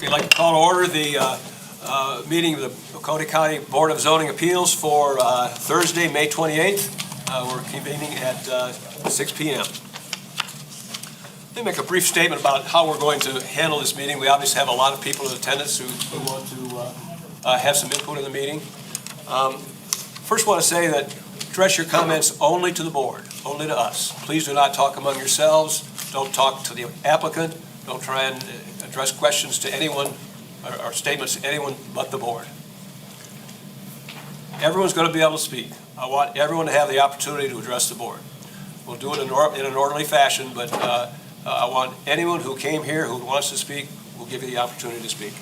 I'd like to call to order the meeting of the Oconee County Board of Zoning Appeals for Thursday, May 28th. We're convening at 6 p.m. Let me make a brief statement about how we're going to handle this meeting. We obviously have a lot of people in attendance who want to have some input in the meeting. First, I want to say that address your comments only to the board, only to us. Please do not talk among yourselves. Don't talk to the applicant. Don't try and address questions to anyone or statements to anyone but the board. Everyone's going to be able to speak. I want everyone to have the opportunity to address the board. We'll do it in an orderly fashion, but I want anyone who came here who wants to speak, we'll give you the opportunity to speak.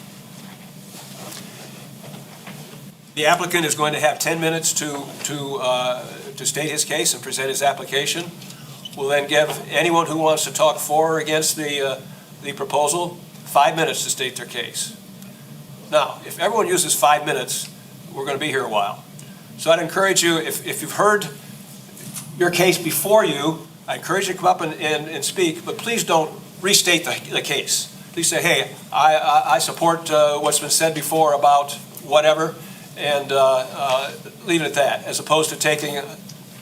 The applicant is going to have 10 minutes to state his case and present his application. We'll then give anyone who wants to talk for or against the proposal 5 minutes to state their case. Now, if everyone uses 5 minutes, we're going to be here a while. So I'd encourage you, if you've heard your case before you, I encourage you to come up and speak, but please don't restate the case. Please say, hey, I support what's been said before about whatever, and leave it at that, as opposed to taking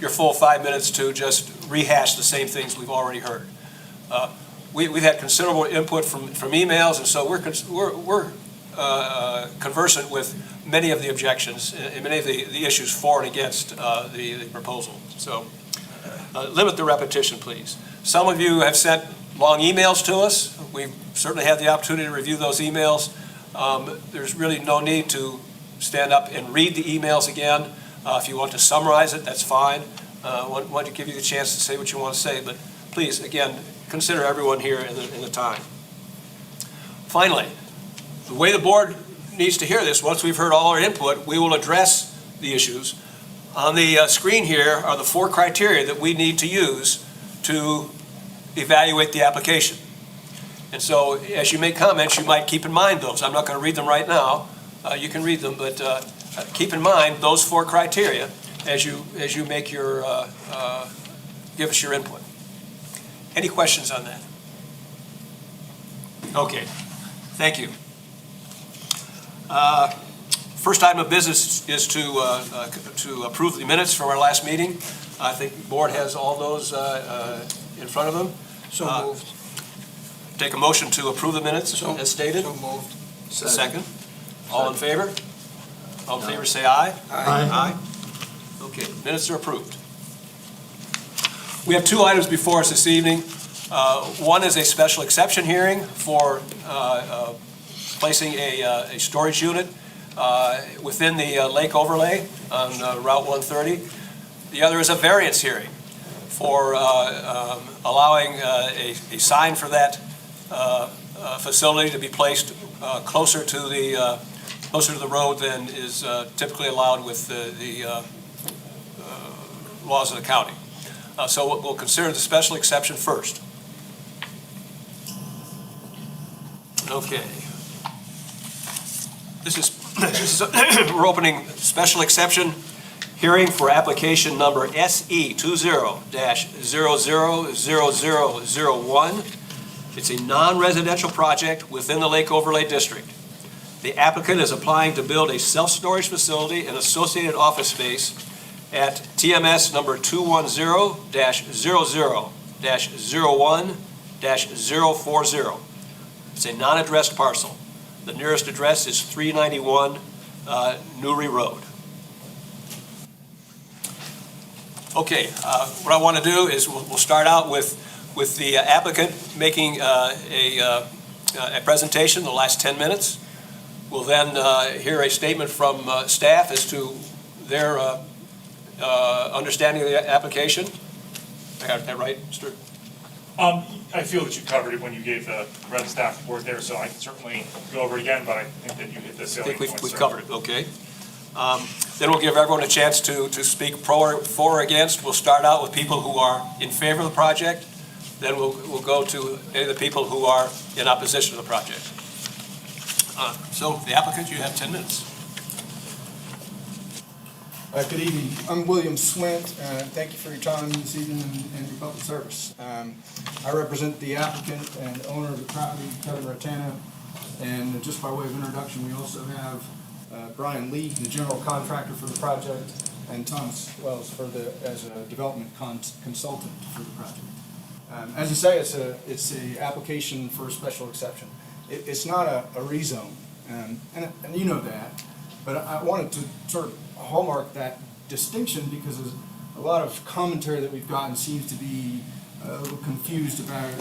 your full 5 minutes to just rehash the same things we've already heard. We've had considerable input from emails, and so we're conversant with many of the objections and many of the issues for and against the proposal. So limit the repetition, please. Some of you have sent long emails to us. We've certainly had the opportunity to review those emails. There's really no need to stand up and read the emails again. If you want to summarize it, that's fine. I want to give you the chance to say what you want to say, but please, again, consider everyone here in the time. Finally, the way the board needs to hear this, once we've heard all our input, we will address the issues. On the screen here are the 4 criteria that we need to use to evaluate the application. And so as you make comments, you might keep in mind those. I'm not going to read them right now. You can read them, but keep in mind those 4 criteria as you make your give us your input. Any questions on that? Okay, thank you. First item of business is to approve the minutes from our last meeting. I think the board has all those in front of them. So moved. Take a motion to approve the minutes as stated. So moved. Second. All in favor? All in favor say aye. Aye. Okay, minutes are approved. We have 2 items before us this evening. One is a special exception hearing for placing a storage unit within the lake overlay on Route 130. The other is a variance hearing for allowing a sign for that facility to be placed closer to the road than is typically allowed with the laws of the county. So we'll consider the special exception first. Okay. This is we're opening special exception hearing for application number SE 20-000001. It's a non-residential project within the Lake Overlay District. The applicant is applying to build a self-storage facility and associated office space at TMS number 210-00-01-040. It's a non-addressed parcel. The nearest address is 391 Newry Road. Okay, what I want to do is we'll start out with the applicant making a presentation, the last 10 minutes. We'll then hear a statement from staff as to their understanding of the application. I got that right, Mr.? I feel that you covered it when you gave the red staff report there, so I can certainly go over it again, but I think that you hit the salient points. We've covered it, okay. Then we'll give everyone a chance to speak for or against. We'll start out with people who are in favor of the project. Then we'll go to any of the people who are in opposition to the project. So the applicant, you have 10 minutes. Good evening. I'm William Swint. Thank you for your time this evening and your public service. I represent the applicant and owner of the property, Kevin Rotana. And just by way of introduction, we also have Brian Lee, the general contractor for the project, and Thomas Wells as a development consultant for the project. As you say, it's a application for a special exception. It's not a rezone, and you know that, but I wanted to sort of hallmark that distinction because there's a lot of commentary that we've gotten seems to be a little confused about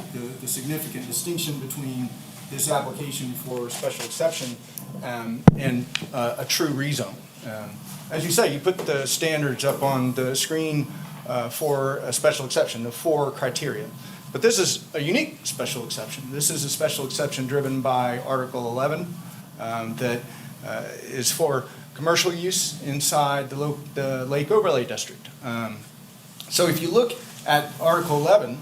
the significant distinction between this application for special exception and a true rezone. As you say, you put the standards up on the screen for a special exception, the 4 criteria. But this is a unique special exception. This is a special exception driven by Article 11 that is for commercial use inside the Lake Overlay District. So if you look at Article 11,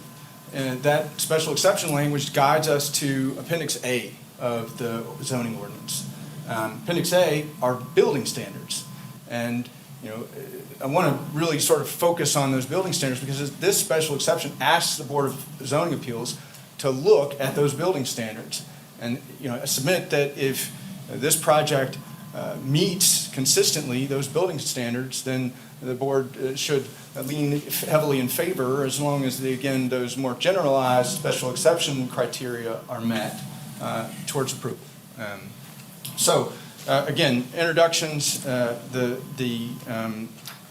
that special exception language guides us to Appendix A of the zoning ordinance. Appendix A are building standards. And I want to really sort of focus on those building standards because this special exception asks the Board of Zoning Appeals to look at those building standards. And submit that if this project meets consistently those building standards, then the board should lean heavily in favor as long as, again, those more generalized special exception criteria are met towards approval. Again, introductions, the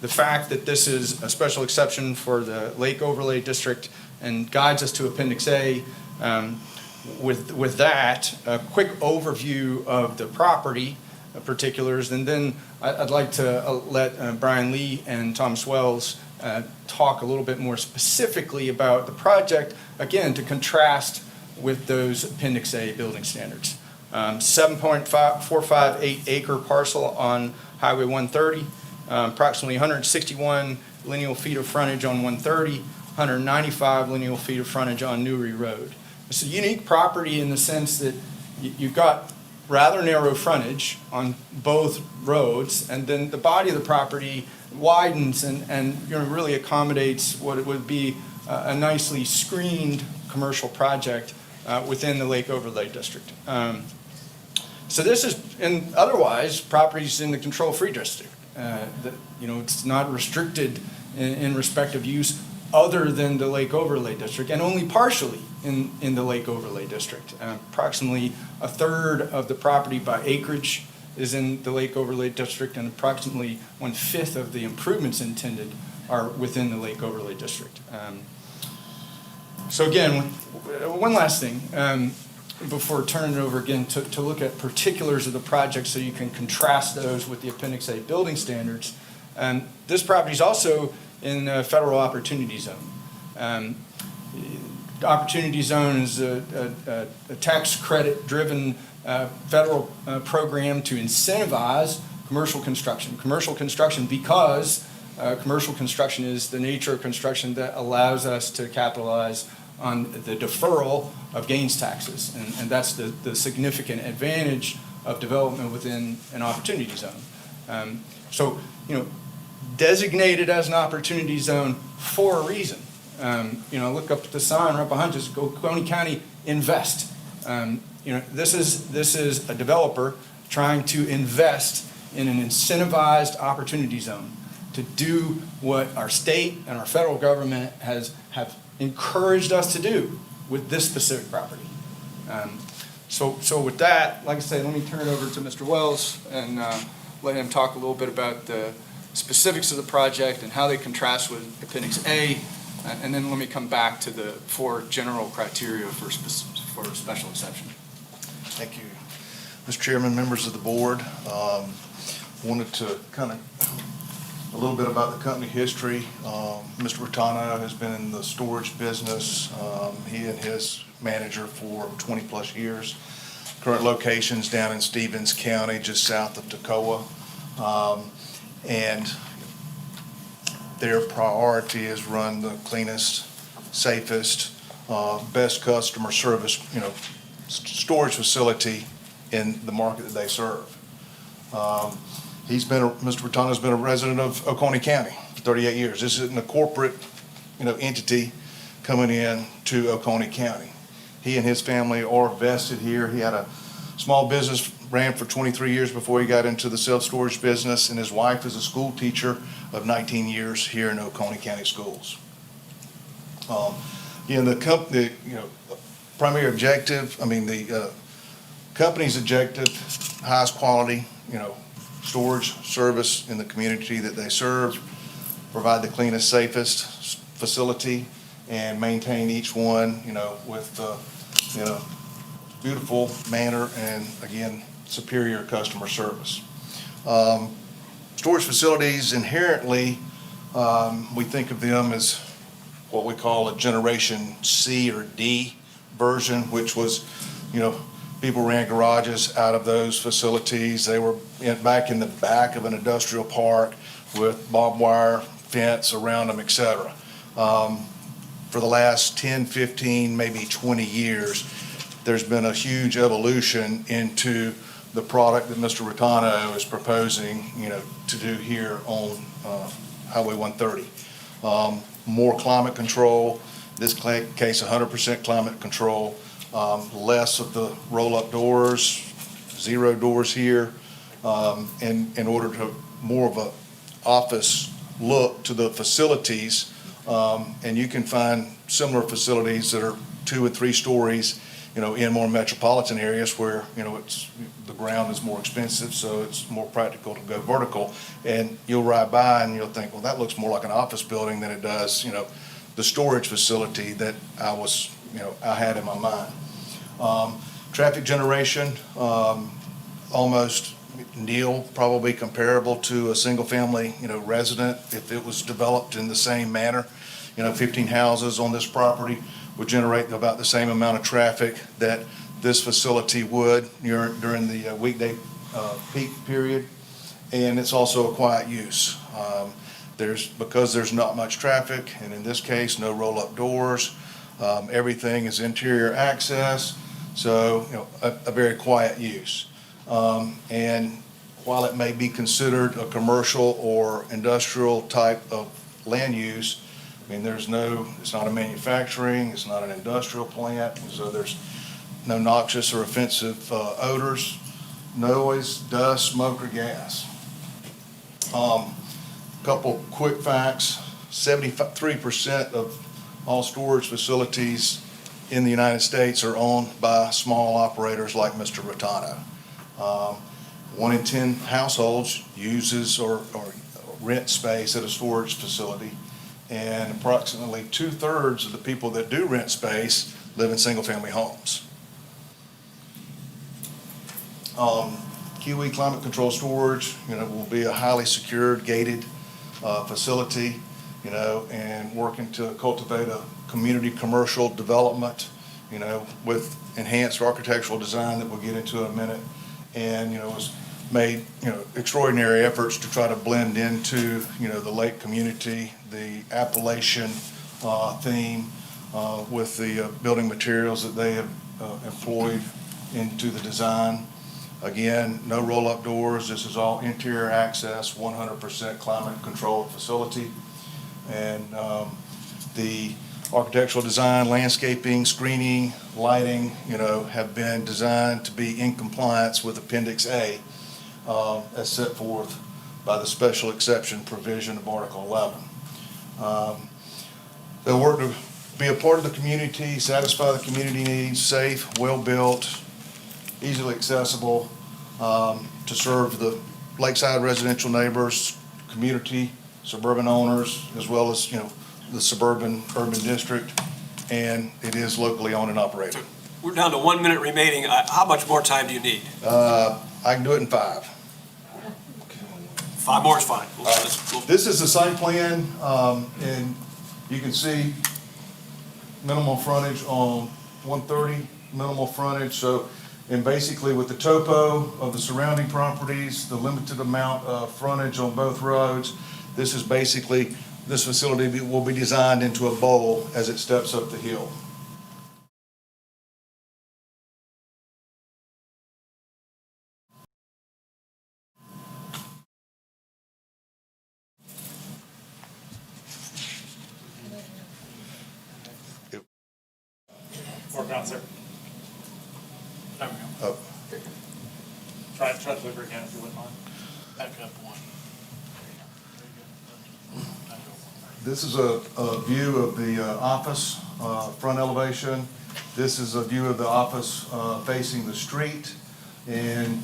fact that this is a special exception for the Lake Overlay District and guides us to Appendix A. With that, a quick overview of the property particulars, and then I'd like to let Brian Lee and Thomas Wells talk a little bit more specifically about the project, again, to contrast with those Appendix A building standards. 7.458 acre parcel on Highway 130, approximately 161 lineal feet of frontage on 130, 195 lineal feet of frontage on Newry Road. It's a unique property in the sense that you've got rather narrow frontage on both roads, and then the body of the property widens and really accommodates what it would be a nicely screened commercial project within the Lake Overlay District. So this is, and otherwise, properties in the control-free district. It's not restricted in respect of use other than the Lake Overlay District, and only partially in the Lake Overlay District. Approximately a third of the property by acreage is in the Lake Overlay District, and approximately 1/5 of the improvements intended are within the Lake Overlay District. So again, one last thing before turning it over again to look at particulars of the project so you can contrast those with the Appendix A building standards. This property is also in the Federal Opportunity Zone. The Opportunity Zone is a tax credit-driven federal program to incentivize commercial construction. Commercial construction because commercial construction is the nature of construction that allows us to capitalize on the deferral of gains taxes. And that's the significant advantage of development within an opportunity zone. Designated as an opportunity zone for a reason. Look up at the sign right behind us, Oconee County Invest. This is a developer trying to invest in an incentivized opportunity zone to do what our state and our federal government have encouraged us to do with this specific property. So with that, like I say, let me turn it over to Mr. Wells and let him talk a little bit about the specifics of the project and how they contrast with Appendix A, and then let me come back to the 4 general criteria for special exception. Thank you, Mr. Chairman, members of the board. Wanted to kind of a little bit about the company history. Mr. Rotano has been in the storage business, he and his manager, for 20 plus years. Current locations down in Stevens County, just south of Toccoa. And their priority is run the cleanest, safest, best customer service, storage facility in the market that they serve. Mr. Rotano's been a resident of Oconee County for 38 years. This isn't a corporate, entity coming in to Oconee County. He and his family are vested here. He had a small business, ran for 23 years before he got into the self-storage business, and his wife is a school teacher of 19 years here in Oconee County Schools. The primary objective, the company's objective, highest quality, storage service in the community that they serve, provide the cleanest, safest facility, and maintain each one, with, beautiful manner and, again, superior customer service. Storage facilities inherently, we think of them as what we call a Generation C or D version, which was, people ran garages out of those facilities. They were back in the back of an industrial park with barbed wire fence around them, et cetera. For the last 10, 15, maybe 20 years, there's been a huge evolution into the product that Mr. Rotano is proposing, to do here on Highway 130. More climate control, this case 100% climate control, less of the roll-up doors, 0 doors here, in order to more of a office look to the facilities. And you can find similar facilities that are 2 and 3 stories, in more metropolitan areas where, the ground is more expensive, so it's more practical to go vertical. And you'll ride by and you'll think, well, that looks more like an office building than it does, the storage facility that I had in my mind. Traffic generation, almost nil, probably comparable to a single-family, resident if it was developed in the same manner. 15 houses on this property would generate about the same amount of traffic that this facility would during the weekday peak period. And it's also a quiet use. Because there's not much traffic, and in this case, no roll-up doors, everything is interior access, so a very quiet use. And while it may be considered a commercial or industrial type of land use, it's not a manufacturing, it's not an industrial plant, so there's no noxious or offensive odors, noise, dust, smoke, or gas. Couple quick facts: 73% of all storage facilities in the United States are owned by small operators like Mr. Rotano. 1 in 10 households uses or rent space at a storage facility, and approximately 2/3 of the people that do rent space live in single-family homes. QE Climate Control Storage, will be a highly secured, gated facility, and working to cultivate a community commercial development, with enhanced architectural design that we'll get into in a minute. And, has made, extraordinary efforts to try to blend into, the lake community, the Appalachian theme, with the building materials that they have employed into the design. Again, no roll-up doors. This is all interior access, 100% climate controlled facility. And the architectural design, landscaping, screening, lighting, have been designed to be in compliance with Appendix A, as set forth by the special exception provision of Article 11. They'll work to be a part of the community, satisfy the community needs, safe, well-built, easily accessible, to serve the lakeside residential neighbors, community, suburban owners, as well as, the suburban urban district, and it is locally owned and operated. We're down to 1 minute remaining. How much more time do you need? I can do it in 5. 5 more is fine. This is the site plan, and you can see minimal frontage on 130, minimal frontage. So, and basically with the topo of the surrounding properties, the limited amount of frontage on both roads, this is basically, this facility will be designed into a bowl as it steps up the hill. More ground, sir. There we go. Try to deliver again if you wouldn't mind. Back up one. This is a view of the office, front elevation. This is a view of the office facing the street. And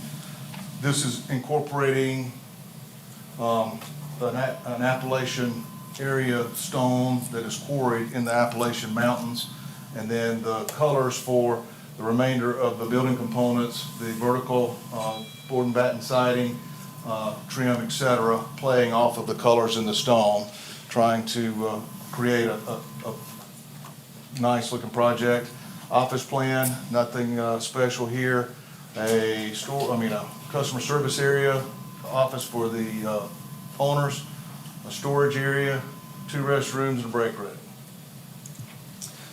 this is incorporating an Appalachian area stone that is quarried in the Appalachian Mountains. And then the colors for the remainder of the building components, the vertical board and batten siding, trim, et cetera, playing off of the colors in the stone, trying to create a nice looking project. Office plan, nothing special here. A customer service area, office for the owners, a storage area, 2 restrooms and a break room.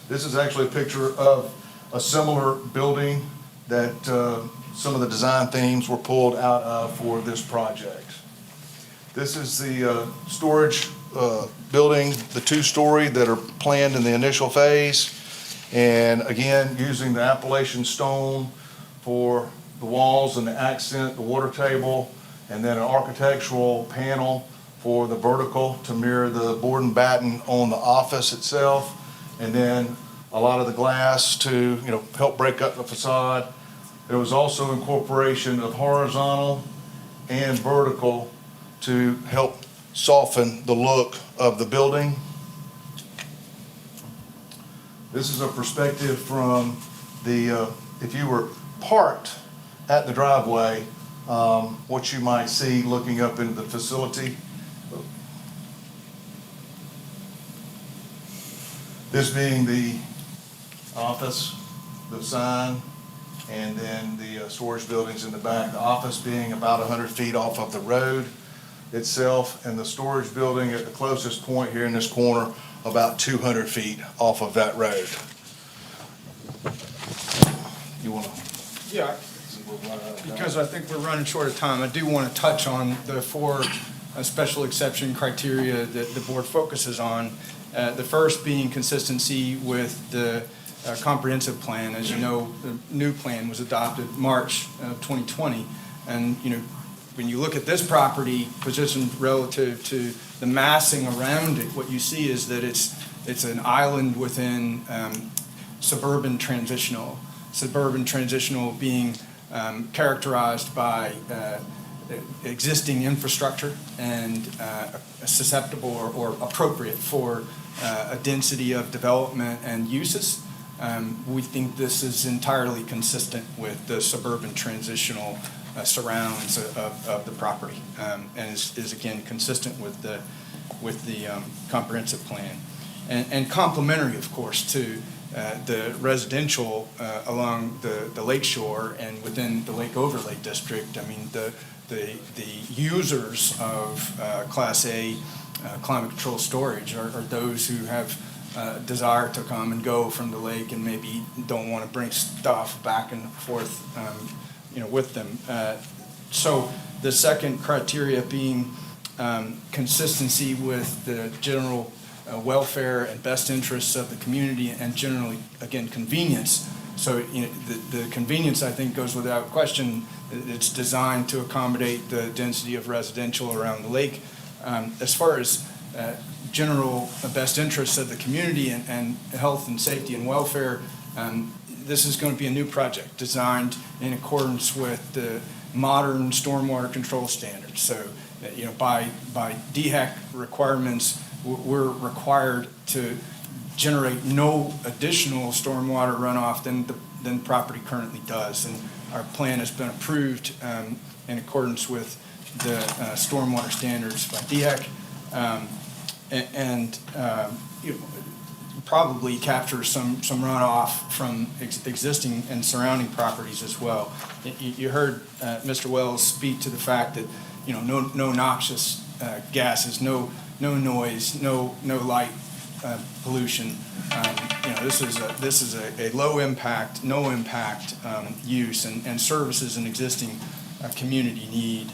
This is actually a picture of a similar building that some of the design themes were pulled out of for this project. This is the storage building, the 2-story that are planned in the initial phase. And again, using the Appalachian stone for the walls and the accent, the water table, and then an architectural panel for the vertical to mirror the board and batten on the office itself. And then a lot of the glass to, help break up the facade. There was also incorporation of horizontal and vertical to help soften the look of the building. This is a perspective from the, if you were parked at the driveway, what you might see looking up into the facility. This being the office, the sign, and then the storage buildings in the back. The office being about 100 feet off of the road itself, and the storage building at the closest point here in this corner, about 200 feet off of that road. You want to? Yeah, because I think we're running short of time, I do want to touch on the 4 special exception criteria that the board focuses on. The first being consistency with the comprehensive plan. As you know, the new plan was adopted March of 2020. And, when you look at this property positioned relative to the massing around it, what you see is that it's an island within suburban transitional. Suburban transitional being characterized by existing infrastructure and susceptible or appropriate for a density of development and uses. We think this is entirely consistent with the suburban transitional surrounds of the property, and is again consistent with the comprehensive plan, and complementary, of course, to the residential along the lake shore and within the Lake Overlay District. I mean, the users of Class A climate control storage are those who have desire to come and go from the lake and maybe don't want to bring stuff back and forth with them. So the second criteria being consistency with the general welfare and best interests of the community, and generally, again, convenience. So the convenience, I think, goes without question. It's designed to accommodate the density of residential around the lake. As far as general best interests of the community and health and safety and welfare, this is going to be a new project designed in accordance with the modern stormwater control standards. So, by DHEC requirements, we're required to generate no additional stormwater runoff than the property currently does. And our plan has been approved in accordance with the stormwater standards by DHEC, and probably capture some runoff from existing and surrounding properties as well. You heard Mr. Wells speak to the fact that no noxious gases, no noise, no light pollution. This is a low impact, no impact use and services an existing community need.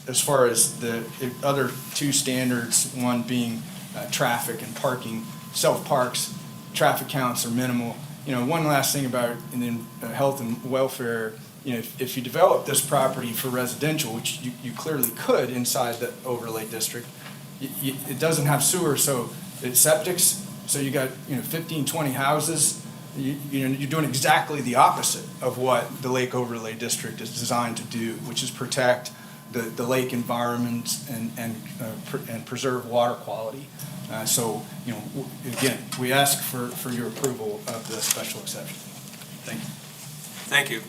As far as the other 2 standards, one being traffic and parking, self-parks, traffic counts are minimal. One last thing about health and welfare you know, if you develop this property for residential, which you clearly could inside the overlay district, it doesn't have sewer, so it's septics, so you got, you know, 15, 20 houses. You know, you're doing exactly the opposite of what the Lake Overlay District is designed to do, which is protect the lake environment and preserve water quality. So, you know, again, we ask for your approval of the special exception. Thank you. Thank you.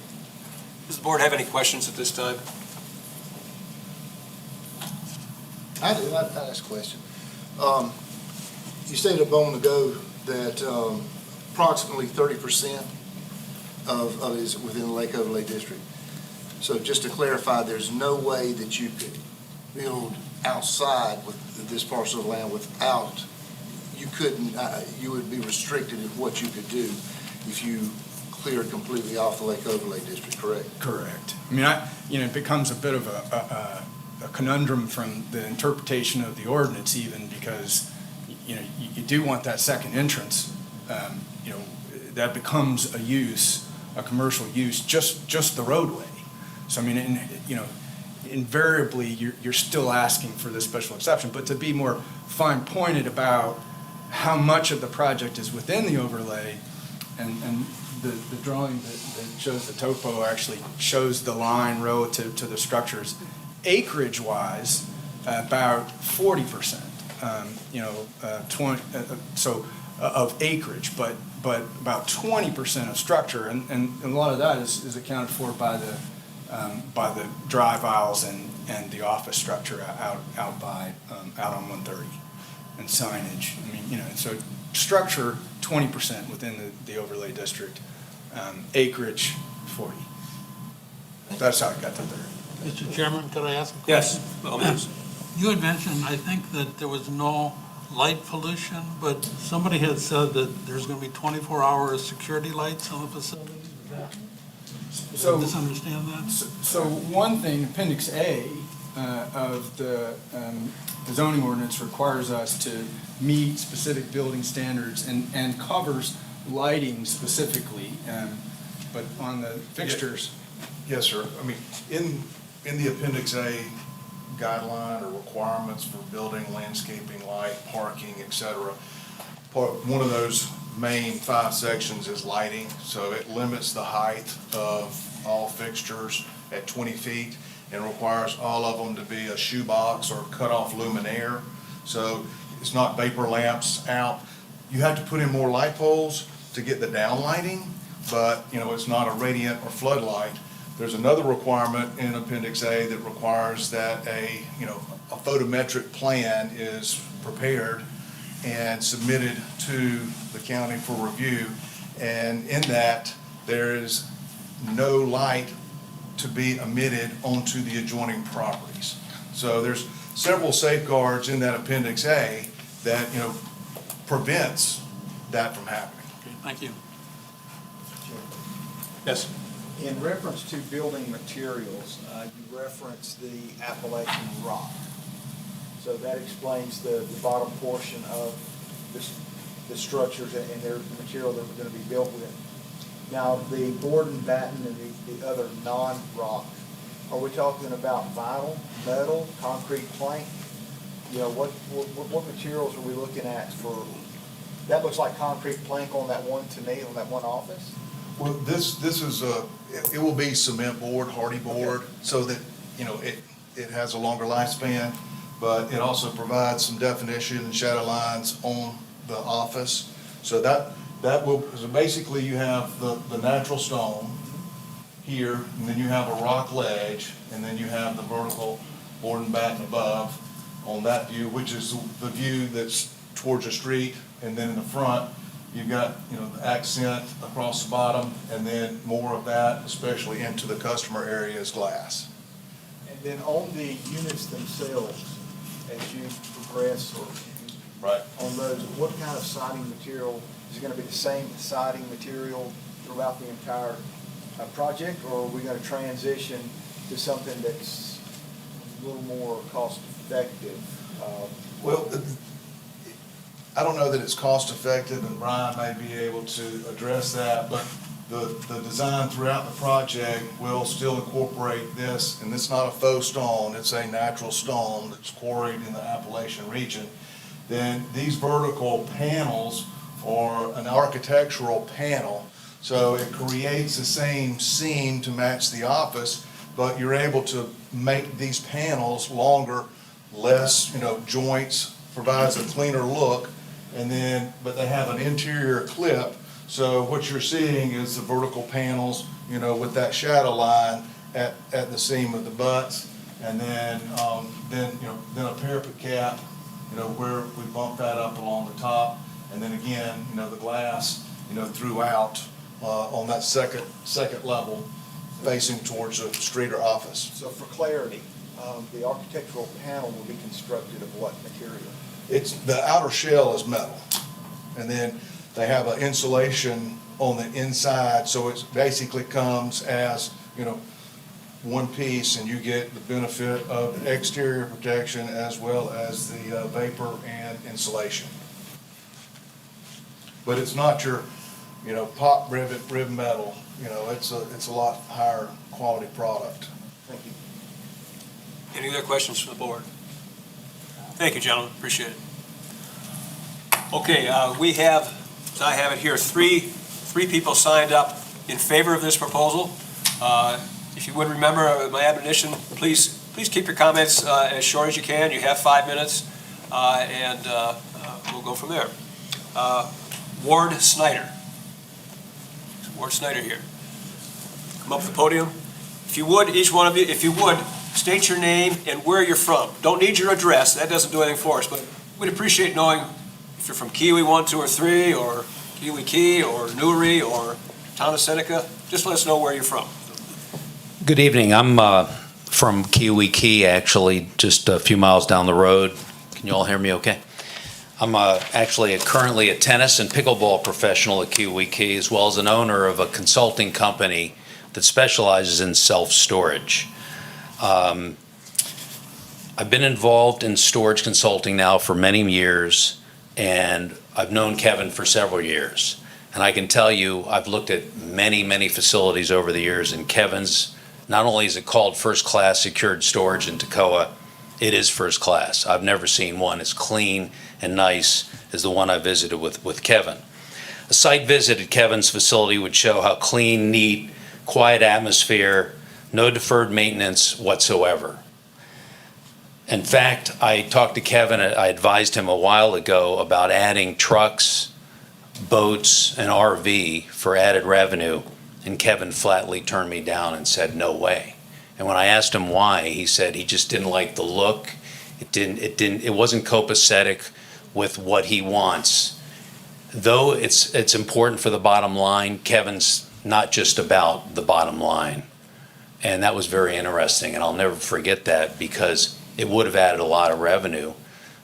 Does the board have any questions at this time? I do. I'd ask a question. You stated a moment ago that approximately 30% of it is within the Lake Overlay District. So just to clarify, there's no way that you could build outside with this parcel of land without, you couldn't, you would be restricted in what you could do if you cleared completely off the Lake Overlay District, correct? Correct. I mean, you know, it becomes a bit of a conundrum from the interpretation of the ordinance even, because, you know, you do want that second entrance. You know, that becomes a use, a commercial use, just the roadway. So, I mean, you know, invariably, you're still asking for this special exception, but to be more fine-pointed about how much of the project is within the overlay, and the drawing that shows the topo actually shows the line relative to the structures. Acreage-wise, about 40%, you know, 20, so of acreage, but about 20% of structure, and a lot of that is accounted for by the drive aisles and the office structure out on 130 and signage. I mean, you know, so structure 20% within the overlay district, acreage 40. That's how it got to 30. Mr. Chairman, could I ask a question? Yes, well, yes. You had mentioned, I think, that there was no light pollution, but somebody had said that there's going to be 24-hour security lights on the facility. Did I misunderstand that? So one thing, Appendix A of the zoning ordinance requires us to meet specific building standards and covers lighting specifically, but on the fixtures. Yes, sir. I mean, in the Appendix A guideline or requirements for building, landscaping, light, parking, et cetera, one of those main 5 sections is lighting. So it limits the height of all fixtures at 20 feet and requires all of them to be a shoebox or cut-off luminaire. So it's not vapor lamps out. You have to put in more light poles to get the downlighting, but, you know, it's not a radiant or floodlight. There's another requirement in Appendix A that requires that a photometric plan is prepared and submitted to the county for review. And in that, there is no light to be emitted onto the adjoining properties. So there's several safeguards in that Appendix A that, you know, prevents that from happening. Okay, thank you. Yes. In reference to building materials, you reference the Appalachian rock. So that explains the bottom portion of the structures and their material that we're going to be built with. Now, the board and batten and the other non-rock, are we talking about vinyl, metal, concrete plank? You know, what materials are we looking at for, that looks like concrete plank on that one, to me, on that one office? Well, this is it will be cement board, hardy board, so that, you know, it has a longer lifespan, but it also provides some definition and shadow lines on the office. So that will, so basically you have the natural stone here, and then you have a rock ledge, and then you have the vertical board and batten above on that view, which is the view that's towards the street, and then in the front, you've got, you know, the accent across the bottom, and then more of that, especially into the customer area, is glass. And then on the units themselves, as you progress or Right. on those, what kind of siding material, is it going to be the same siding material throughout the entire project, or are we going to transition to something that's a little more cost effective? Well, I don't know that it's cost effective, and Brian may be able to address that, but the design throughout the project will still incorporate this, and it's not a faux stone, it's a natural stone that's quarried in the Appalachian region. Then these vertical panels are an architectural panel, so it creates the same seam to match the office, but you're able to make these panels longer, less, joints, provides a cleaner look, and then, but they have an interior clip. So what you're seeing is the vertical panels, with that shadow line at the seam of the butts, and then a parapet cap, where we bump that up along the top, and then again, the glass, throughout, on that second level, facing towards the street or office. So for clarity, the architectural panel will be constructed of what material? It's, the outer shell is metal, and then they have an insulation on the inside, so it basically comes as, one piece, and you get the benefit of exterior protection as well as the vapor and insulation. But it's not your, pop rib metal, it's a lot higher quality product. Thank you. Any other questions from the board? Thank you, gentlemen, appreciate it. Okay, I have it here, three people signed up in favor of this proposal. If you would remember my admonition, please keep your comments as short as you can. You have 5 minutes, and we'll go from there. Ward Snyder. Ward Snyder here. Come up to the podium. If you would, each one of you, if you would, state your name and where you're from. Don't need your address, that doesn't do anything for us, but we'd appreciate knowing if you're from Kiwi 1, 2, or 3, or Kiwi Key, or Newry, or Thomas Seneca. Just let us know where you're from. Good evening. I'm from Kiwi Key, actually, just a few miles down the road. Can you all hear me okay? I'm actually currently a tennis and pickleball professional at Kiwi Key, as well as an owner of a consulting company that specializes in self-storage. I've been involved in storage consulting now for many years, and I've known Kevin for several years. And I can tell you, I've looked at many, many facilities over the years, and Kevin's, not only is it called first class secured storage in Toccoa, it is first class. I've never seen one as clean and nice as the one I visited with Kevin. A site visit at Kevin's facility would show how clean, neat, quiet atmosphere, no deferred maintenance whatsoever. In fact, I talked to Kevin, I advised him a while ago about adding trucks, boats, and RV for added revenue, and Kevin flatly turned me down and said, no way. And when I asked him why, he said he just didn't like the look. It wasn't copacetic with what he wants. Though it's important for the bottom line, Kevin's not just about the bottom line. And that was very interesting, and I'll never forget that, because it would have added a lot of revenue.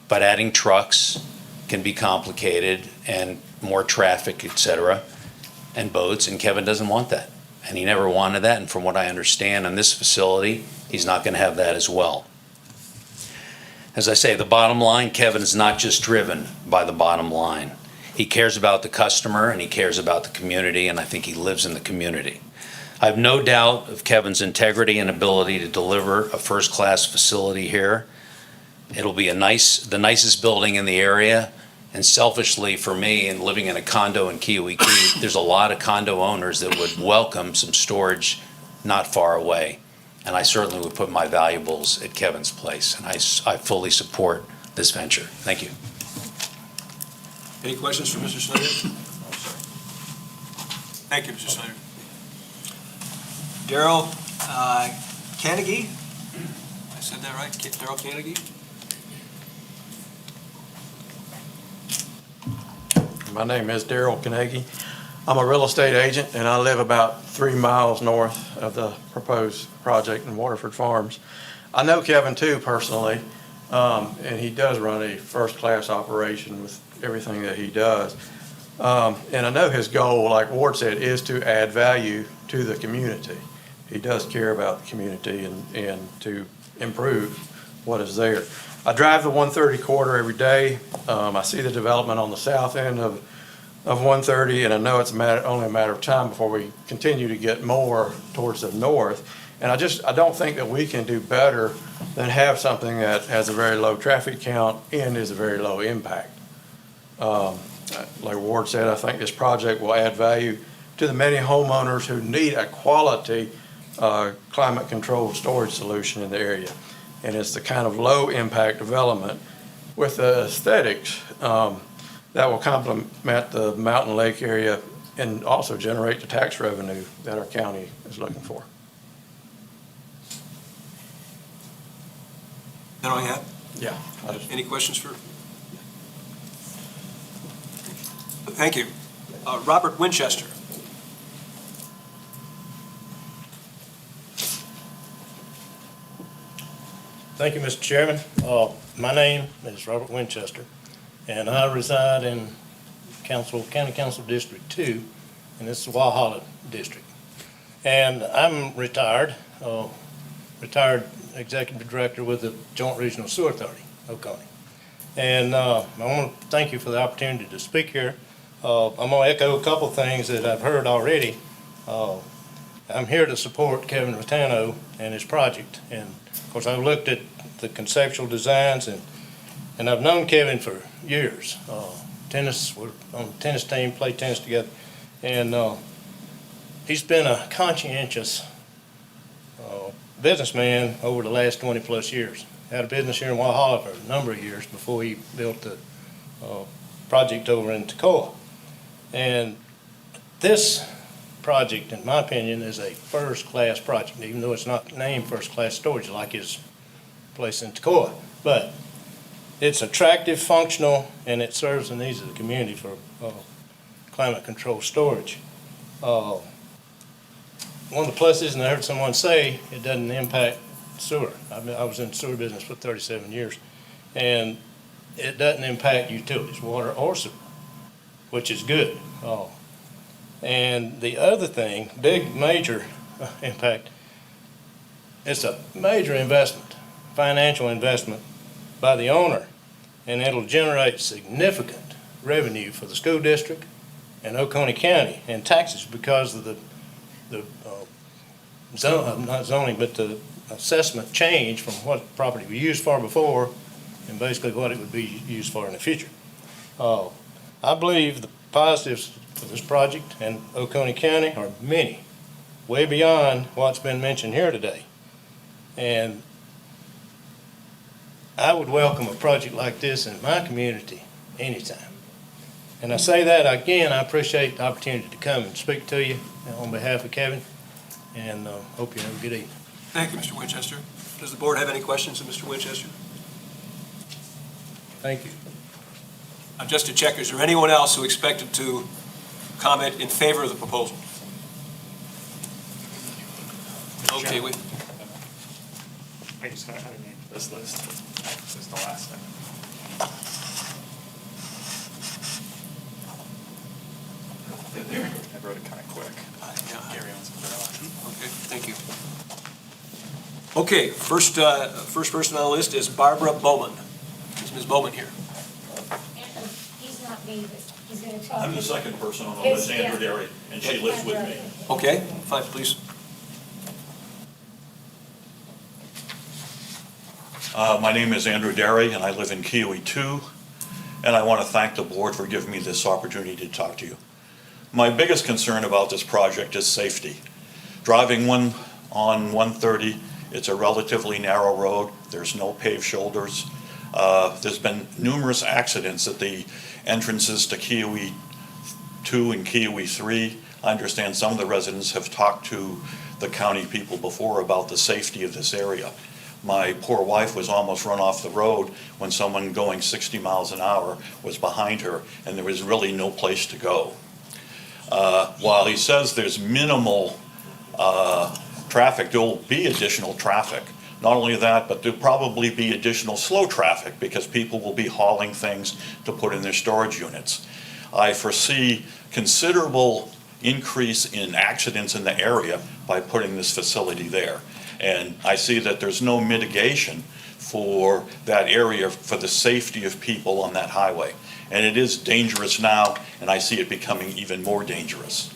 But adding trucks can be complicated, and more traffic, et cetera, and boats, and Kevin doesn't want that. And he never wanted that, and from what I understand in this facility, he's not going to have that as well. As I say, the bottom line, Kevin is not just driven by the bottom line. He cares about the customer, and he cares about the community, and I think he lives in the community. I have no doubt of Kevin's integrity and ability to deliver a first-class facility here. It'll be the nicest building in the area. And selfishly for me, and living in a condo in Kiwi Key, there's a lot of condo owners that would welcome some storage not far away. And I certainly would put my valuables at Kevin's place. And I fully support this venture. Thank you. Any questions for Mr. Snyder? Thank you, Mr. Snyder. Daryl Carnegie? I said that right? Daryl Carnegie? My name is Daryl Carnegie. I'm a real estate agent, and I live about 3 miles north of the proposed project in Waterford Farms. I know Kevin too personally, and he does run a first-class operation with everything that he does. And I know his goal, like Ward said, is to add value to the community. He does care about the community and to improve what is there. I drive the 130 corridor every day. I see the development on the south end of of 130, and I know it's only a matter of time before we continue to get more towards the north. And I don't think that we can do better than have something that has a very low traffic count and is a very low impact. Like Ward said, I think this project will add value to the many homeowners who need a quality climate-controlled storage solution in the area. And it's the kind of low-impact development with the aesthetics that will complement the mountain lake area and also generate the tax revenue that our county is looking for. That all you have? Yeah. Any questions for? Thank you. Robert Winchester. Thank you, Mr. Chairman. My name is Robert Winchester, and I reside in County Council District 2, and this is the Walhalla District. And I'm retired Executive Director with the Joint Regional Sewer Authority, Oconee. And I want to thank you for the opportunity to speak here. I'm going to echo a couple things that I've heard already. I'm here to support Kevin Rotano and his project. And of course, I've looked at the conceptual designs, and I've known Kevin for years. We're on the tennis team, played tennis together. And he's been a conscientious businessman over the last 20 plus years. Had a business here in Walhalla for a number of years before he built the project over in Toccoa. And this project, in my opinion, is a first-class project, even though it's not named first-class storage like his place in Toccoa. But it's attractive, functional, and it serves the needs of the community for climate-controlled storage. One of the pluses, and I heard someone say, it doesn't impact sewer. I was in the sewer business for 37 years, and it doesn't impact utilities, water or sewer, which is good. And the other thing, big, major impact, it's a major investment, financial investment by the owner, and it'll generate significant revenue for the school district and Oconee County and taxes because of the not zoning, but the assessment change from what property we used for before and basically what it would be used for in the future. I believe the positives for this project and Oconee County are many, way beyond what's been mentioned here today. And I would welcome a project like this in my community anytime. And I say that again, I appreciate the opportunity to come and speak to you on behalf of Kevin, and hope you have a good evening. Thank you, Mr. Winchester. Does the board have any questions of Mr. Winchester? Thank you. Just to check, is there anyone else who expected to comment in favor of the proposal? Okay, I just got to name this list. This is the last thing. I wrote it kind of quick. Gary owns it. Okay, thank you. Okay, first person on the list is Barbara Bowman. Is Ms. Bowman here? He's not me, but he's going to talk. I'm the second person on the list, Andrew Derry, and she lives with me. Okay, fine, please. My name is Andrew Derry, and I live in Kiwi 2, and I want to thank the board for giving me this opportunity to talk to you. My biggest concern about this project is safety. Driving on 130, it's a relatively narrow road. There's no paved shoulders. There's been numerous accidents at the entrances to Kiwi 2 and Kiwi 3. I understand some of the residents have talked to the county people before about the safety of this area. My poor wife was almost run off the road when someone going 60 miles an hour was behind her, and there was really no place to go. While he says there's minimal traffic, there will be additional traffic. Not only that, but there'll probably be additional slow traffic because people will be hauling things to put in their storage units. I foresee considerable increase in accidents in the area by putting this facility there. And I see that there's no mitigation for that area for the safety of people on that highway. and it is dangerous now, and I see it becoming even more dangerous.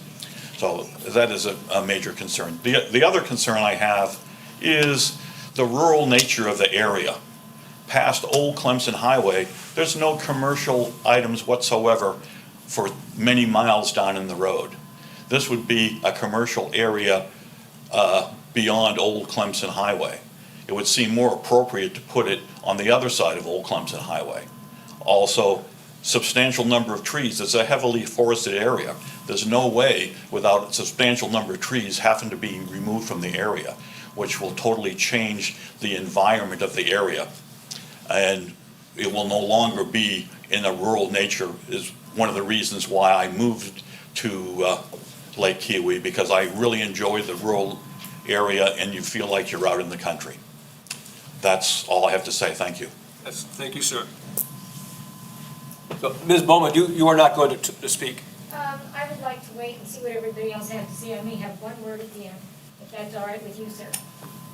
So that is a major concern. The other concern I have is the rural nature of the area. Past Old Clemson Highway, there's no commercial items whatsoever for many miles down in the road. This would be a commercial area beyond Old Clemson Highway. It would seem more appropriate to put it on the other side of Old Clemson Highway. Also, substantial number of trees. It's a heavily forested area. There's no way without a substantial number of trees having to be removed from the area, which will totally change the environment of the area. And it will no longer be in a rural nature, is one of the reasons why I moved to Lake Kiwi, because I really enjoy the rural area and you feel like you're out in the country. That's all I have to say. Thank you. Thank you, sir. So, Ms. Bowman, you are not going to speak. I would like to wait and see what everybody else has to say. I may have one word at the end, if that's all right with you, sir.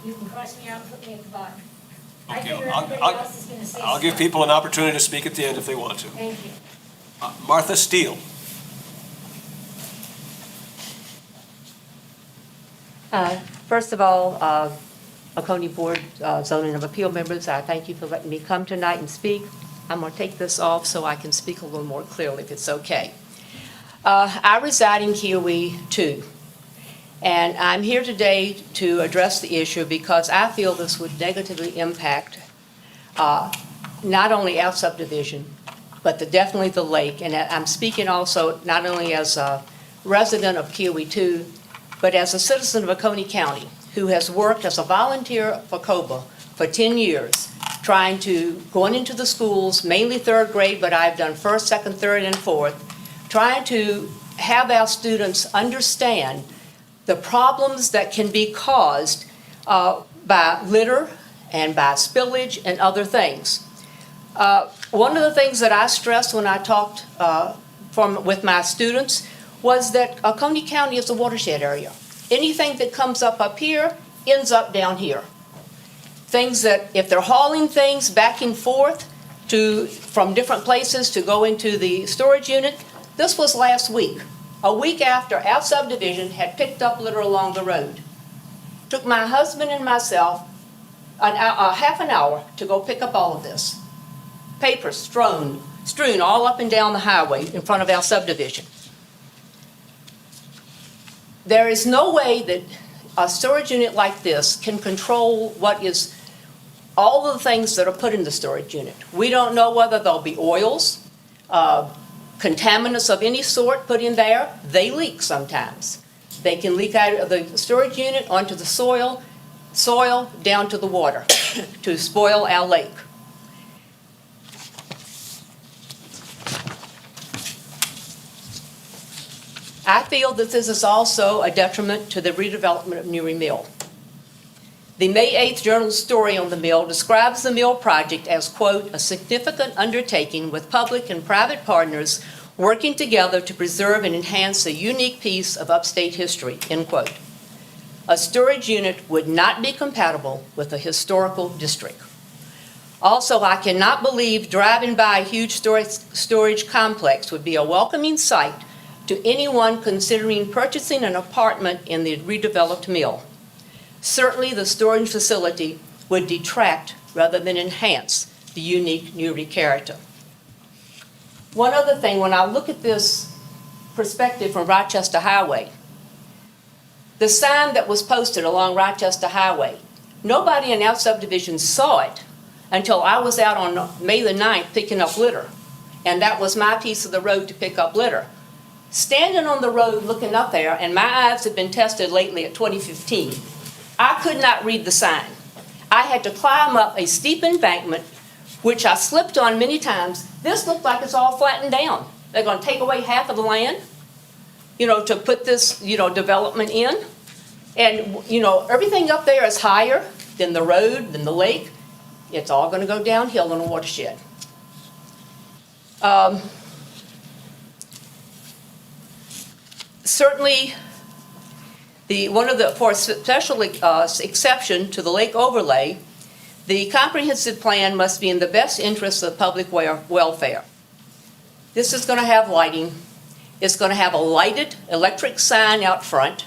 You can cross me out and put me at the bottom. I Okay, figure everybody else is going to say I'll give something. people an opportunity to speak at the end if they want to. Thank you. Martha Steele. First of all, Oconee Board Zoning of Appeal members, I thank you for letting me come tonight and speak. I'm going to take this off so I can speak a little more clearly, if it's okay. I reside in Kiwi too, and I'm here today to address the issue because I feel this would negatively impact not only our subdivision, but definitely the lake. And I'm speaking also not only as a resident of Kiwi 2, but as a citizen of Oconee County who has worked as a volunteer for COBA for 10 years, going into the schools, mainly third grade, but I've done first, second, third, and fourth, trying to have our students understand the problems that can be caused by litter and by spillage and other things. One of the things that I stressed when I talked with my students was that Oconee County is a watershed area. Anything that comes up here ends up down here. Things that, if they're hauling things back and forth from different places to go into the storage unit, this was last week, a week after our subdivision had picked up litter along the road. Took my husband and myself half an hour to go pick up all of this. Papers strewn all up and down the highway in front of our subdivision. There is no way that a storage unit like this can control all of the things that are put in the storage unit. We don't know whether there'll be oils, contaminants of any sort put in there. They leak sometimes. They can leak out of the storage unit onto the soil down to the water to spoil our lake. I feel that this is also a detriment to the redevelopment of Newry Mill. The May 8th Journal story on the mill describes the mill project as, quote, a significant undertaking with public and private partners working together to preserve and enhance a unique piece of upstate history, end quote. A storage unit would not be compatible with a historical district. Also, I cannot believe driving by a huge storage complex would be a welcoming sight to anyone considering purchasing an apartment in the redeveloped mill. Certainly, the storage facility would detract rather than enhance the unique Newry character. One other thing, when I look at this perspective from Rochester Highway, the sign that was posted along Rochester Highway, nobody in our subdivision saw it until I was out on May the 9th picking up litter. And that was my piece of the road to pick up litter. Standing on the road looking up there, and my eyes have been tested lately at 2015, I could not read the sign. I had to climb up a steep embankment, which I slipped on many times. This looked like it's all flattened down. They're going to take away half of the land, to put this, development in. And, everything up there is higher than the road, than the lake. It's all going to go downhill in a watershed. Certainly, for a special exception to the lake overlay, the comprehensive plan must be in the best interest of public welfare. This is going to have lighting. It's going to have a lighted electric sign out front.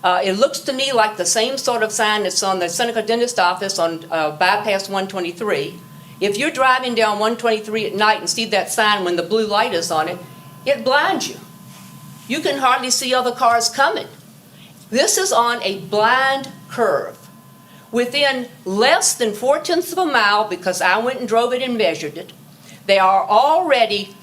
It looks to me like the same sort of sign that's on the Seneca Dentist office on bypass 123. If you're driving down 123 at night and see that sign when the blue light is on it, it blinds you. You can hardly see other cars coming. This is on a blind curve. Within less than 4/10 of a mile, because I went and drove it and measured it, there are already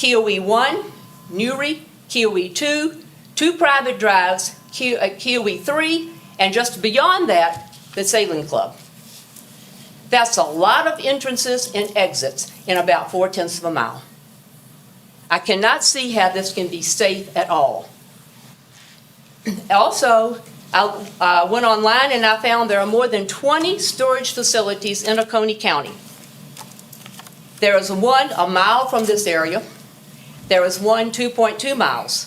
KOE 1, Newry, KOE 2, 2 private drives, KOE 3, and just beyond that, the Sailing Club. That's a lot of entrances and exits in about 4/10 of a mile. I cannot see how this can be safe at all. Also, I went online and I found there are more than 20 storage facilities in Oconee County. There is one a mile from this area. There is one 2.2 miles.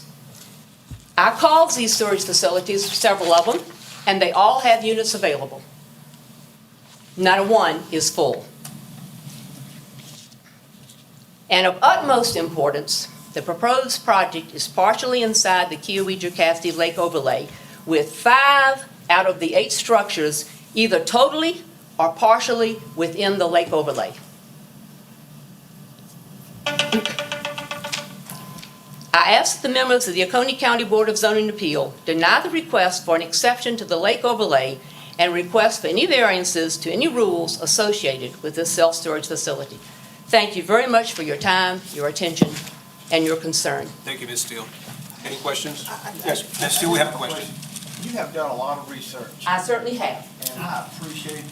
I called these storage facilities, several of them, and they all have units available. Not a one is full. And of utmost importance, the proposed project is partially inside the Kiowee-Jocassee Lake overlay, with 5 out of the 8 structures either totally or partially within the lake overlay. I asked the members of the Oconee County Board of Zoning Appeal deny the request for an exception to the lake overlay and request for any variances to any rules associated with this self-storage facility. Thank you very much for your time, your attention, and your concern. Thank you, Ms. Steele. Any questions? Yes, Ms. Steele, we have a question. You have done a lot of research, I certainly have. and I appreciate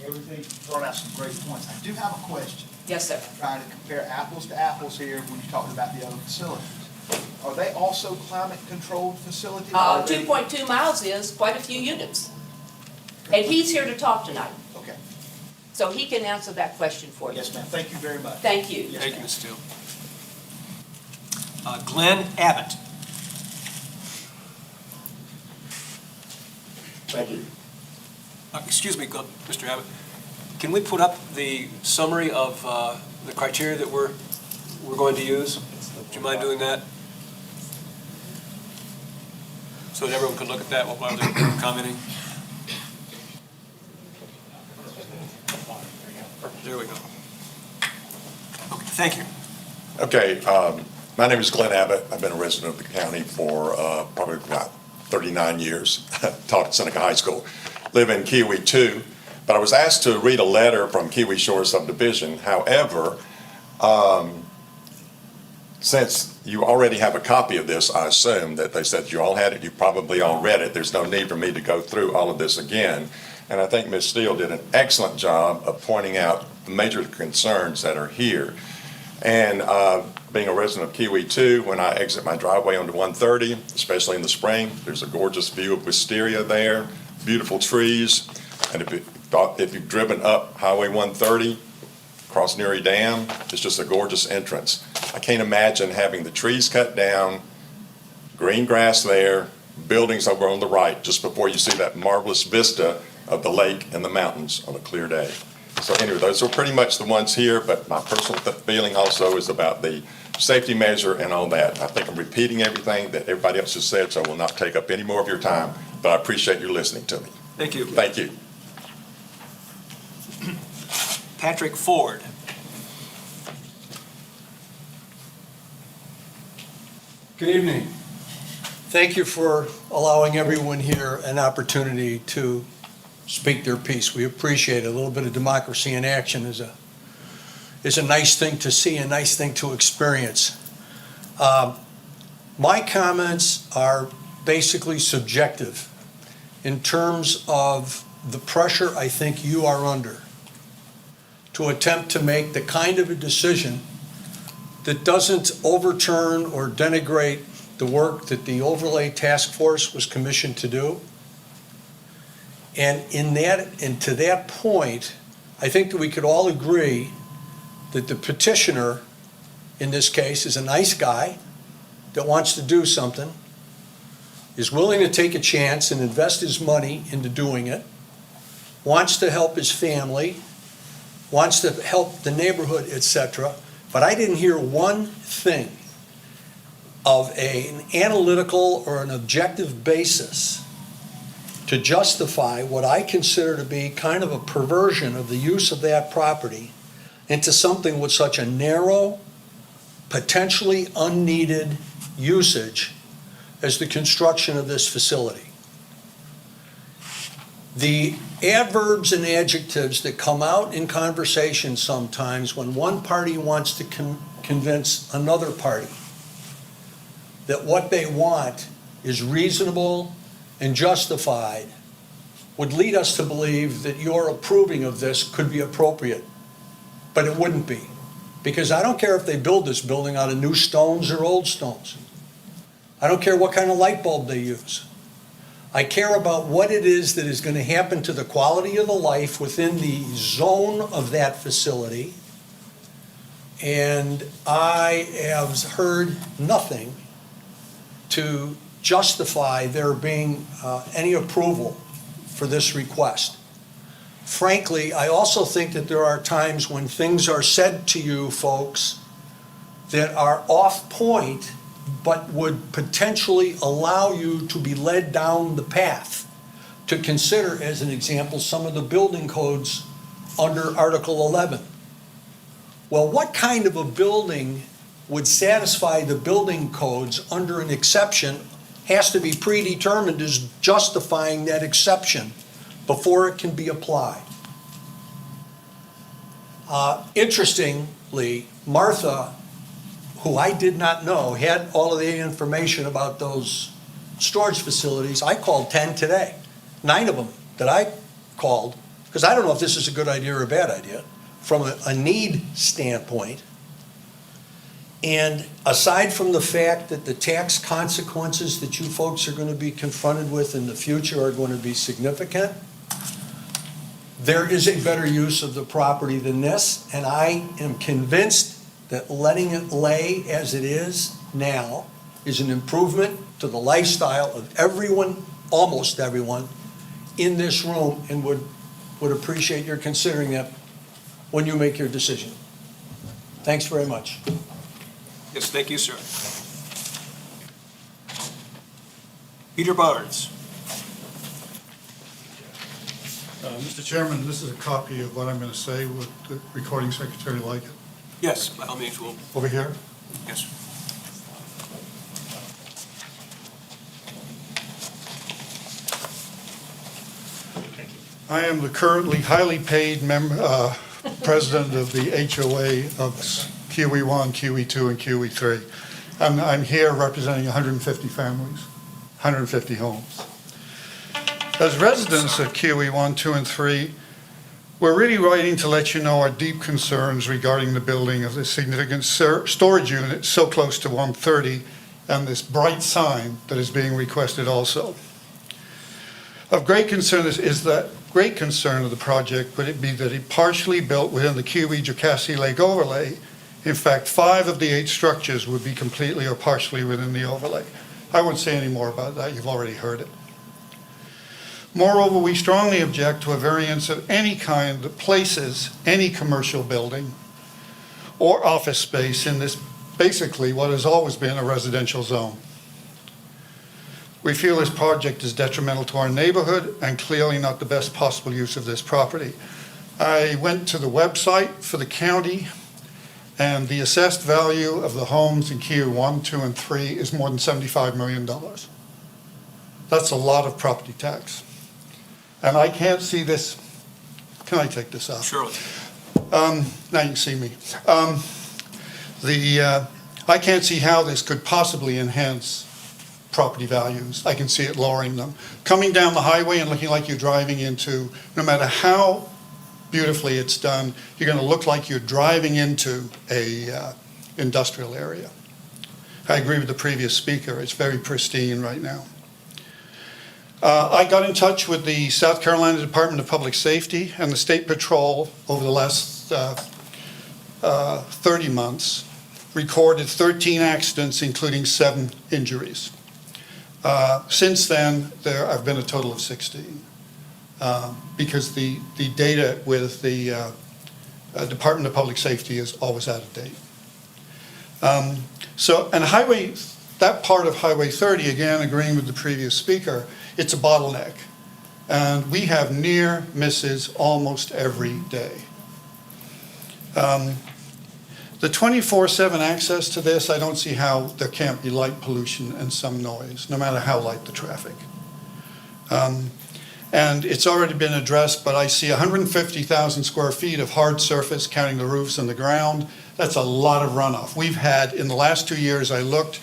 everything. You brought out some great points. I do have a question. Yes, sir. Trying to compare apples to apples here when you talked about the other facilities. Are they also climate-controlled facilities? Are they- 2.2 miles is quite a few units. And he's here to talk tonight, Okay. so he can answer that question for you. Yes, ma'am. Thank you very much. Thank you. Yes, Thank you, ma'am. Ms. Steele. Glenn Abbott. Thank you. Excuse me, Mr. Abbott. Can we put up the summary of the criteria that we're going to use? Do you mind doing that? So that everyone can look at that while they're commenting? There we go. Okay, thank you. Okay, my name is Glenn Abbott. I've been a resident of the county for probably about 39 years. Taught at Seneca High School. Live in Kiowee 2, but I was asked to read a letter from Kiowee Shore Subdivision. However, since you already have a copy of this, I assume that they said you all had it, you probably all read it. There's no need for me to go through all of this again. And I think Ms. Steele did an excellent job of pointing out the major concerns that are here. And being a resident of Kiowee 2, when I exit my driveway onto 130, especially in the spring, there's a gorgeous view of wisteria there, beautiful trees. And if you've driven up Highway 130, across Newry Dam, it's just a gorgeous entrance. I can't imagine having the trees cut down, green grass there, buildings over on the right, just before you see that marvelous vista of the lake and the mountains on a clear day. So anyway, those are pretty much the ones here, but my personal feeling also is about the safety measure and all that. I think I'm repeating everything that everybody else has said, so I will not take up any more of your time, but I appreciate you listening to me. Thank you. Thank you. Patrick Ford. Good evening. Thank you for allowing everyone here an opportunity to speak their piece. We appreciate it. A little bit of democracy in action is a nice thing to see, a nice thing to experience. My comments are basically subjective in terms of the pressure I think you are under to attempt to make the kind of a decision that doesn't overturn or denigrate the work that the overlay task force was commissioned to do. And to that point, I think that we could all agree that the petitioner, in this case, is a nice guy that wants to do something, is willing to take a chance and invest his money into doing it, wants to help his family, wants to help the neighborhood, etc. but I didn't hear one thing of an analytical or an objective basis to justify what I consider to be kind of a perversion of the use of that property into something with such a narrow, potentially unneeded usage as the construction of this facility. The adverbs and adjectives that come out in conversation sometimes when one party wants to convince another party that what they want is reasonable and justified would lead us to believe that your approving of this could be appropriate, but it wouldn't be. Because I don't care if they build this building out of new stones or old stones. I don't care what kind of light bulb they use. I care about what it is that is going to happen to the quality of the life within the zone of that facility. And I have heard nothing to justify there being any approval for this request. Frankly, I also think that there are times when things are said to you folks that are off point, but would potentially allow you to be led down the path to consider, as an example, some of the building codes under Article 11. Well, what kind of a building would satisfy the building codes under an exception has to be predetermined as justifying that exception before it can be applied. Interestingly, Martha, who I did not know, had all of the information about those storage facilities. I called 10 today, 9 of them that I called, because I don't know if this is a good idea or a bad idea, from a need standpoint. And aside from the fact that the tax consequences that you folks are going to be confronted with in the future are going to be significant, there is a better use of the property than this, and I am convinced that letting it lay as it is now is an improvement to the lifestyle of everyone, almost everyone, in this room, and would appreciate your considering that when you make your decision. Thanks very much. Yes, thank you, sir. Peter Barnes. Mr. Chairman, this is a copy of what I'm going to say. Would the recording secretary like it? Yes, by all means, we'll, Over here? yes. I am the currently highly paid president of the HOA of QE1, QE2, and QE3. I'm here representing 150 families, 150 homes. As residents of QE1, 2, and 3, we're really writing to let you know our deep concerns regarding the building of this significant storage unit so close to 130 and this bright sign that is being requested also. Of great concern is that great concern of the project would it be that it partially built within the QE-Jocassee Lake overlay. In fact, 5 of the 8 structures would be completely or partially within the overlay. I won't say any more about that. You've already heard it. Moreover, we strongly object to a variance of any kind that places any commercial building or office space in this, basically what has always been a residential zone. We feel this project is detrimental to our neighborhood and clearly not the best possible use of this property. I went to the website for the county, and the assessed value of the homes in QE1, 2, and 3 is more than $75 million. That's a lot of property tax. And I can't see this. Can I take this out? Sure. Now you can see me. I can't see how this could possibly enhance property values. I can see it lowering them. Coming down the highway and looking like you're driving into, no matter how beautifully it's done, you're going to look like you're driving into a industrial area. I agree with the previous speaker. It's very pristine right now. I got in touch with the South Carolina Department of Public Safety and the State Patrol over the last 30 months, recorded 13 accidents, including 7 injuries. Since then, there have been a total of 16, because the data with the Department of Public Safety is always out of date. And that part of Highway 30, again, agreeing with the previous speaker, it's a bottleneck. And we have near misses almost every day. The 24/7 access to this, I don't see how there can't be light pollution and some noise, no matter how light the traffic. And it's already been addressed, but I see 150,000 square feet of hard surface, counting the roofs and the ground. That's a lot of runoff. We've had, in the last 2 years, I looked,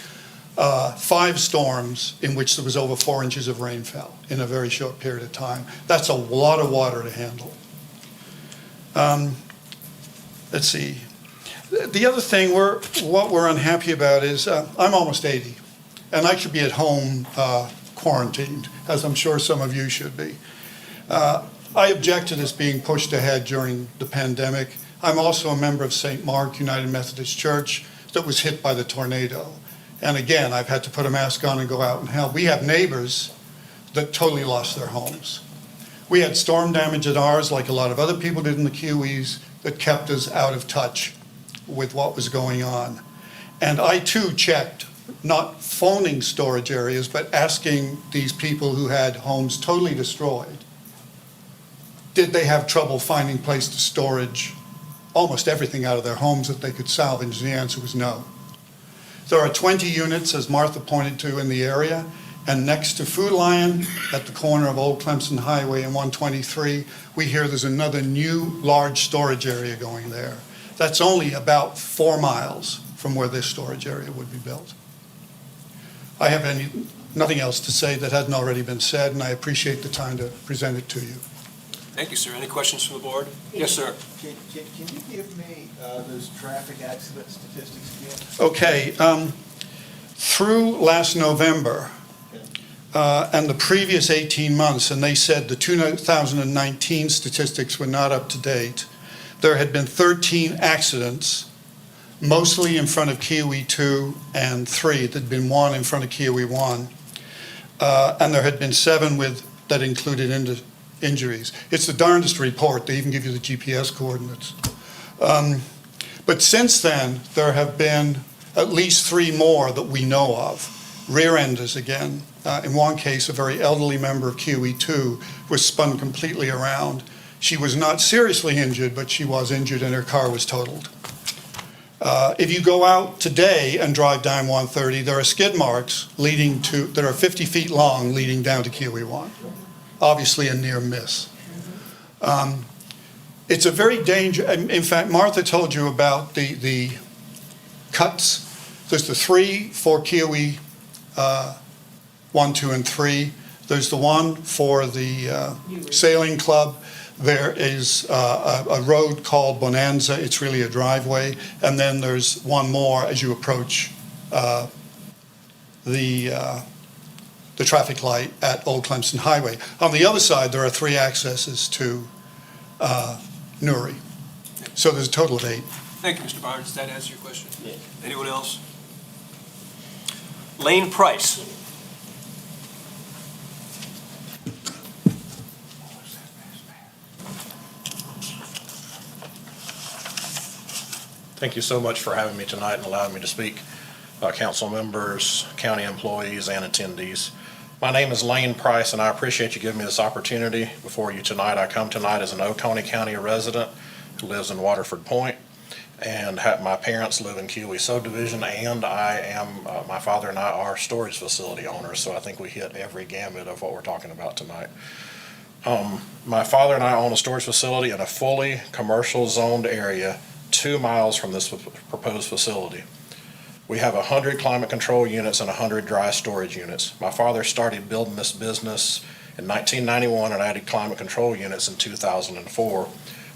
5 storms in which there was over 4 inches of rainfall in a very short period of time. That's a lot of water to handle. Let's see. The other thing, what we're unhappy about is, I'm almost 80, and I should be at home quarantined, as I'm sure some of you should be. I object to this being pushed ahead during the pandemic. I'm also a member of St. Mark United Methodist Church that was hit by the tornado. And again, I've had to put a mask on and go out and help. We have neighbors that totally lost their homes. We had storm damage at ours, like a lot of other people did in the Kiwis, that kept us out of touch with what was going on. And I too checked, not phoning storage areas, but asking these people who had homes totally destroyed, did they have trouble finding place to storage almost everything out of their homes that they could salvage? The answer was no. There are 20 units, as Martha pointed to, in the area, and next to Food Lion, at the corner of Old Clemson Highway and 123, we hear there's another new large storage area going there. That's only about 4 miles from where this storage area would be built. I have nothing else to say that hadn't already been said, and I appreciate the time to present it to you. Thank you, sir. Any questions from the board? Yes, sir. Can you give me those traffic accident statistics again? Okay, through last November and the previous 18 months, and they said the 2019 statistics were not up to date, there had been 13 accidents, mostly in front of Kiwi 2 and 3. There'd been 1 in front of Kiwi 1. And there had been 7 that included injuries. It's the darndest report. They even give you the GPS coordinates. But since then, there have been at least 3 more that we know of. Rear-enders again. In one case, a very elderly member of Kiwi 2 was spun completely around. She was not seriously injured, but she was injured and her car was totaled. If you go out today and drive down 130, there are skid marks that are 50 feet long leading down to Kiwi 1. Obviously a near miss. It's a very dangerous, in fact, Martha told you about the cuts. There's the 3 for Kiwi 1, 2, and 3. There's the one for the sailing club. There is a road called Bonanza. It's really a driveway. And then there's one more as you approach the traffic light at Old Clemson Highway. On the other side, there are 3 accesses to Newry. So there's a total of 8. Thank you, Mr. Barnes. Does that answer your question? Yes. Anyone else? Lane Price. Thank you so much for having me tonight and allowing me to speak. Council members, county employees, and attendees. My name is Lane Price, and I appreciate you giving me this opportunity before you tonight. I come tonight as an Oconee County resident who lives in Waterford Point, and my parents live in Kiwi subdivision, and my father and I are storage facility owners, so I think we hit every gamut of what we're talking about tonight. My father and I own a storage facility in a fully commercial zoned area 2 miles from this proposed facility. We have 100 climate control units and 100 dry storage units. My father started building this business in 1991 and added climate control units in 2004,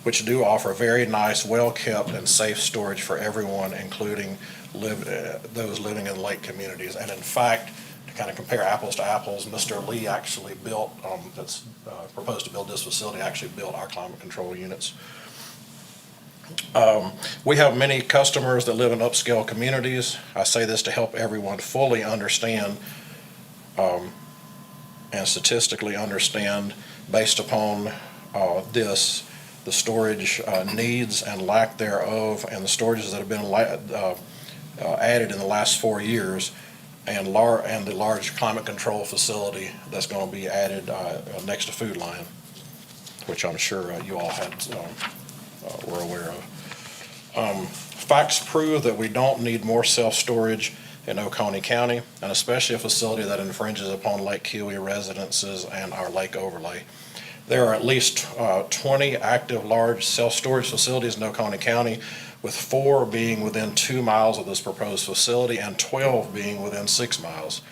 which do offer very nice, well-kept, and safe storage for everyone, including those living in lake communities. And in fact, to kind of compare apples to apples, Mr. Lee actually built, that's proposed to build this facility, actually built our climate control units. We have many customers that live in upscale communities. I say this to help everyone fully understand and statistically understand, based upon the storage needs and lack thereof, and the storages that have been added in the last 4 years, and the large climate control facility that's going to be added next to Food Lion, which I'm sure you all were aware of. Facts prove that we don't need more self-storage in Oconee County, and especially a facility that infringes upon Lake Keowee residences and our lake overlay. There are at least 20 active large self-storage facilities in Oconee County, with 4 being within 2 miles of this proposed facility and 12 being within 6 miles.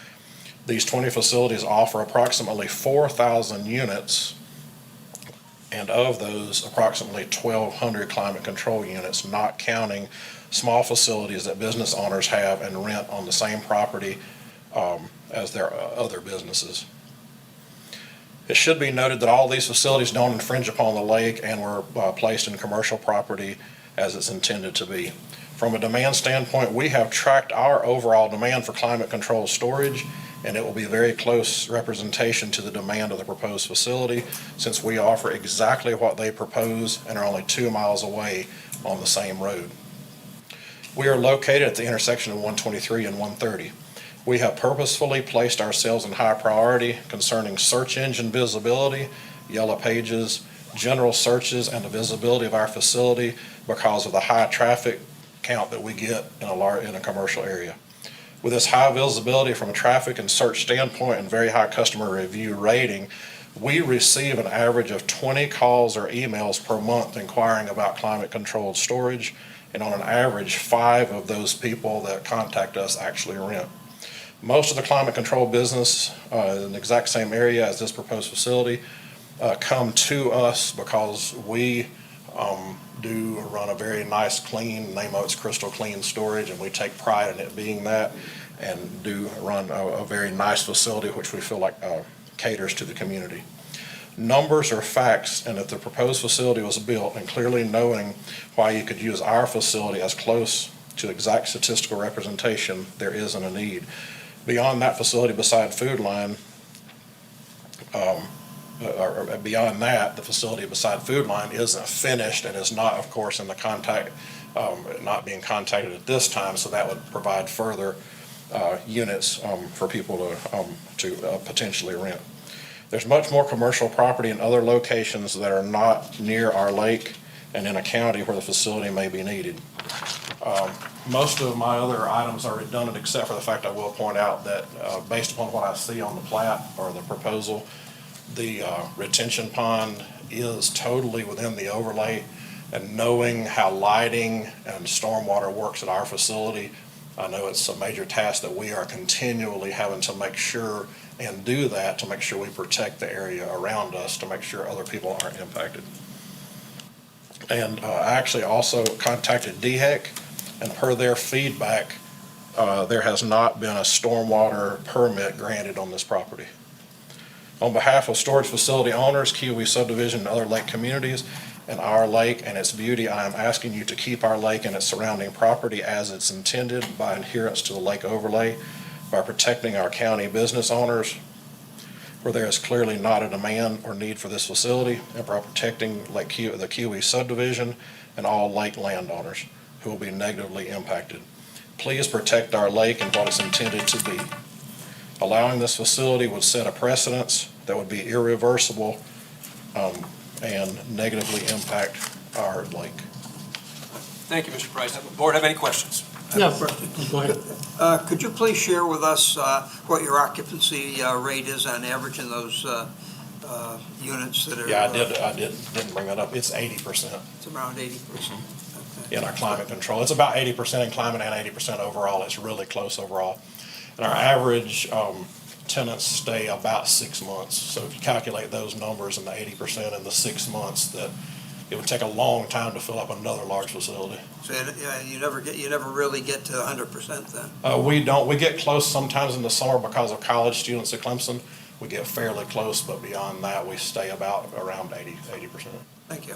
These 20 facilities offer approximately 4,000 units, and of those, approximately 1,200 climate control units, not counting small facilities that business owners have and rent on the same property as their other businesses. It should be noted that all these facilities don't infringe upon the lake and were placed in commercial property as it's intended to be. From a demand standpoint, we have tracked our overall demand for climate control storage, and it will be very close representation to the demand of the proposed facility, since we offer exactly what they propose and are only 2 miles away on the same road. We are located at the intersection of 123 and 130. We have purposefully placed ourselves in high priority concerning search engine visibility, yellow pages, general searches, and the visibility of our facility because of the high traffic count that we get in a commercial area. With this high visibility from a traffic and search standpoint and very high customer review rating, we receive an average of 20 calls or emails per month inquiring about climate-controlled storage, and on an average, 5 of those people that contact us actually rent. Most of the climate control business in the exact same area as this proposed facility come to us because we do run a very nice, clean, name of it's crystal clean storage, and we take pride in it being that, and do run a very nice facility which we feel like caters to the community. Numbers are facts, and if the proposed facility was built, and clearly knowing why you could use our facility as close to exact statistical representation, there isn't a need. Beyond that facility beside Food Line, or beyond that, the facility beside Food Line isn't finished and is not, of course, in the not being contacted at this time, so that would provide further units for people to potentially rent. There's much more commercial property in other locations that are not near our lake and in a county where the facility may be needed. Most of my other items are redundant, except for the fact I will point out that based upon what I see on the plat or the proposal, the retention pond is totally within the overlay, and knowing how lighting and stormwater works at our facility, I know it's a major task that we are continually having to make sure and do that to make sure we protect the area around us, to make sure other people aren't impacted. And I actually also contacted DHEC, and per their feedback, there has not been a stormwater permit granted on this property. On behalf of storage facility owners, Keowee subdivision, and other lake communities, and our lake and its beauty, I am asking you to keep our lake and its surrounding property as it's intended by adherence to the lake overlay, by protecting our county business owners where there is clearly not a demand or need for this facility, and by protecting the Keowee subdivision and all lake landowners who will be negatively impacted. Please protect our lake and what it's intended to be. Allowing this facility would set a precedence that would be irreversible and negatively impact our lake. Thank you, Mr. Price. Board have any questions? Yes, go ahead. Could you please share with us what your occupancy rate is on average in those units that are? Yeah, I didn't bring that up. It's 80%. It's around 80%. Okay. In our climate control. It's about 80% in climate and 80% overall. It's really close overall. And our average tenants stay about 6 months. So if you calculate those numbers and the 80% in the 6 months, that it would take a long time to fill up another large facility. So you never really get to 100% then? We don't. We get close sometimes in the summer because of college students at Clemson. We get fairly close, but beyond that, we stay about around 80%. Thank you.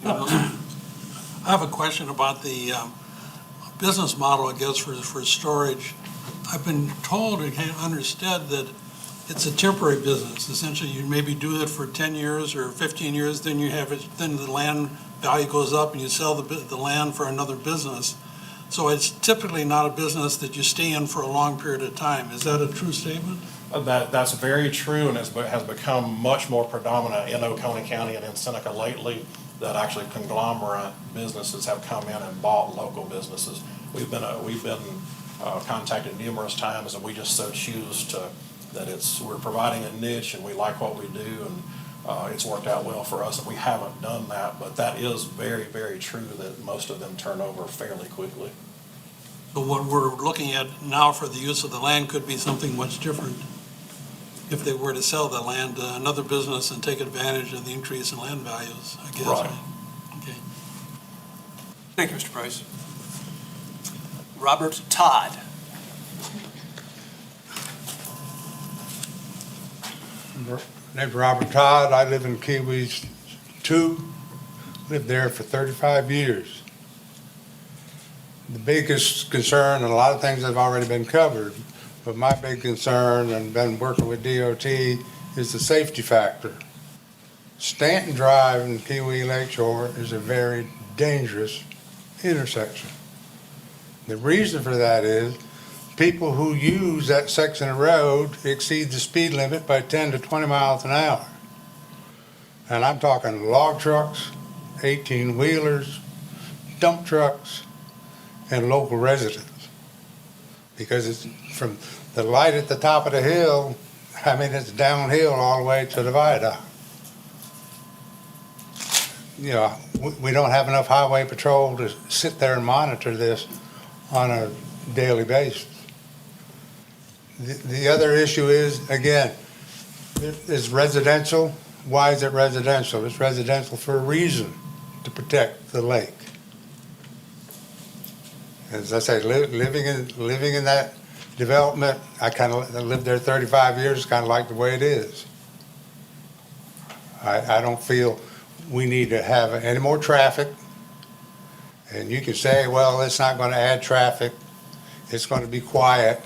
I have a question about the business model, I guess, for storage. I've been told and understood that it's a temporary business. Essentially, you maybe do it for 10 years or 15 years, then you have it, then the land value goes up and you sell the land for another business. So it's typically not a business that you stay in for a long period of time. Is that a true statement? That's very true, and has become much more predominant in Oconee County and in Seneca lately, that actually conglomerate businesses have come in and bought local businesses. We've been contacted numerous times, and we just so choose we're providing a niche, and we like what we do, and it's worked out well for us, and we haven't done that, but that is very, very true that most of them turn over fairly quickly. But what we're looking at now for the use of the land could be something much different. If they were to sell the land to another business and take advantage of the increase in land values, I guess. Right. Okay. Thank you, Mr. Price. Robert Todd. Name's Robert Todd. I live in Kiwis 2. Lived there for 35 years. The biggest concern, and a lot of things have already been covered, but my big concern, and been working with DOT, is the safety factor. Stanton Drive in Kiwi Lakeshore is a very dangerous intersection. The reason for that is people who use that section of road exceed the speed limit by 10 to 20 miles an hour. And I'm talking log trucks, 18-wheelers, dump trucks, and local residents. Because it's from the light at the top of the hill, I mean, it's downhill all the way to the viaduct. You know, we don't have enough highway patrol to sit there and monitor this on a daily basis. The other issue is, again, it's residential. Why is it residential? It's residential for a reason, to protect the lake. As I say, living in that development, I lived there 35 years, kind of like the way it is. I don't feel we need to have any more traffic. And you can say, well, it's not going to add traffic. It's going to be quiet.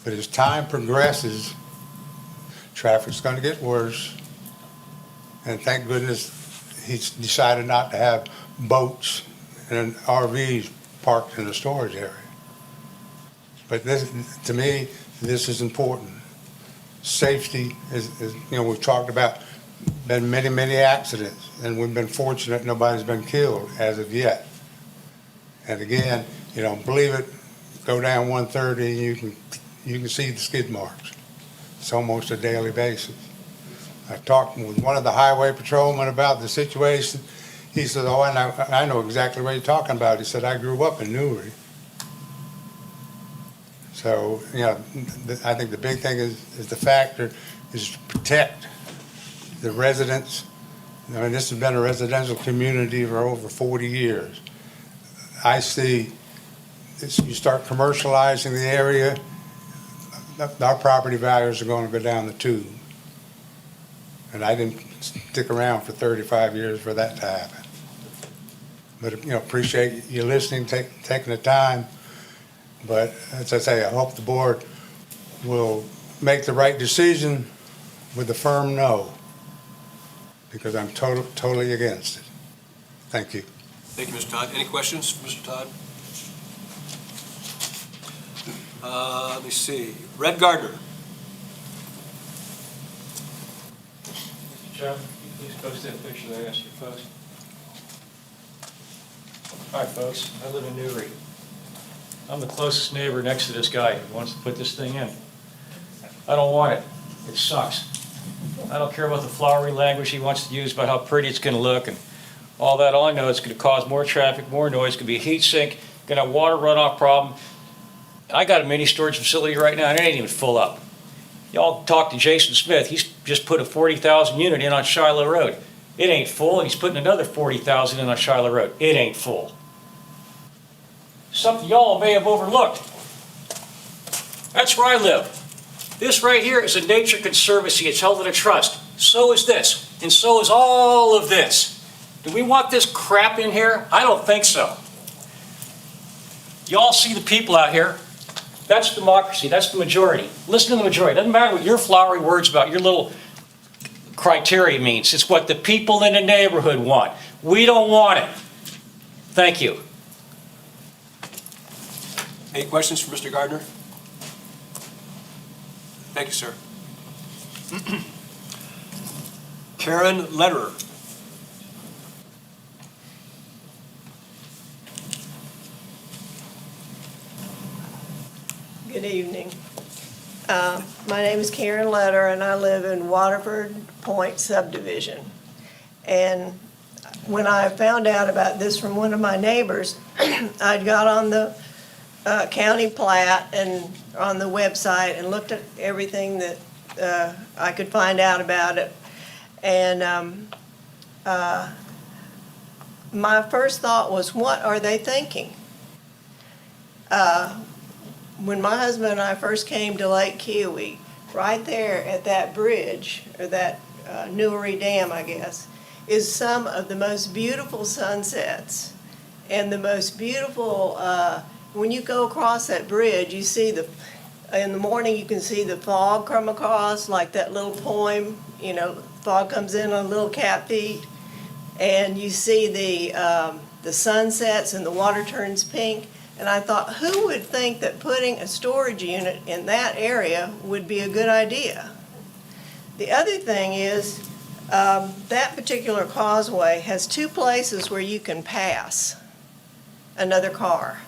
But as time progresses, traffic's going to get worse. And thank goodness he's decided not to have boats and RVs parked in the storage area. But this, to me, this is important. Safety is, you know, we've talked about, been many, many accidents, and we've been fortunate nobody's been killed as of yet. And again, you don't believe it, go down 130 and you can see the skid marks. It's almost a daily basis. I talked with one of the highway patrolmen about the situation. He said, oh, I know exactly what you're talking about. He said, I grew up in Newry. So, you know, I think the big thing is the factor is to protect the residents. I mean, this has been a residential community for over 40 years. I see, you start commercializing the area, our property values are going to go down the tube. And I didn't stick around for 35 years for that to happen. But, you know, appreciate you listening, taking the time. But as I say, I hope the board will make the right decision with a firm no, because I'm totally against it. Thank you. Thank you, Mr. Todd. Any questions for Mr. Todd? Let me see. Red Gardner. Mr. Chairman, can you please post that picture that I asked you to post? Hi, folks. I live in Newry. I'm the closest neighbor next to this guy who wants to put this thing in. I don't want it. It sucks. I don't care about the flowery language he wants to use about how pretty it's going to look and all that. All I know is it's going to cause more traffic, more noise, it's going to be a heat sink, going to have a water runoff problem. I got a mini storage facility right now and it ain't even full up. Y'all talk to Jason Smith. He's just put a 40,000 unit in on Shiloh Road. It ain't full, and he's putting another 40,000 in on Shiloh Road. It ain't full. Something y'all may have overlooked. That's where I live. This right here is a nature conservancy. It's held in a trust. So is this, and so is all of this. Do we want this crap in here? I don't think so. Y'all see the people out here. That's democracy. That's the majority. Listen to the majority. It doesn't matter what your flowery words about your little criteria means. It's what the people in the neighborhood want. We don't want it. Thank you. Any questions for Mr. Gardner? Thank you, sir. Karen Lederer. Good evening. My name is Karen Letter, and I live in Waterford Point subdivision. And when I found out about this from one of my neighbors, I got on the county plat and on the website and looked at everything that I could find out about it. And my first thought was, what are they thinking? When my husband and I first came to Lake Kiowee, right there at that bridge, or that Newry Dam, I guess, is some of the most beautiful sunsets. And the most beautiful, when you go across that bridge, you see in the morning you can see the fog come across, like that little poem, you know, fog comes in on little cat feet. And you see the sunsets and the water turns pink. And I thought, who would think that putting a storage unit in that area would be a good idea? The other thing is, that particular causeway has two places where you can pass another car.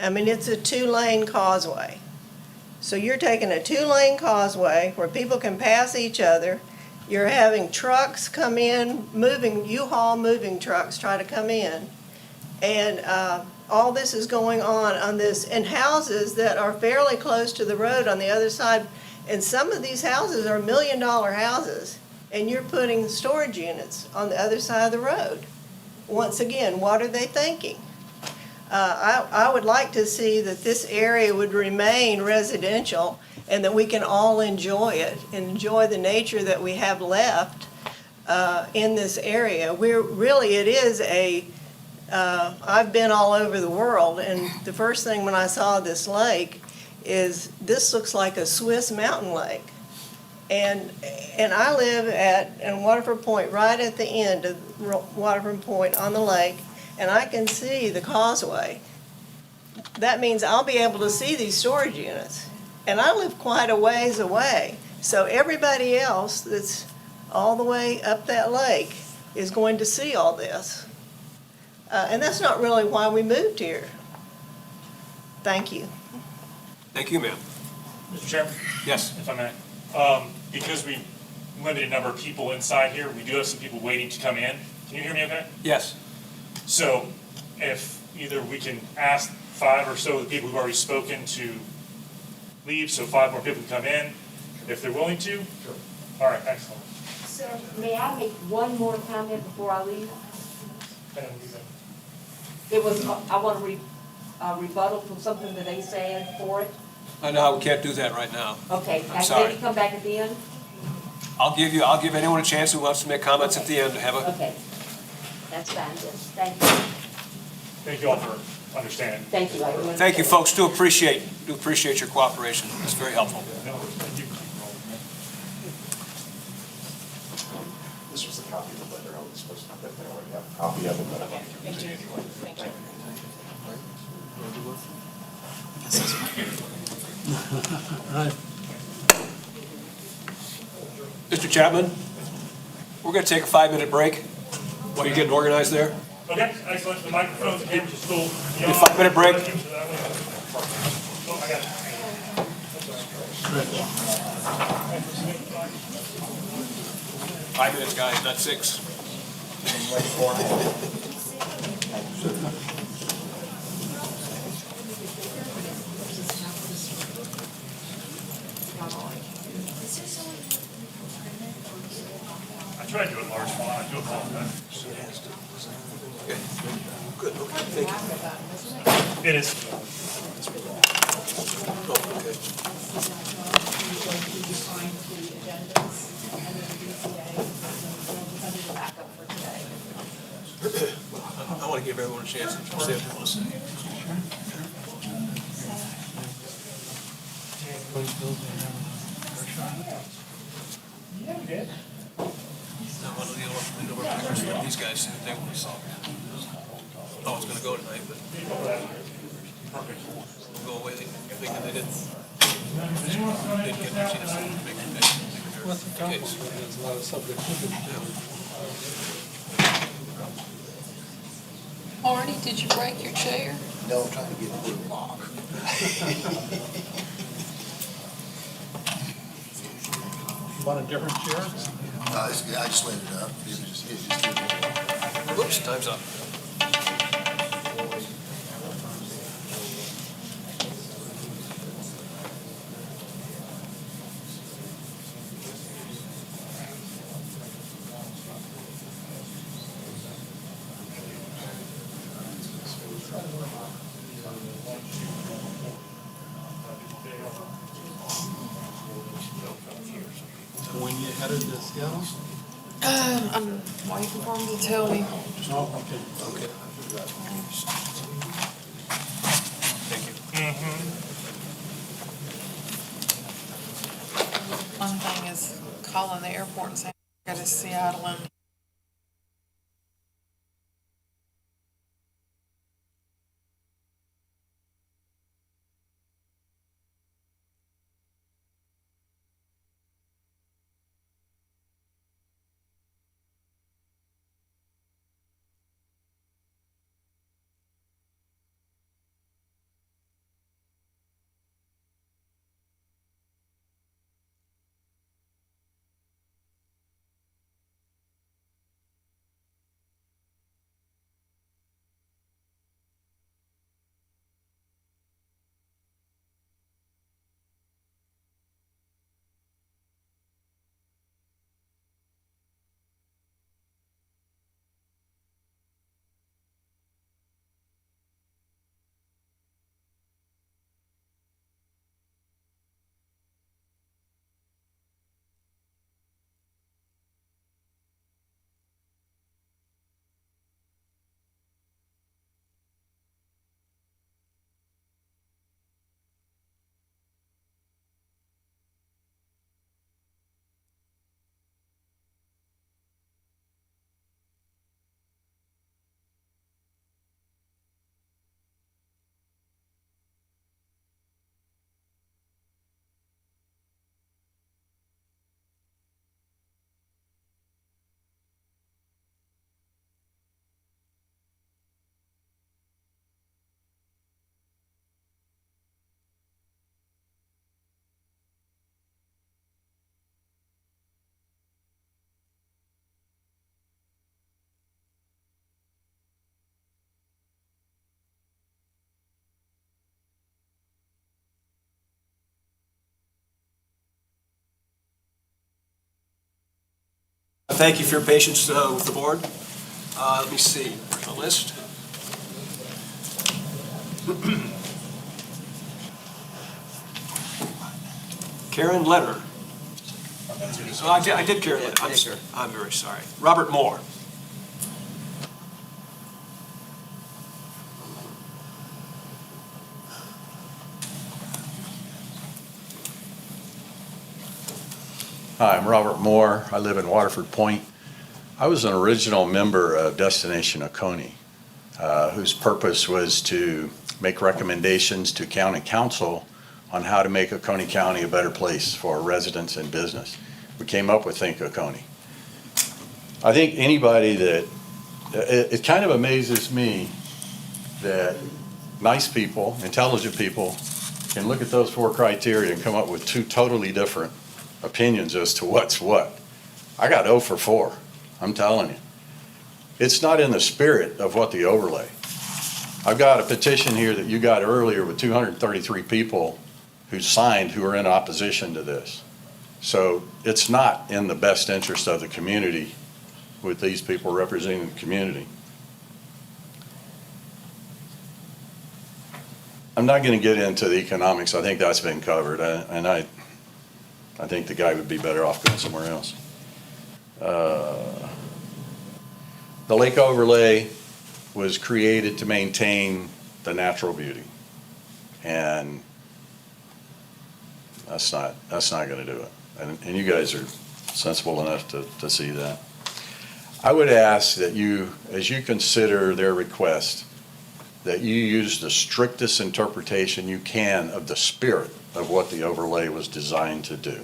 I mean, it's a two-lane causeway. So you're taking a two-lane causeway where people can pass each other. You're having trucks come in, U-Haul moving trucks try to come in. And all this is going on this, in houses that are fairly close to the road on the other side. And some of these houses are $1 million houses, and you're putting storage units on the other side of the road. Once again, what are they thinking? I would like to see that this area would remain residential and that we can all enjoy it and enjoy the nature that we have left in this area. It is I've been all over the world, and the first thing when I saw this lake is this looks like a Swiss mountain lake. And I live in Waterford Point, right at the end of Waterford Point on the lake, and I can see the causeway. That means I'll be able to see these storage units. And I live quite a ways away. So everybody else that's all the way up that lake is going to see all this. And that's not really why we moved here. Thank you. Thank you, ma'am. Mr. Chairman? Yes. If I may. Because we limited number of people inside here, we do have some people waiting to come in. Can you hear me okay? Yes. So if either we can ask 5 or so of the people who've already spoken to leave, so 5 more people can come in, if they're willing to? Sure. All right, excellent. Sir, may I make one more comment before I leave? I want to rebuttal from something that they said for it. No, we can't do that right now. Okay, I'm sorry. Maybe come back at the end? I'll give anyone a chance who wants to make comments at the end to have a. Okay, that's fine then, thank you. Thank you all for understanding. Thank you. Thank you, folks. Do appreciate your cooperation. It's very helpful. This was a copy of the letter. I was supposed to put that there. We have a copy of it, but I want to give it to you. Thank you. Mr. Chapman, we're going to take a 5-minute break while you're getting organized there. Okay, excellent. The microphones and cameras are still. A 5-minute break. Oh, I got it. 5 minutes, guys, not 6. I try to do it large font. I do apologize. Good, okay, thank you. It is. I want to give everyone a chance to say what they want to say. Yeah, we did. I want to lead over backwards for these guys, see what they want to solve. Oh, it's going to go tonight, but. Go away, thinking they didn't get their chance to make the case. There's a lot of subjectivity. Marty, did you break your chair? No, I'm trying to get a blue lock. Want a different chair? I just laid it up. Whoops, time's up. When you headed to Seattle? I'm waiting for him to tell me. Oh, okay. Okay. One thing is calling the airport and saying, I got to Seattle and Thank you for your patience with the board. Let me see, where's my list? Karen Leonard. So I did Karen Leonard. I'm very sorry. Robert Moore. Hi, I'm Robert Moore. I live in Waterford Point. I was an original member of Destination Oconee, whose purpose was to make recommendations to county council on how to make Oconee County a better place for residents and business. We came up with Think Oconee. I think anybody that, it kind of amazes me that nice people, intelligent people, can look at those 4 criteria and come up with 2 totally different opinions as to what's what. I got 0 for 4, I'm telling you. It's not in the spirit of what the overlay. I've got a petition here that you got earlier with 233 people who signed who are in opposition to this. So it's not in the best interest of the community with these people representing the community. I'm not going to get into the economics. I think that's been covered, and I think the guy would be better off going somewhere else. The lake overlay was created to maintain the natural beauty, and that's not going to do it. And you guys are sensible enough to see that. I would ask that you, as you consider their request, that you use the strictest interpretation you can of the spirit of what the overlay was designed to do.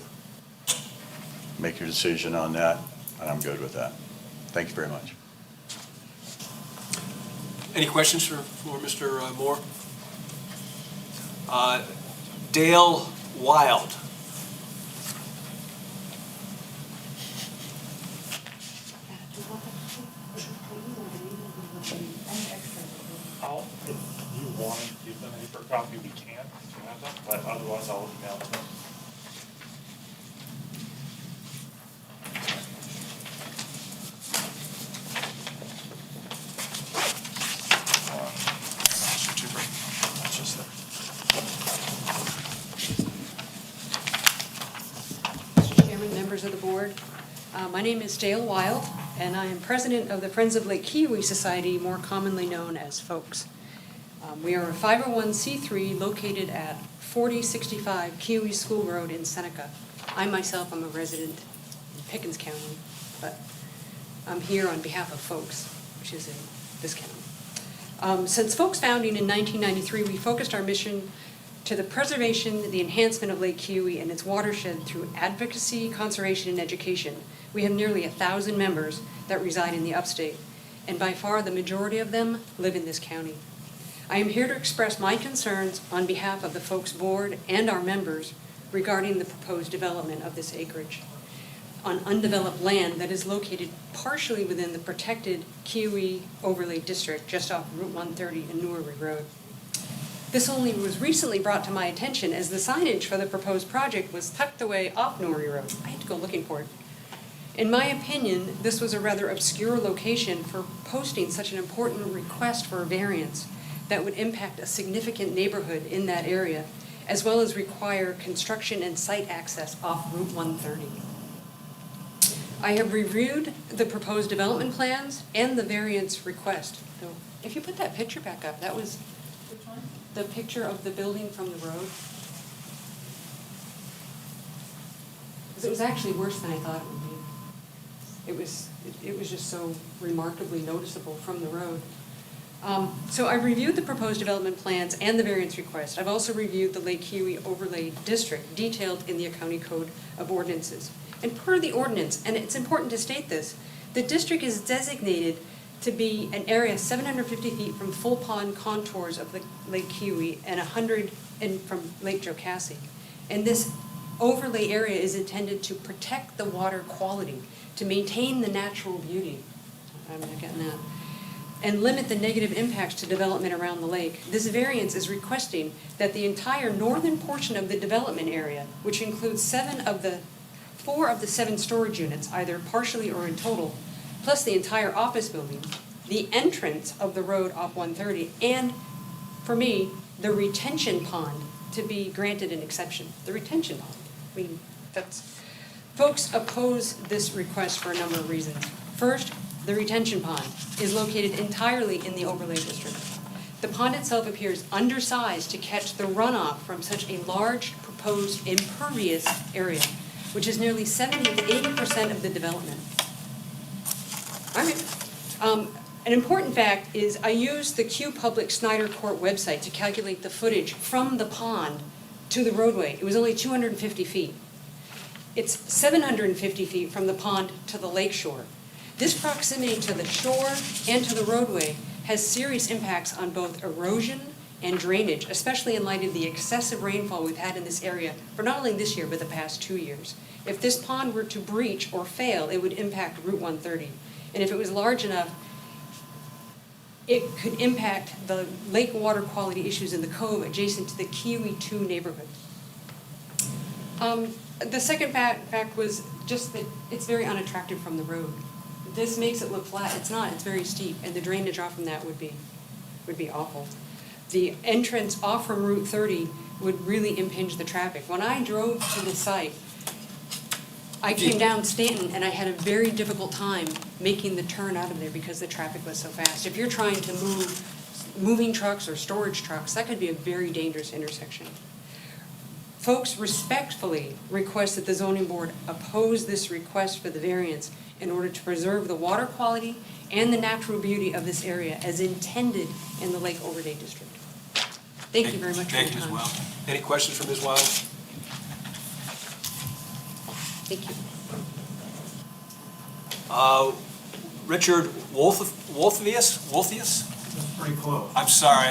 Make your decision on that, and I'm good with that. Thank you very much. Any questions for Mr. Moore? Dale Wild. If you want to give them a paper copy, we can, if you have them, but otherwise I'll email it to them. Mr. Chairman, members of the board, my name is Dale Wild, and I am president of the Friends of Lake Kiwi Society, more commonly known as FOLKS. We are a 501c3 located at 4065 Kiwi School Road in Seneca. I myself am a resident in Pickens County, but I'm here on behalf of FOLKS, which is in this county. Since FOLKS founding in 1993, we focused our mission to the preservation, the enhancement of Lake Kiwi and its watershed through advocacy, conservation, and education. We have nearly 1,000 members that reside in the upstate, and by far the majority of them live in this county. I am here to express my concerns on behalf of the FOLKS board and our members regarding the proposed development of this acreage on undeveloped land that is located partially within the protected Kiwi Overlay District just off Route 130 and Newry Road. This only was recently brought to my attention as the signage for the proposed project was tucked away off Newry Road. I had to go looking for it. In my opinion, this was a rather obscure location for posting such an important request for a variance that would impact a significant neighborhood in that area, as well as require construction and site access off Route 130. I have reviewed the proposed development plans and the variance request. So if you put that picture back up, that was the picture of the building from the road. Because it was actually worse than I thought it would be. It was just so remarkably noticeable from the road. So I reviewed the proposed development plans and the variance request. I've also reviewed the Lake Kiwi Overlay District detailed in the County Code of Ordinances. And per the ordinance, and it's important to state this, the district is designated to be an area 750 feet from full pond contours of the Lake Kiwi and 100 from Lake Jocassee. And this overlay area is intended to protect the water quality, to maintain the natural beauty. I'm not getting that. And limit the negative impacts to development around the lake. This variance is requesting that the entire northern portion of the development area, which includes 4 of the 7 storage units, either partially or in total, plus the entire office building, the entrance of the road off 130, and, for me, the retention pond to be granted an exception. The retention pond. I mean, folks oppose this request for a number of reasons. First, the retention pond is located entirely in the overlay district. The pond itself appears undersized to catch the runoff from such a large proposed impervious area, which is nearly 70 to 80% of the development. All right. An important fact is I used the Q Public Snyder Court website to calculate the footage from the pond to the roadway. It was only 250 feet. It's 750 feet from the pond to the lake shore. This proximity to the shore and to the roadway has serious impacts on both erosion and drainage, especially in light of the excessive rainfall we've had in this area for not only this year, but the past 2 years. If this pond were to breach or fail, it would impact Route 130. And if it was large enough, it could impact the lake water quality issues in the cove adjacent to the Kiwi 2 neighborhood. The second fact was just that it's very unattractive from the road. This makes it look flat. It's not. It's very steep, and the drainage off from that would be awful. The entrance off from Route 30 would really impinge the traffic. When I drove to the site, I came down Stanton, and I had a very difficult time making the turn out of there because the traffic was so fast. If you're trying to move moving trucks or storage trucks, that could be a very dangerous intersection. Folks respectfully request that the zoning board oppose this request for the variance in order to preserve the water quality and the natural beauty of this area as intended in the Lake Overdale District. Thank you very much for your Thank you, time. Ms. Wild. Any questions for Ms. Wild? Thank you. Richard Wolthius? Pretty close. I'm sorry.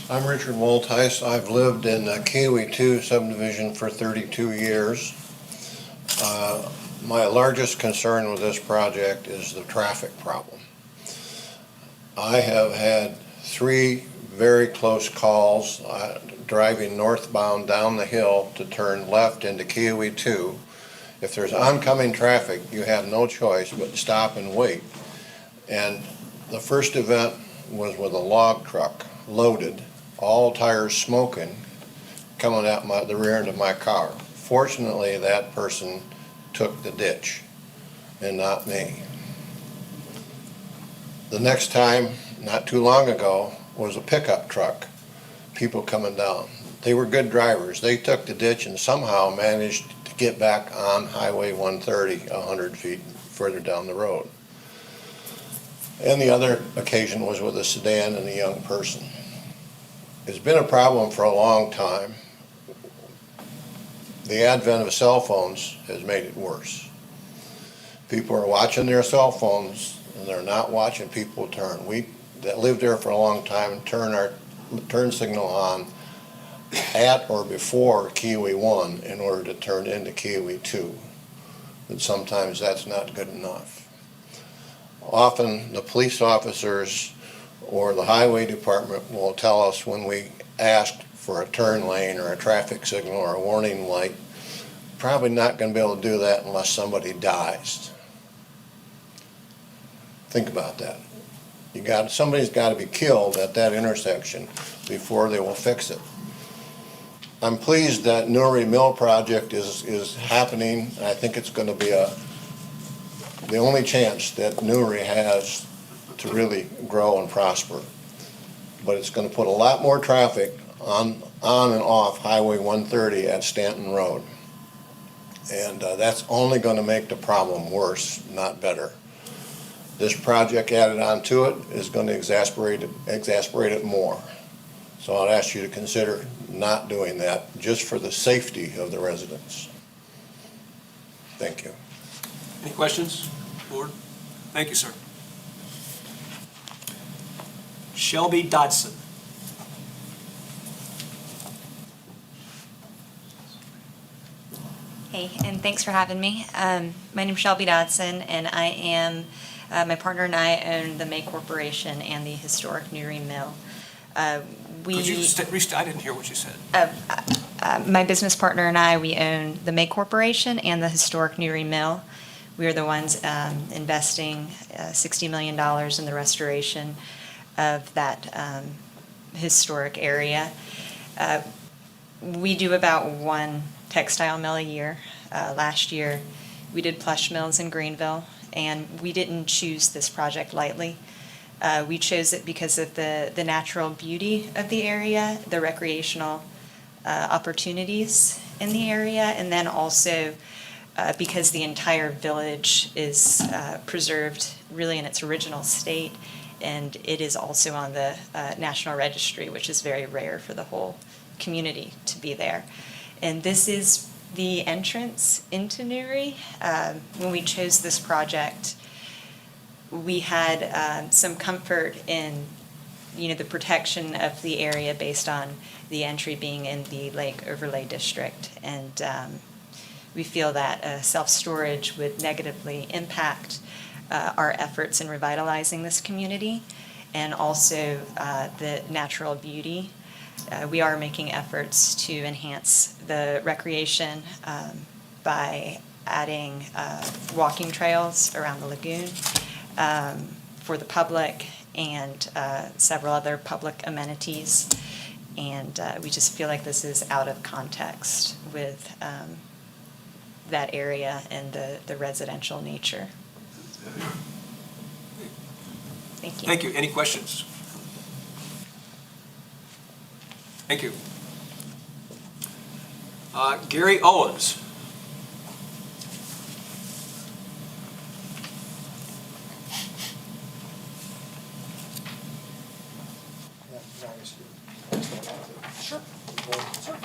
I'm Richard Woltheis. I've lived in Kiwi 2 subdivision for 32 years. My largest concern with this project is the traffic problem. I have had 3 very close calls driving northbound down the hill to turn left into Kiwi 2. If there's oncoming traffic, you have no choice but to stop and wait. And the first event was with a log truck loaded, all tires smoking, coming out the rear end of my car. Fortunately, that person took the ditch and not me. The next time, not too long ago, was a pickup truck, people coming down. They were good drivers. They took the ditch and somehow managed to get back on Highway 130 100 feet further down the road. And the other occasion was with a sedan and a young person. It's been a problem for a long time. The advent of cell phones has made it worse. People are watching their cell phones and they're not watching people turn. We that lived there for a long time turn our turn signal on at or before Kiwi 1 in order to turn into Kiwi 2. But sometimes that's not good enough. Often the police officers or the highway department will tell us when we ask for a turn lane or a traffic signal or a warning light, probably not going to be able to do that unless somebody dies. Think about that. Somebody's got to be killed at that intersection before they will fix it. I'm pleased that Newry Mill project is happening. I think it's going to be the only chance that Newry has to really grow and prosper. But it's going to put a lot more traffic on and off Highway 130 at Stanton Road. And that's only going to make the problem worse, not better. This project added on to it is going to exasperate it more. So I'd ask you to consider not doing that just for the safety of the residents. Thank you. Any questions, board? Thank you, sir. Shelby Dodson. Hey, and thanks for having me. My name's Shelby Dodson, and I am, my partner and I own the May Corporation and the historic Newry Mill. Could you I didn't hear what you said. My business partner and I, we own the May Corporation and the historic Newry Mill. We are the ones investing $60 million in the restoration of that historic area. We do about 1 textile mill a year. Last year, we did plush mills in Greenville, and we didn't choose this project lightly. We chose it because of the natural beauty of the area, the recreational opportunities in the area, and then also because the entire village is preserved really in its original state, and it is also on the National Registry, which is very rare for the whole community to be there. And this is the entrance into Newry. When we chose this project, we had some comfort in, the protection of the area based on the entry being in the Lake Overlay District. And we feel that self-storage would negatively impact our efforts in revitalizing this community and also the natural beauty. We are making efforts to enhance the recreation by adding walking trails around the lagoon for the public and several other public amenities. And we just feel like this is out of context with that area and the residential nature. Thank you. Thank you. Any questions? Thank you. Gary Owens. Sure. Sure.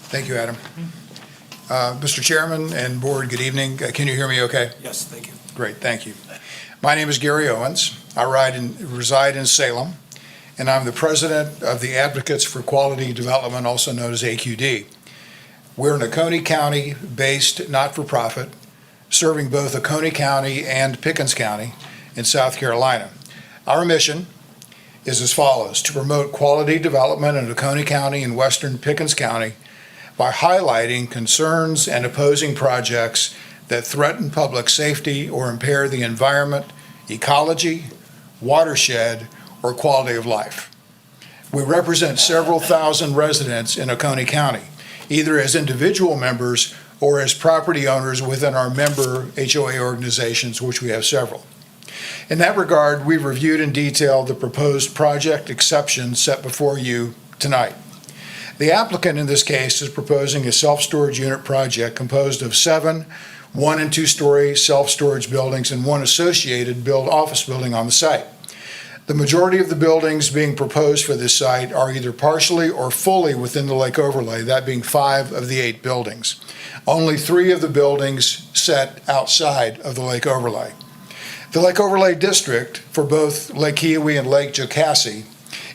Thank you, Adam. Mr. Chairman and Board, good evening. Can you hear me okay? Yes, thank you. Great, thank you. My name is Gary Owens. I reside in Salem, and I'm the president of the Advocates for Quality Development, also known as AQD. We're an Oconee County-based not-for-profit serving both Oconee County and Pickens County in South Carolina. Our mission is as follows: to promote quality development in Oconee County and western Pickens County by highlighting concerns and opposing projects that threaten public safety or impair the environment, ecology, watershed, or quality of life. We represent several thousand residents in Oconee County, either as individual members or as property owners within our member HOA organizations, which we have several. In that regard, we've reviewed in detail the proposed project exceptions set before you tonight. The applicant in this case is proposing a self-storage unit project composed of 7 1- and 2-story self-storage buildings and 1 associated office building on the site. The majority of the buildings being proposed for this site are either partially or fully within the lake overlay, that being 5 of the 8 buildings. Only 3 of the buildings set outside of the lake overlay. The Lake Overlay District for both Lake Keowee and Lake Jocassee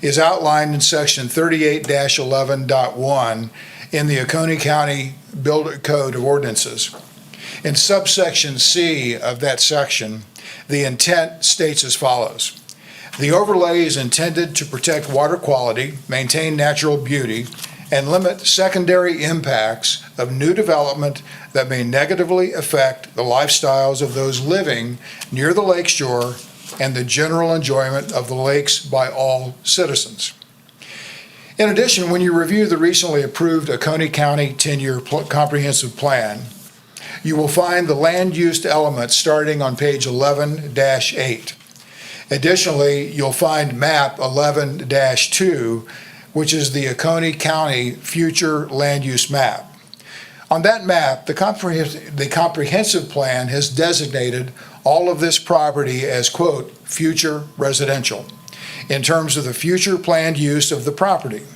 is outlined in section 38-11.1 in the Oconee County Code of Ordinances. In subsection C of that section, the intent states as follows: the overlay is intended to protect water quality, maintain natural beauty, and limit secondary impacts of new development that may negatively affect the lifestyles of those living near the lakeshore and the general enjoyment of the lakes by all citizens. In addition, when you review the recently approved Oconee County 10-year comprehensive plan, you will find the land use elements starting on page 11-8. Additionally, you'll find map 11-2, which is the Oconee County future land use map. On that map, the comprehensive plan has designated all of this property as, quote, future residential, in terms of the future planned use of the property.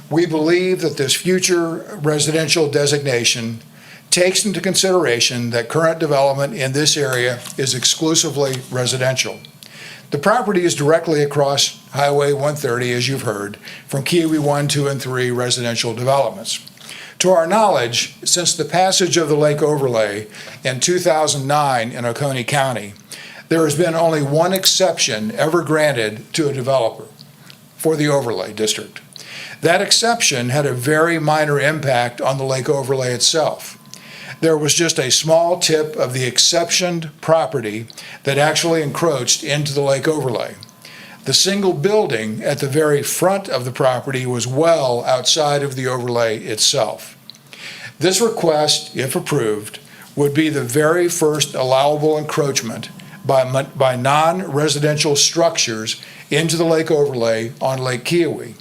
We believe that this future residential designation takes into consideration that current development in this area is exclusively residential. The property is directly across Highway 130, as you've heard, from Keowee 1, 2, and 3 residential developments. To our knowledge, since the passage of the Lake Overlay in 2009 in Oconee County, there has been only one exception ever granted to a developer for the overlay district. That exception had a very minor impact on the Lake Overlay itself. There was just a small tip of the exceptioned property that actually encroached into the Lake Overlay. The single building at the very front of the property was well outside of the overlay itself. This request, if approved, would be the very first allowable encroachment by non-residential structures into the Lake Overlay on Lake Keowee.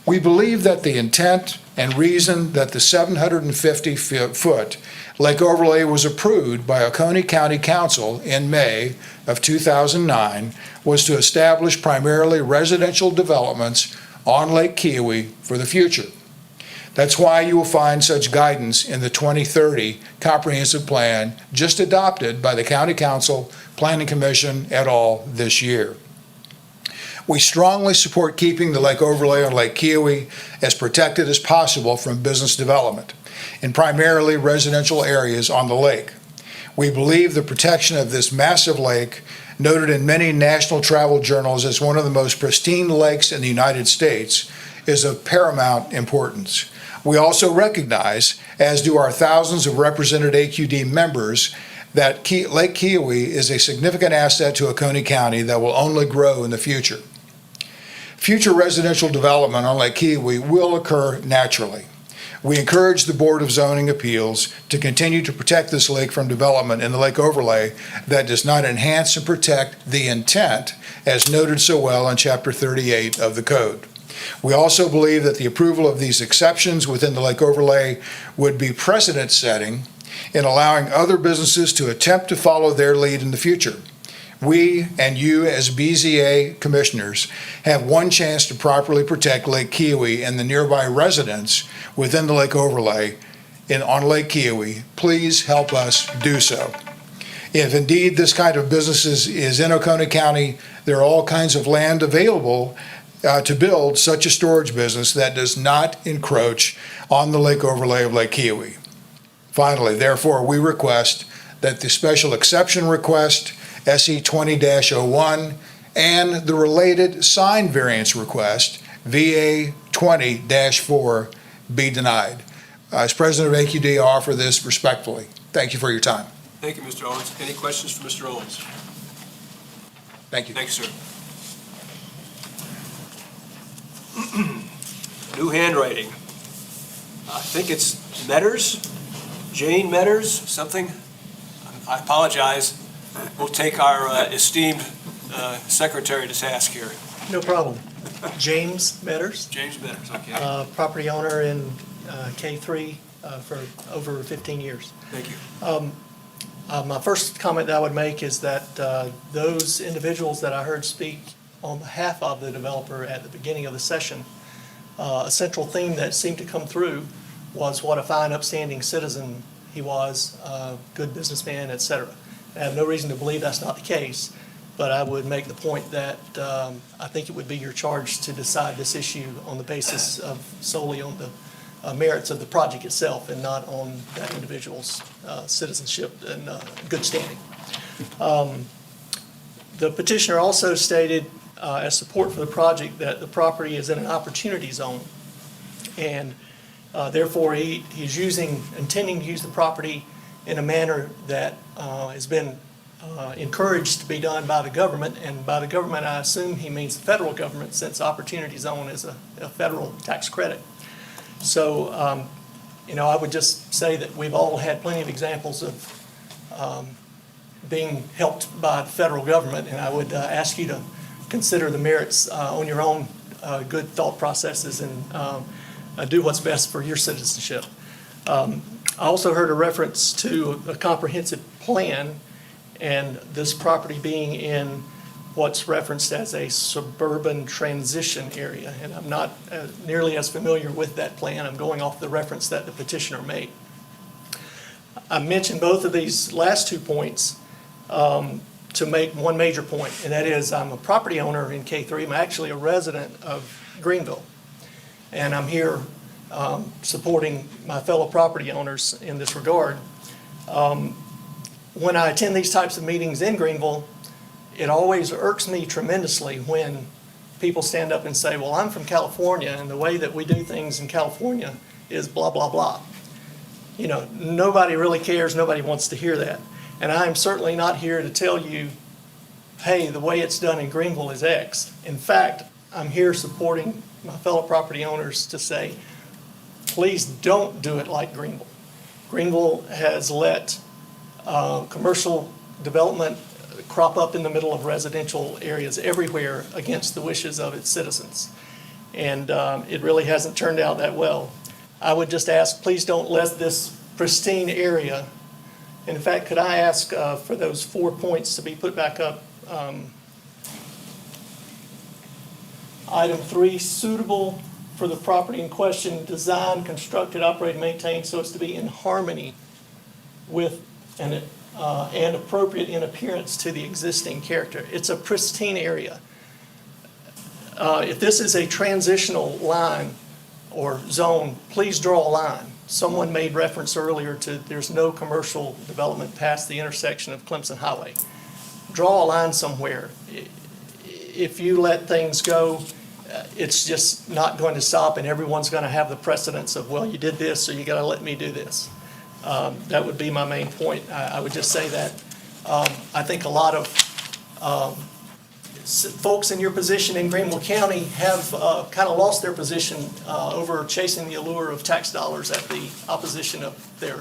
We believe that the intent and reason that the 750-foot Lake Overlay was approved by Oconee County Council in May of 2009 was to establish primarily residential developments on Lake Keowee for the future. That's why you will find such guidance in the 2030 Comprehensive Plan just adopted by the County Council, Planning Commission et al. This year. We strongly support keeping the Lake Overlay on Lake Keowee as protected as possible from business development in primarily residential areas on the lake. We believe the protection of this massive lake, noted in many national travel journals as one of the most pristine lakes in the United States, is of paramount importance. We also recognize, as do our thousands of represented AQD members, that Lake Keowee is a significant asset to Oconee County that will only grow in the future. Future residential development on Lake Keowee will occur naturally. We encourage the Board of Zoning Appeals to continue to protect this lake from development in the lake overlay that does not enhance and protect the intent as noted so well in Chapter 38 of the code. We also believe that the approval of these exceptions within the lake overlay would be precedent-setting in allowing other businesses to attempt to follow their lead in the future. We and you as BZA commissioners have one chance to properly protect Lake Kiowee and the nearby residents within the lake overlay on Lake Kiowee. Please help us do so. If indeed this kind of business is in Oconee County, there are all kinds of land available to build such a storage business that does not encroach on the lake overlay of Lake Kiowee. Finally, therefore, we request that the special exception request, SE 20-01, and the related sign variance request, VA 20-4, be denied. As President of AQD, I offer this respectfully. Thank you for your time. Thank you, Mr. Owens. Any questions for Mr. Owens? Thank you. Thanks, sir. New handwriting. I think it's Metters, Jane Metters, something. I apologize. We'll take our esteemed secretary to task here. No problem. James Metters, James Metters, okay. property owner in K3 for over 15 years. Thank you. My first comment that I would make is that those individuals that I heard speak on behalf of the developer at the beginning of the session, a central theme that seemed to come through was what a fine, upstanding citizen he was, good businessman, et cetera. I have no reason to believe that's not the case, but I would make the point that I think it would be your charge to decide this issue on the basis of solely on the merits of the project itself and not on that individual's citizenship and good standing. The petitioner also stated as support for the project that the property is in an opportunity zone, and therefore he's intending to use the property in a manner that has been encouraged to be done by the government, and by the government I assume he means the federal government, since opportunity zone is a federal tax credit. So, I would just say that we've all had plenty of examples of being helped by the federal government, and I would ask you to consider the merits on your own good thought processes and do what's best for your citizenship. I also heard a reference to a comprehensive plan and this property being in what's referenced as a suburban transition area. And I'm not nearly as familiar with that plan. I'm going off the reference that the petitioner made. I mentioned both of these last 2 points to make one major point, and that is I'm a property owner in K3. I'm actually a resident of Greenville, and I'm here supporting my fellow property owners in this regard. When I attend these types of meetings in Greenville, it always irks me tremendously when people stand up and say, well, I'm from California, and the way that we do things in California is blah, blah, blah. Nobody really cares. Nobody wants to hear that. And I'm certainly not here to tell you, hey, the way it's done in Greenville is X. In fact, I'm here supporting my fellow property owners to say, please don't do it like Greenville. Greenville has let commercial development crop up in the middle of residential areas everywhere against the wishes of its citizens. And it really hasn't turned out that well. I would just ask, please don't let this pristine area, in fact, could I ask for those 4 points to be put back up? Item 3, suitable for the property in question, designed, constructed, operated, maintained so as to be in harmony with and appropriate in appearance to the existing character. It's a pristine area. If this is a transitional line or zone, please draw a line. Someone made reference earlier to there's no commercial development past the intersection of Clemson Highway. Draw a line somewhere. If you let things go, it's just not going to stop, and everyone's going to have the precedence of, well, you did this, so you got to let me do this. That would be my main point. I would just say that I think a lot of folks in your position in Greenville County have kind of lost their position over chasing the allure of tax dollars at the opposition of their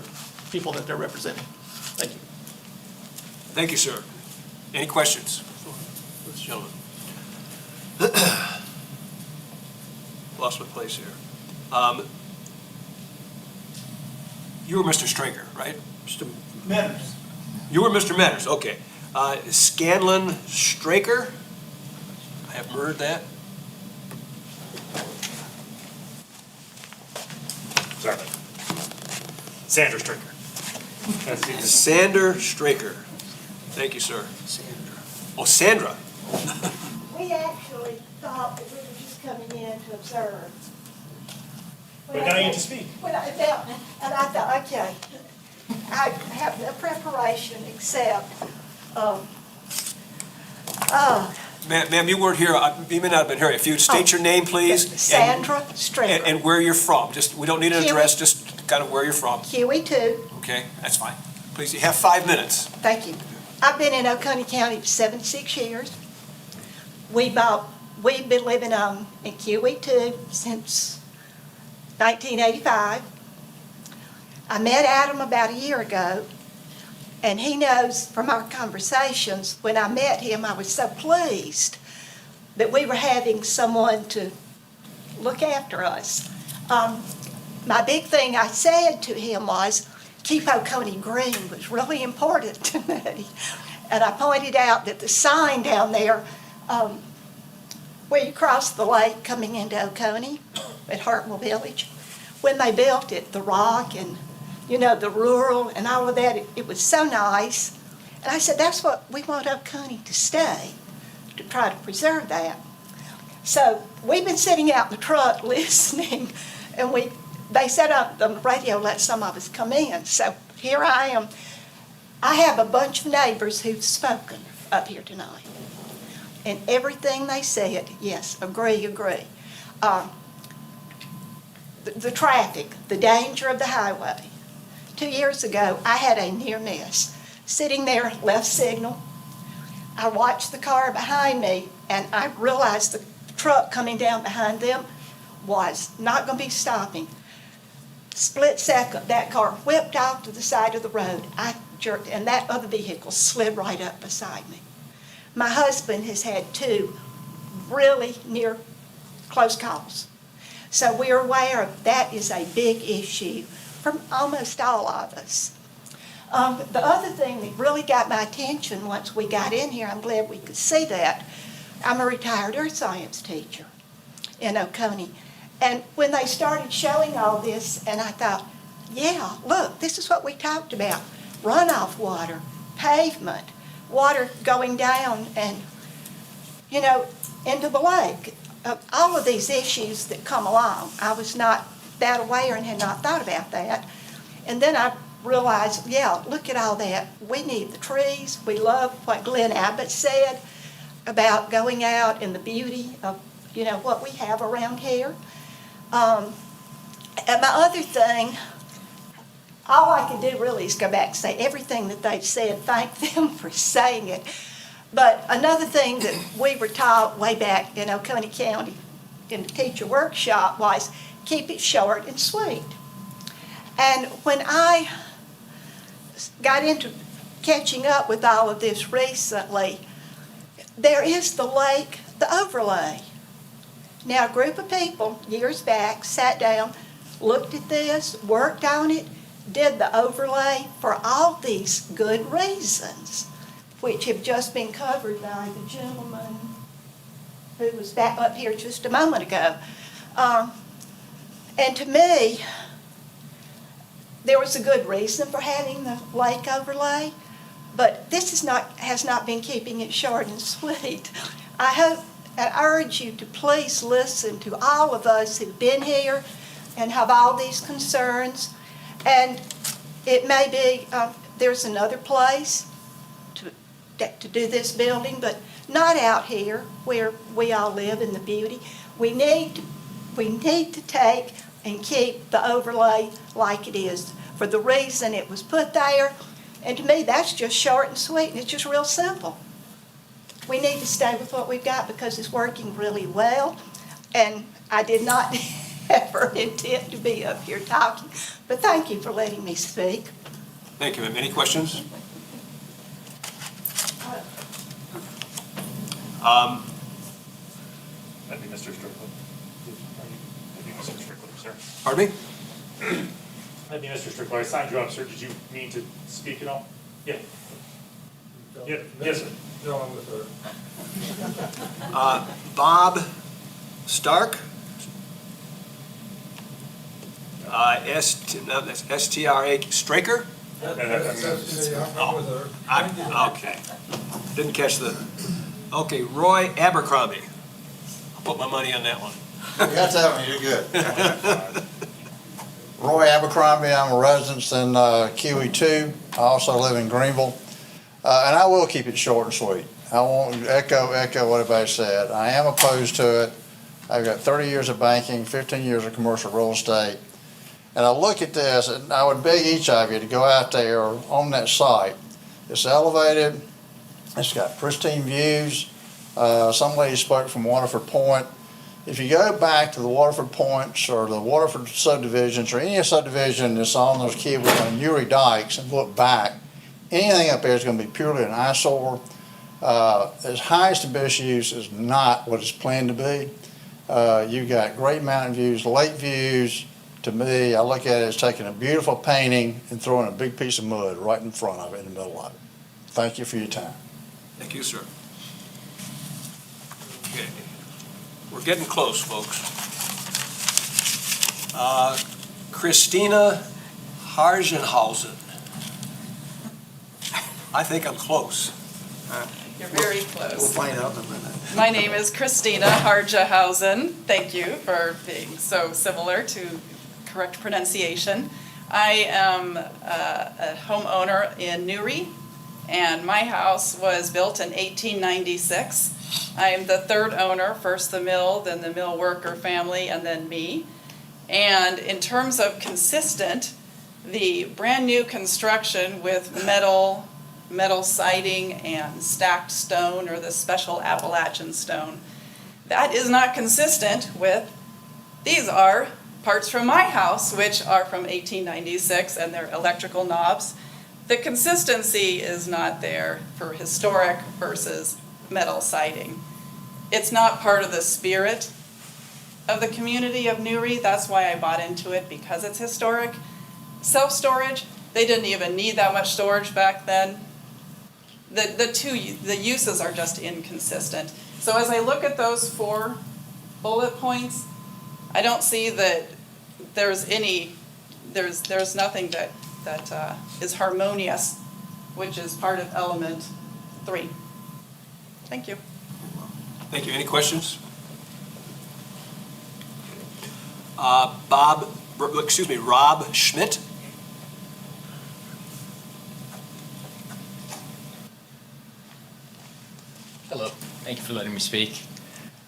people that they're representing. Thank you. Thank you, sir. Any questions? This gentleman. Lost my place here. You were Mr. Stringer, right? Mr. Manners. You were Mr. Manners, okay. Scanlon Straker? I have heard that. Sorry. Sandra Stricker. Sander Straker. Thank you, sir. Sandra. Oh, Sandra. We actually thought that we were just coming in to observe. But now you get to speak. And I thought, okay, I have no preparation except, Ma'am, you weren't here, you may not have been here. If you'd state your name, please. Sandra Stricker. And where you're from. Just, we don't need an address, just kind of where you're from. QE2. Okay, that's fine. Please, you have 5 minutes. Thank you. I've been in Oconee County for 76 years. We've been living in QE2 since 1985. I met Adam about a year ago, and he knows from our conversations, when I met him, I was so pleased that we were having someone to look after us. My big thing I said to him was, keep Oconee green was really important to me. And I pointed out that the sign down there, where you cross the lake coming into Oconee at Hartwell Village, when they built it, the rock and, you know, the rural and all of that, it was so nice. And I said, that's what we want Oconee to stay, to try to preserve that. So we've been sitting out in the truck listening, and they set up the radio, let some of us come in. So here I am. I have a bunch of neighbors who've spoken up here tonight. And everything they said, yes, agree. The traffic, the danger of the highway. 2 years ago, I had a near miss. Sitting there, left signal. I watched the car behind me, and I realized the truck coming down behind them was not going to be stopping. Split second, that car whipped off to the side of the road. I jerked, and that other vehicle slid right up beside me. My husband has had 2 really near close calls. So we're aware that is a big issue for almost all of us. The other thing that really got my attention once we got in here, I'm glad we could see that, I'm a retired earth science teacher in Oconee. And when they started showing all this, and I thought, yeah, look, this is what we talked about. Runoff water, pavement, water going down and, you know, into the lake. All of these issues that come along. I was not that aware and had not thought about that. And then I realized, yeah, look at all that. We need the trees. We love what Glenn Abbott said about going out and the beauty of, you know, what we have around here. And my other thing, all I can do really is go back and say everything that they've said, thank them for saying it. But another thing that we were taught way back in Oconee County in the teacher workshop was keep it short and sweet. And when I got into catching up with all of this recently, there is the lake, the overlay. Now, a group of people years back sat down, looked at this, worked on it, did the overlay for all these good reasons, which have just been covered by the gentleman who was back up here just a moment ago. And to me, there was a good reason for having the lake overlay, but this has not been keeping it short and sweet. I urge you to please listen to all of us who've been here and have all these concerns. And it may be there's another place to do this building, but not out here where we all live in the beauty. We need to take and keep the overlay like it is for the reason it was put there. And to me, that's just short and sweet, and it's just real simple. we need to stay with what we've got because it's working really well. And I did not ever intend to be up here talking, but thank you for letting me speak. Thank you, ma'am. Any questions? That'd be Mr. Strickland. That'd be Mr. Strickland, sir. Pardon me? That'd be Mr. Strickland. I signed you up, sir. Did you mean to speak at all? Yeah. Yeah, yes, sir. Bob Stark? That's S-T-R-A, Straker? Okay. Didn't catch the, okay, Roy Abercrombie. I'll put my money on that one. You got that one, you're good. Roy Abercrombie, I'm a resident in Kiwi 2. I also live in Greenville. And I will keep it short and sweet. I won't echo what everybody said. I am opposed to it. I've got 30 years of banking, 15 years of commercial real estate. And I look at this, and I would beg each of you to go out there on that site. It's elevated. It's got pristine views. Some lady spoke from Waterford Point. If you go back to the Waterford Points or the Waterford subdivisions or any subdivision that's on those Kiwi and Uri dikes and look back, anything up there is going to be purely an eyesore. Its highest and best use is not what it's planned to be. You've got great mountain views, lake views. To me, I look at it as taking a beautiful painting and throwing a big piece of mud right in front of it, in the middle of it. Thank you for your time. Thank you, sir. Okay. We're getting close, folks. Christina Hargenhausen. I think I'm close. You're very close. We'll find out in a minute. My name is Christina Harjahausen. Thank you for being so similar to correct pronunciation. I am a homeowner in Newry, and my house was built in 1896. I am the third owner, first the mill, then the mill worker family, and then me. And in terms of consistent, the brand new construction with metal siding and stacked stone, or the special Appalachian stone, that is not consistent with, these are parts from my house, which are from 1896, and they're electrical knobs. The consistency is not there for historic versus metal siding. It's not part of the spirit of the community of Newry. That's why I bought into it, because it's historic. Self-storage, they didn't even need that much storage back then. The uses are just inconsistent. So as I look at those 4 bullet points, I don't see that there's nothing that is harmonious, which is part of element 3. Thank you. Thank you. Any questions? Rob Schmidt. Hello, thank you for letting me speak.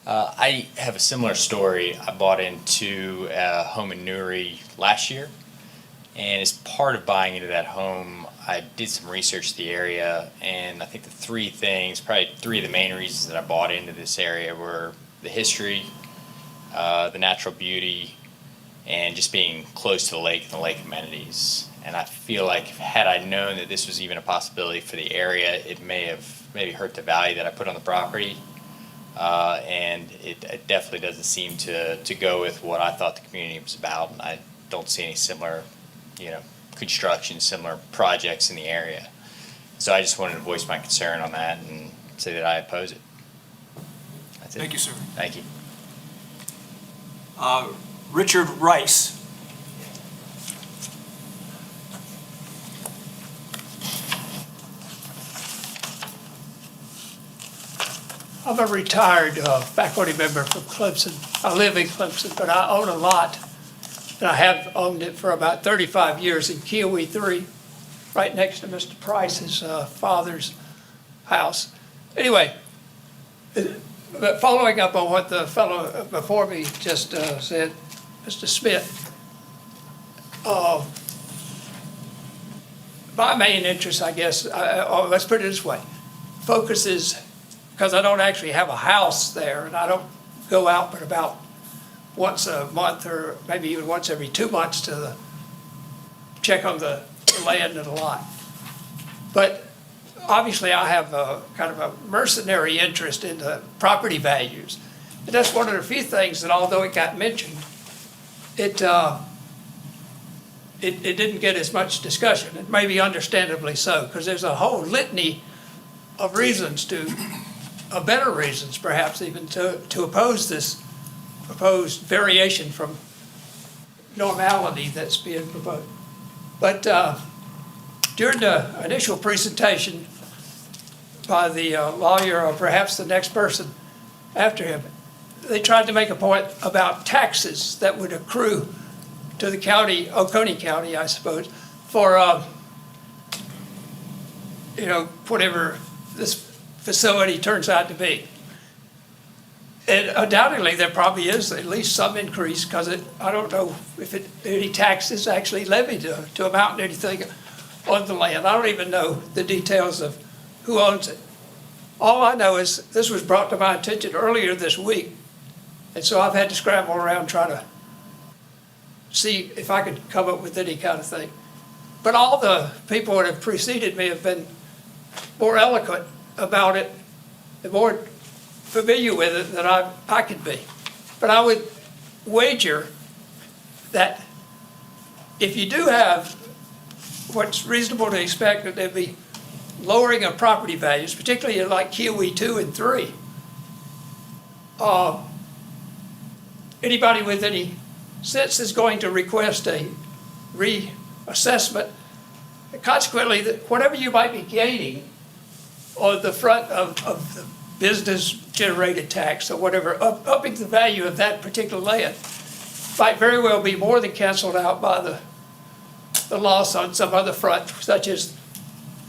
I have a similar story. I bought into a home in Newry last year, and as part of buying into that home, I did some research to the area, and I think probably 3 of the main reasons that I bought into this area were the history, the natural beauty, and just being close to the lake and the lake amenities. And I feel like had I known that this was even a possibility for the area, it may have maybe hurt the value that I put on the property. And it definitely doesn't seem to go with what I thought the community was about. And I don't see any similar, construction, similar projects in the area. So I just wanted to voice my concern on that and say that I oppose it. That's it. Thank you, sir. Thank you. Richard Rice. I'm a retired faculty member from Clemson. I live in Clemson, but I own a lot, and I have owned it for about 35 years in Kiwi 3, right next to Mr. Price's father's house. Anyway, but following up on what the fellow before me just said, Mr. Smith, my main interest, I guess, let's put it this way, focuses because I don't actually have a house there, and I don't go out but about once a month or maybe even once every 2 months to check on the land and the lot. But obviously I have a kind of a mercenary interest in the property values. And that's one of the few things that, although it got mentioned, it didn't get as much discussion, and maybe understandably so, because there's a whole litany of reasons better reasons perhaps even, to oppose this proposed variation from normality that's being proposed. But during the initial presentation by the lawyer, or perhaps the next person after him, they tried to make a point about taxes that would accrue to the county, Oconee County, I suppose, for, whatever this facility turns out to be. And undoubtedly, there probably is at least some increase, because I don't know if any tax is actually levied to amount to anything on the land. I don't even know the details of who owns it. All I know is this was brought to my attention earlier this week, and so I've had to scramble around trying to see if I could come up with any kind of thing. But all the people that have preceded me have been more eloquent about it and more familiar with it than I could be. But I would wager that if you do have what's reasonable to expect, that there'd be lowering of property values, particularly in like Kiwi 2 and 3, anybody with any sense is going to request a reassessment. And consequently, whatever you might be gaining on the front of the business-generated tax or whatever, upping the value of that particular land, might very well be more than canceled out by the loss on some other front, such as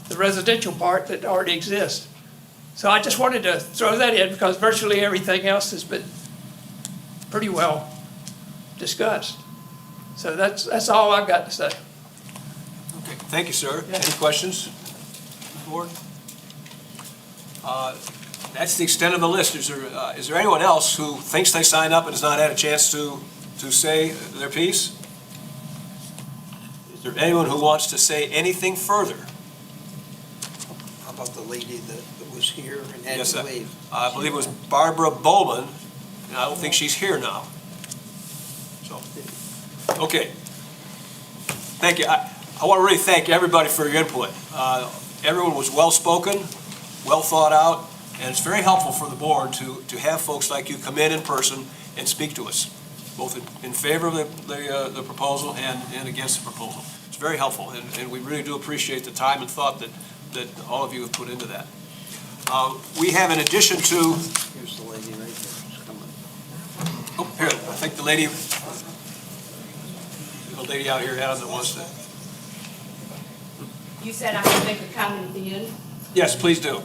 the residential part that already exists. So I just wanted to throw that in, because virtually everything else has been pretty well discussed. So that's all I've got to say. Okay, thank you, sir. Any questions, board? That's the extent of the list. Is there anyone else who thinks they signed up and has not had a chance to say their piece? Is there anyone who wants to say anything further? How about the lady that was here and had Yes, to leave? I believe it was Barbara Bowman, and I don't think she's here now. So, okay. Thank you. I want to really thank everybody for your input. Everyone was well-spoken, well thought out, and it's very helpful for the board to have folks like you come in person and speak to us, both in favor of the proposal and against the proposal. It's very helpful, and we really do appreciate the time and thought that all of you have put into that. We have, in addition to... Here's the lady right there. She's coming. Oh, here, I think the lady out here, Adam, that wants to... You said I could make a comment at the end? Yes, please do.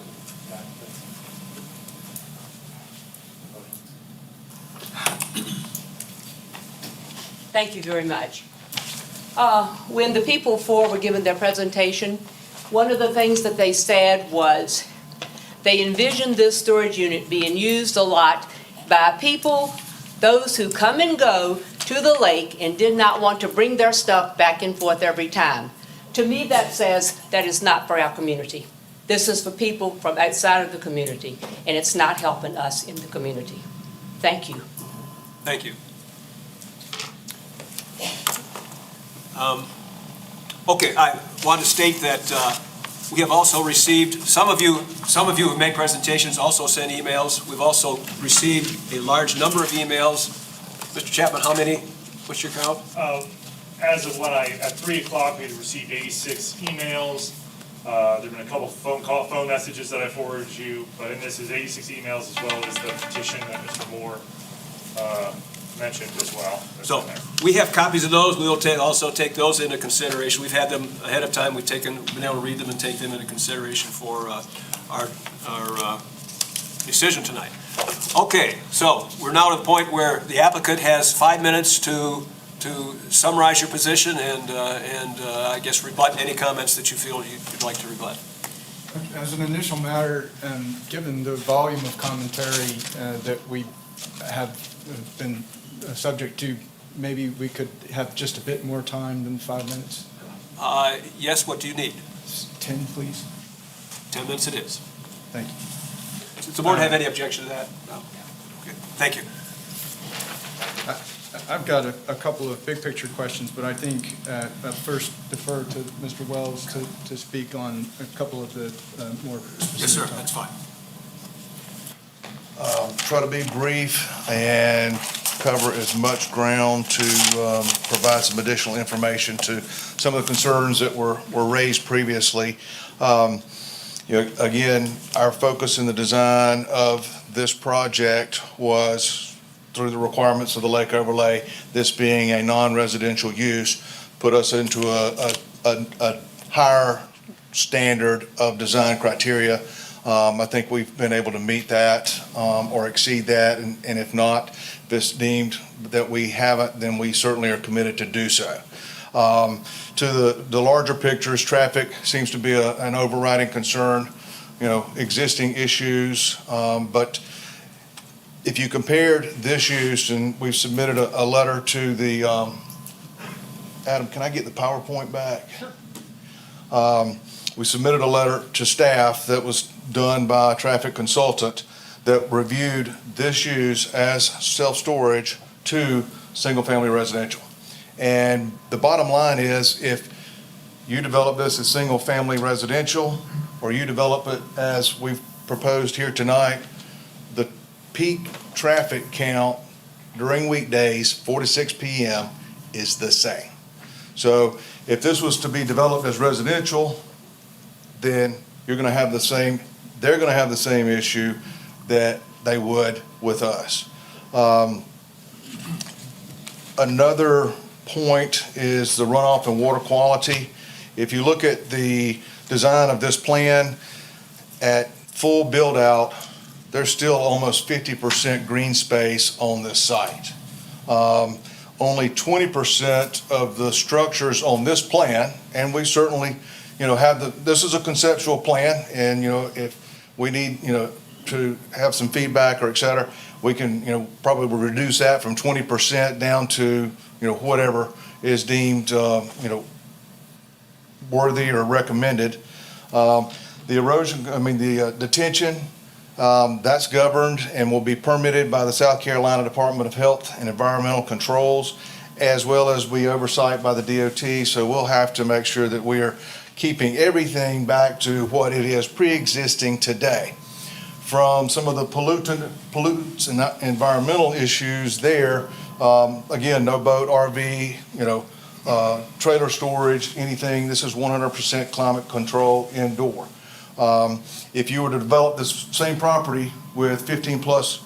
Thank you very much. When the people four were given their presentation, one of the things that they said was they envisioned this storage unit being used a lot by people, those who come and go to the lake and did not want to bring their stuff back and forth every time. To me, that says that is not for our community. This is for people from outside of the community, and it's not helping us in the community. Thank you. Thank you. Okay, I want to state that we have also received, some of you who made presentations also sent emails. We've also received a large number of emails. Mr. Chapman, how many? What's your count? As of at 3 o'clock, we had received 86 emails. There've been a couple phone messages that I forwarded you, but in this is 86 emails as well as the petition that Mr. Moore mentioned as well. So we have copies of those. We will also take those into consideration. We've had them ahead of time. We've been able to read them and take them into consideration for our decision tonight. Okay, so we're now to the point where the applicant has 5 minutes to summarize your position and I guess rebut any comments that you feel you'd like to rebut. As an initial matter, given the volume of commentary that we have been subject to, maybe we could have just a bit more time than 5 minutes? Yes, what do you need? 10, please. 10 minutes it is. Thank you. Does the board have any objection to that? No? Okay, thank you. I've got a couple of big picture questions, but I think I'll first defer to Mr. Wells to speak on a couple of the more. Yes, sir, that's fine. Try to be brief and cover as much ground to provide some additional information to some of the concerns that were raised previously. Again, our focus in the design of this project was through the requirements of the lake overlay, this being a non-residential use, put us into a higher standard of design criteria. I think we've been able to meet that or exceed that, and if not, if it's deemed that we haven't, then we certainly are committed to do so. To the larger pictures, traffic seems to be an overriding concern, existing issues, but if you compared this use, and we've submitted a letter to the, Adam, can I get the PowerPoint back? Sure. We submitted a letter to staff that was done by a traffic consultant that reviewed this use as self-storage to single-family residential. And the bottom line is, if you develop this as single-family residential, or you develop it as we've proposed here tonight, the peak traffic count during weekdays, 4 to 6 p.m., is the same. So if this was to be developed as residential, then you're going to have the same, they're going to have the same issue that they would with us. Another point is the runoff and water quality. If you look at the design of this plan, at full build out, there's still almost 50% green space on this site. Only 20% of the structures on this plan, and we certainly, this is a conceptual plan, and, if we need, to have some feedback or et cetera, we can, probably reduce that from 20% down to, whatever is deemed, worthy or recommended. The erosion, the detention, that's governed and will be permitted by the South Carolina Department of Health and Environmental Controls, as well as we oversight by the DOT. So we'll have to make sure that we are keeping everything back to what it is pre-existing today. From some of the pollutants and environmental issues there, again, no boat, RV, trailer storage, anything. This is 100% climate control indoor. If you were to develop this same property with 15 plus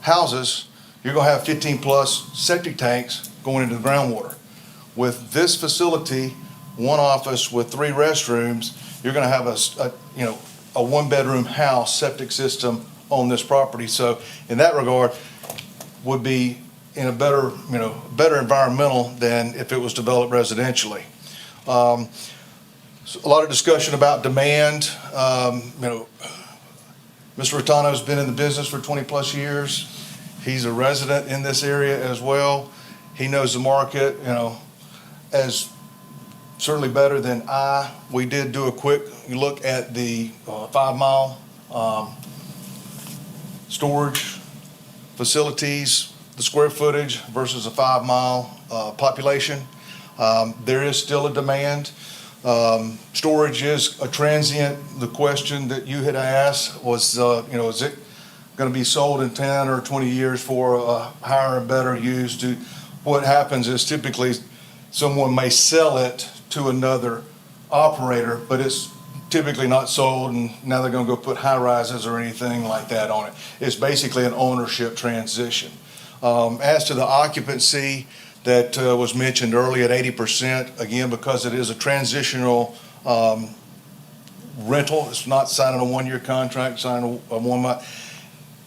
houses, you're going to have 15 plus septic tanks going into the groundwater. With this facility, one office with 3 restrooms, you're going to have a 1-bedroom house septic system on this property. So in that regard, would be in a better, better environmental than if it was developed residentially. So a lot of discussion about demand. Mr. Rotano's been in the business for 20 plus years. He's a resident in this area as well. He knows the market, as certainly better than I. We did do a quick look at the 5-mile storage facilities, the square footage versus a 5-mile population. There is still a demand. Storage is a transient. The question that you had asked was, is it going to be sold in 10 or 20 years for a higher and better use? What happens is typically someone may sell it to another operator, but it's typically not sold, and now they're going to go put high rises or anything like that on it. It's basically an ownership transition. As to the occupancy that was mentioned earlier at 80%, again, because it is a transitional rental, it's not signing a 1-year contract, signing a 1 month.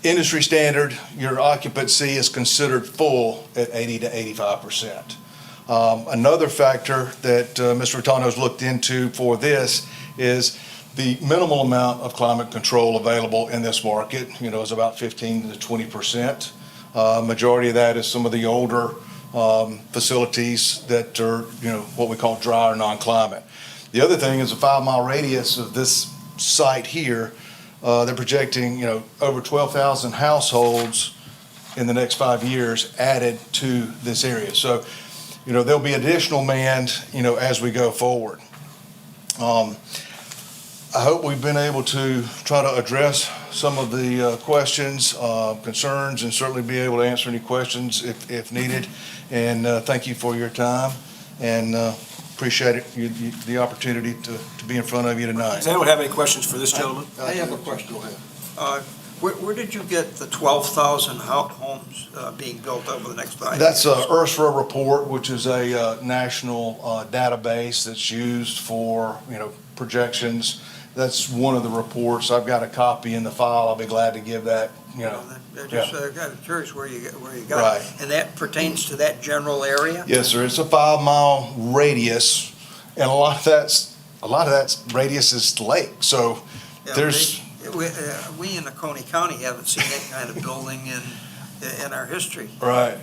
Industry standard, your occupancy is considered full at 80 to 85%. Another factor that Mr. Rotano's looked into for this is the minimal amount of climate control available in this market, is about 15 to 20%. Majority of that is some of the older facilities that are, what we call dry or non-climate. The other thing is a 5-mile radius of this site here. They're projecting, over 12,000 households in the next 5 years added to this area. So, there'll be additional demand, as we go forward. I hope we've been able to try to address some of the questions, concerns, and certainly be able to answer any questions if needed. And thank you for your time, and appreciate it, the opportunity to be in front of you tonight. Does anyone have any questions for this gentleman? I have a question. Go ahead. Where did you get the 12,000 homes being built over the next 5 years? That's a URSRA report, which is a national database that's used for, projections. That's one of the reports. I've got a copy in the file. I'll be glad to give that, I'm just kind of curious where you got Right. it. And that pertains to that general area? Yes, sir. It's a 5-mile radius, and a lot of that radius is lake. So Yeah, there's, we in Oconee County haven't seen that kind of building in our history. right.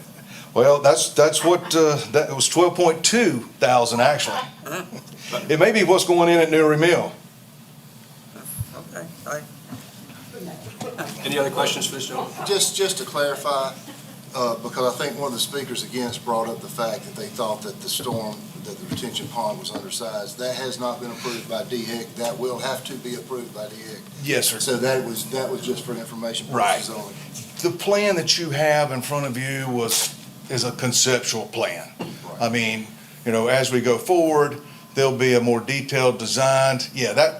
Well, that's what, that was 12.2 thousand actually. Huh? It may be what's going in at Newry Mill. Okay, Any other questions for this gentleman? Just to clarify, because I think one of the speakers against brought up the fact that they thought that that the retention pond was undersized. That has not been approved by DHEC. That will have to be approved by DHEC. Yes, sir. So that was just for information Right. purposes only. The plan that you have in front of you is a conceptual plan. I mean, as we go forward, there'll be a more detailed design. Yeah,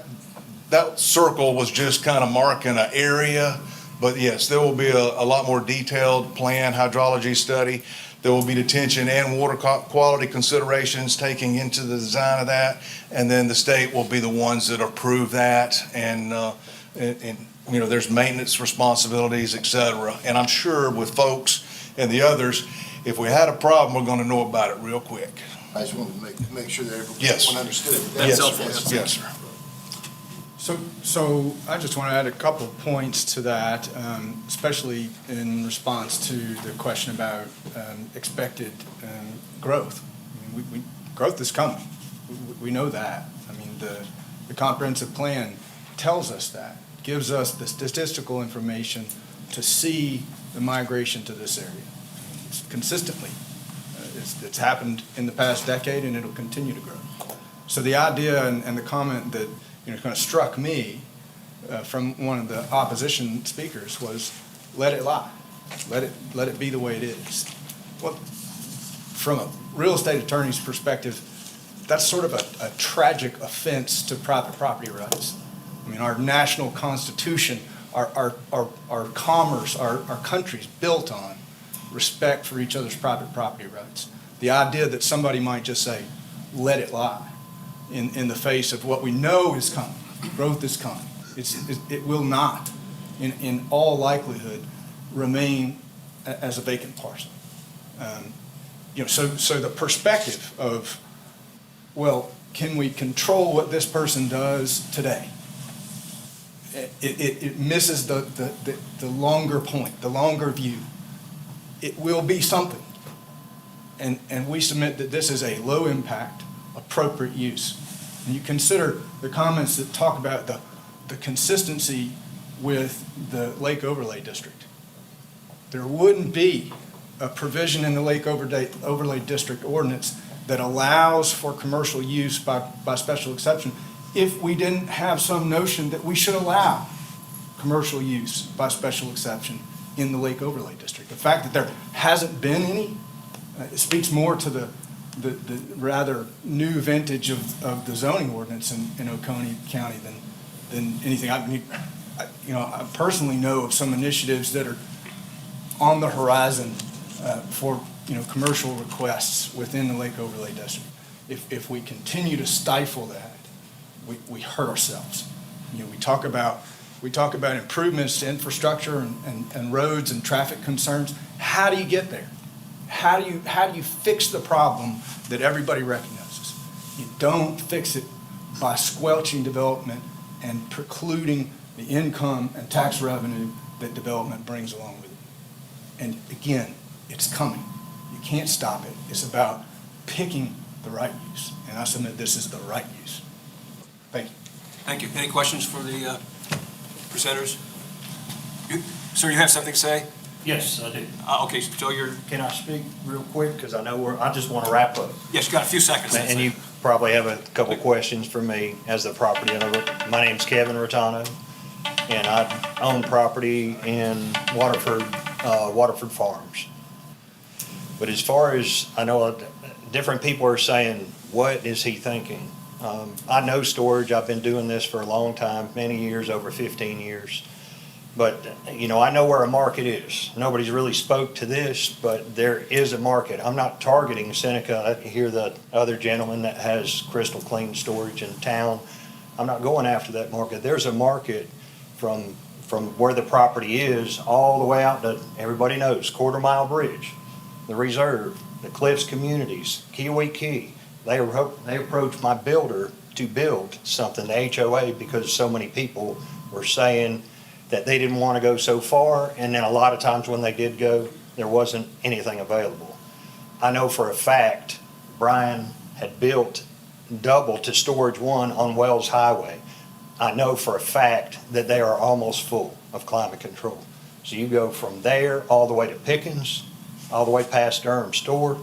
that circle was just kind of marking an area, but yes, there will be a lot more detailed plan, hydrology study. There will be detention and water quality considerations taking into the design of that, and then the state will be the ones that approve that, and there's maintenance responsibilities, et cetera. And I'm sure with folks and the others, if we had a problem, we're going to know about it real quick. I just wanted to make sure that Yes. everyone understood. Yes, sir. Yes, sir. So I just want to add a couple of points to that, especially in response to the question about expected growth. I mean, growth is coming. We know that. I mean, the comprehensive plan tells us that, gives us the statistical information to see the migration to this area. It's consistently. It's happened in the past decade, and it'll continue to grow. So the idea and the comment that kind of struck me from one of the opposition speakers was, let it lie. Let it be the way it is. Well, from a real estate attorney's perspective, that's sort of a tragic offense to private property rights. I mean, our national constitution, our commerce, our country's built on respect for each other's private property rights. The idea that somebody might just say, let it lie, in the face of what we know is coming. Growth is coming. It will not, in all likelihood, remain as a vacant parcel. So the perspective of, well, can we control what this person does today? It misses the longer point, the longer view. It will be something. And we submit that this is a low impact, appropriate use. And you consider the comments that talk about the consistency with the Lake Overlay District. There wouldn't be a provision in the Lake Overlay District ordinance that allows for commercial use by special exception if we didn't have some notion that we should allow commercial use by special exception in the Lake Overlay District. The fact that there hasn't been any, it speaks more to the rather new vintage of the zoning ordinance in Oconee County than anything. I personally know of some initiatives that are on the horizon for commercial requests within the Lake Overlay District. If we continue to stifle that, we hurt ourselves. We talk about improvements to infrastructure and roads and traffic concerns. How do you get there? How do you fix the problem that everybody recognizes? You don't fix it by squelching development and precluding the income and tax revenue that development brings along with it. And again, it's coming. You can't stop it. It's about picking the right use, and I submit this is the right use. Thank you. Thank you. Any questions for the presenters? Sir, you have something to say? Yes, I do. Okay, so you're... Can I speak real quick? Because I know I just want to wrap up. Yes, you got a few seconds. And you probably have a couple questions for me as the property owner. My name's Kevin Rotano, and I own property in Waterford, Waterford Farms. But as far as, I know different people are saying, what is he thinking? I know storage. I've been doing this for a long time, many years, over 15 years. But, you know, I know where a market is. Nobody's really spoke to this, but there is a market. I'm not targeting Seneca. I hear the other gentleman that has crystal clean storage in town. I'm not going after that market. There's a market from where the property is all the way out to, everybody knows, Quarter Mile Bridge, the Reserve, the Cliffs Communities, Kiwi Key. They approached my builder to build something, the HOA, because so many people were saying that they didn't want to go so far, and then a lot of times when they did go, there wasn't anything available. I know for a fact Brian had built double to Storage One on Wells Highway. I know for a fact that they are almost full of climate control. So you go from there all the way to Pickens, all the way past Durham Store,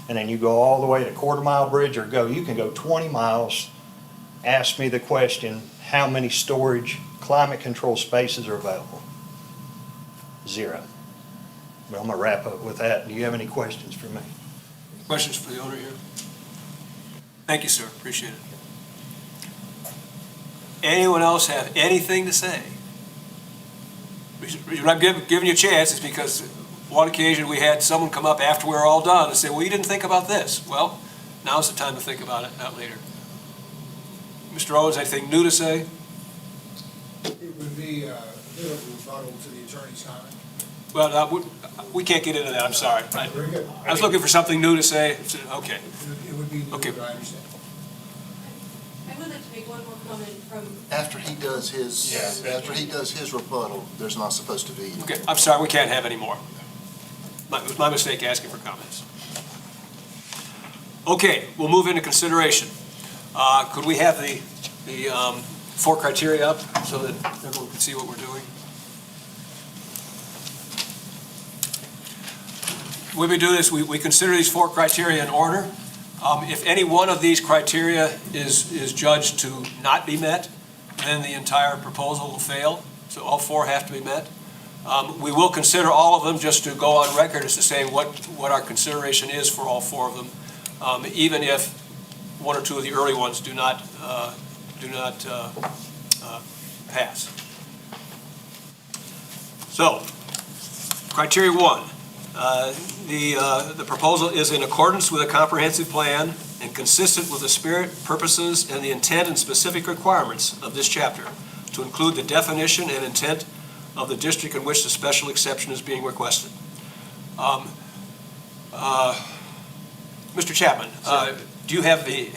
and then you go all the way to Quarter Mile Bridge, or you can go 20 miles. Ask me the question, how many storage climate control spaces are available? 0. But I'm gonna wrap up with that. Do you have any questions for me? Questions for the owner here? Thank you, sir. Appreciate it. Anyone else have anything to say? When I'm giving you a chance, it's because one occasion we had someone come up after we were all done and say, well, you didn't think about this. Well, now's the time to think about it, not later. Mr. Owens, anything new to say? It would be a bit of a rebuttal to the attorney's comment. Well, we can't get into that, I'm sorry. Very good. I was looking for something new to say. Okay. It would be new, Okay. but I understand. I would like to make one more comment from... After he does his rebuttal, there's not supposed to be. Okay, I'm sorry, we can't have any more. It was my mistake asking for comments. Okay, we'll move into consideration. Could we have the 4 criteria up so that everyone can see what we're doing? When we do this, we consider these 4 criteria in order. If any one of these criteria is judged to not be met, then the entire proposal will fail. So all 4 have to be met. We will consider all of them just to go on record as to saying what our consideration is for all 4 of them, even if 1 or 2 of the early ones do not pass. So, criteria 1. The proposal is in accordance with a comprehensive plan and consistent with the spirit, purposes, and the intent and specific requirements of this chapter, to include the definition and intent of the district in which the special exception is being requested. Mr. Chapman, do you have a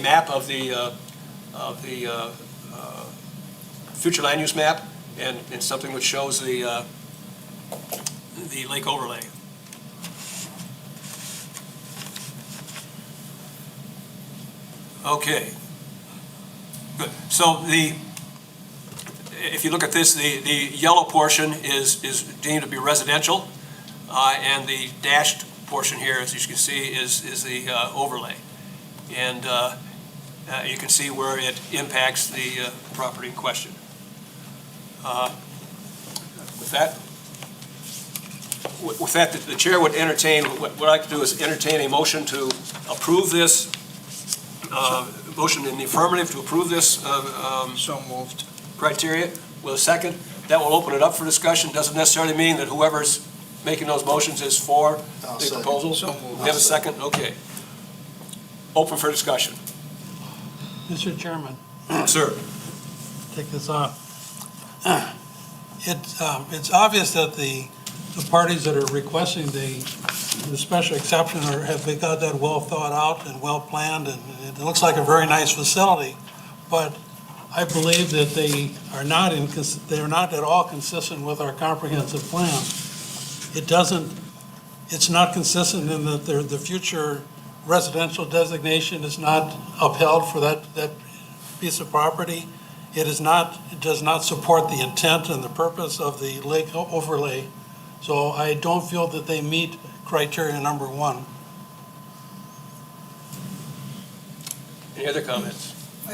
map of the future land use map and something which shows the lake overlay? Okay. Good. So if you look at this, the yellow portion is deemed to be residential, and the dashed portion here, as you can see, is the overlay. And you can see where it impacts the property in question. With that, the chair would entertain, what I'd like to do is entertain a motion to approve this, motion in the affirmative to approve this So moved. criteria. With a second, that will open it up for discussion. Doesn't necessarily mean that whoever's making those motions is for the proposal. So moved. We have a second? Okay. Open for discussion. Mr. Chairman. Sir. Take this off. It's obvious that the parties that are requesting the special exception have got that well thought out and well planned, and it looks like a very nice facility. but I believe that they are not they're not at all consistent with our comprehensive plan. It's not consistent in that the future residential designation is not upheld for that piece of property. It does not support the intent and the purpose of the lake overlay. So I don't feel that they meet criteria number one. Any other comments? I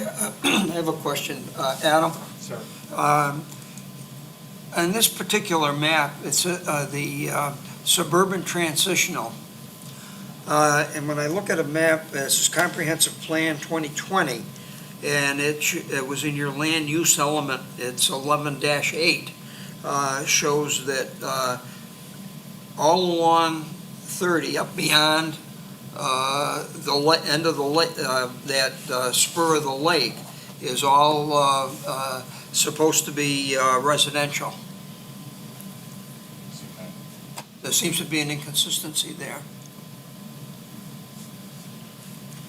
have a question. Adam? Sir. On this particular map, it's the suburban transitional. And when I look at a map, this is Comprehensive Plan 2020, and it was in your land use element, it's 11-8, shows that all along 30, up beyond the end of the lake, that spur of the lake is all supposed to be residential. There seems to be an inconsistency there.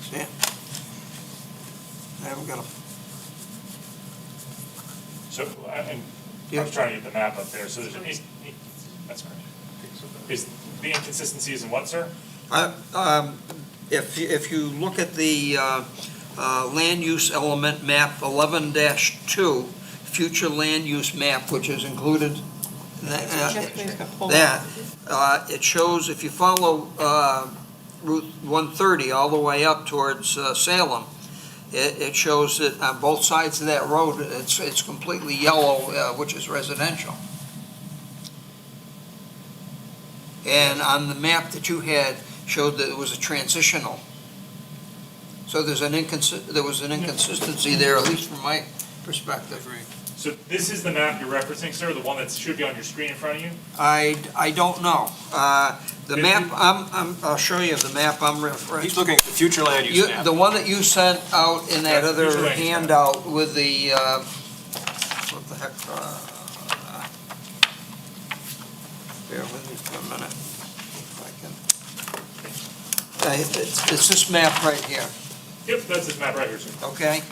See it? I haven't got a... So, I was trying to get the map up there, so there's an, that's correct. Is the inconsistencies in what, sir? If you look at the land use element map 11-2, future land use map, which is included, it shows, if you follow Route 130 all the way up towards Salem, it shows that on both sides of that road, it's completely yellow, which is residential. And on the map that you had, showed that it was a transitional. So there was an inconsistency there, at least from my perspective. So this is the map you're referencing, sir, the one that should be on your screen in front of you? I don't know. The map, I'll show you the map I'm referring. He's looking at the future land use map. The one that you sent out in that other handout with the, what the heck, bear with me for a minute. If I can. It's this map right here. Yep, that's this map right here, sir. Okay?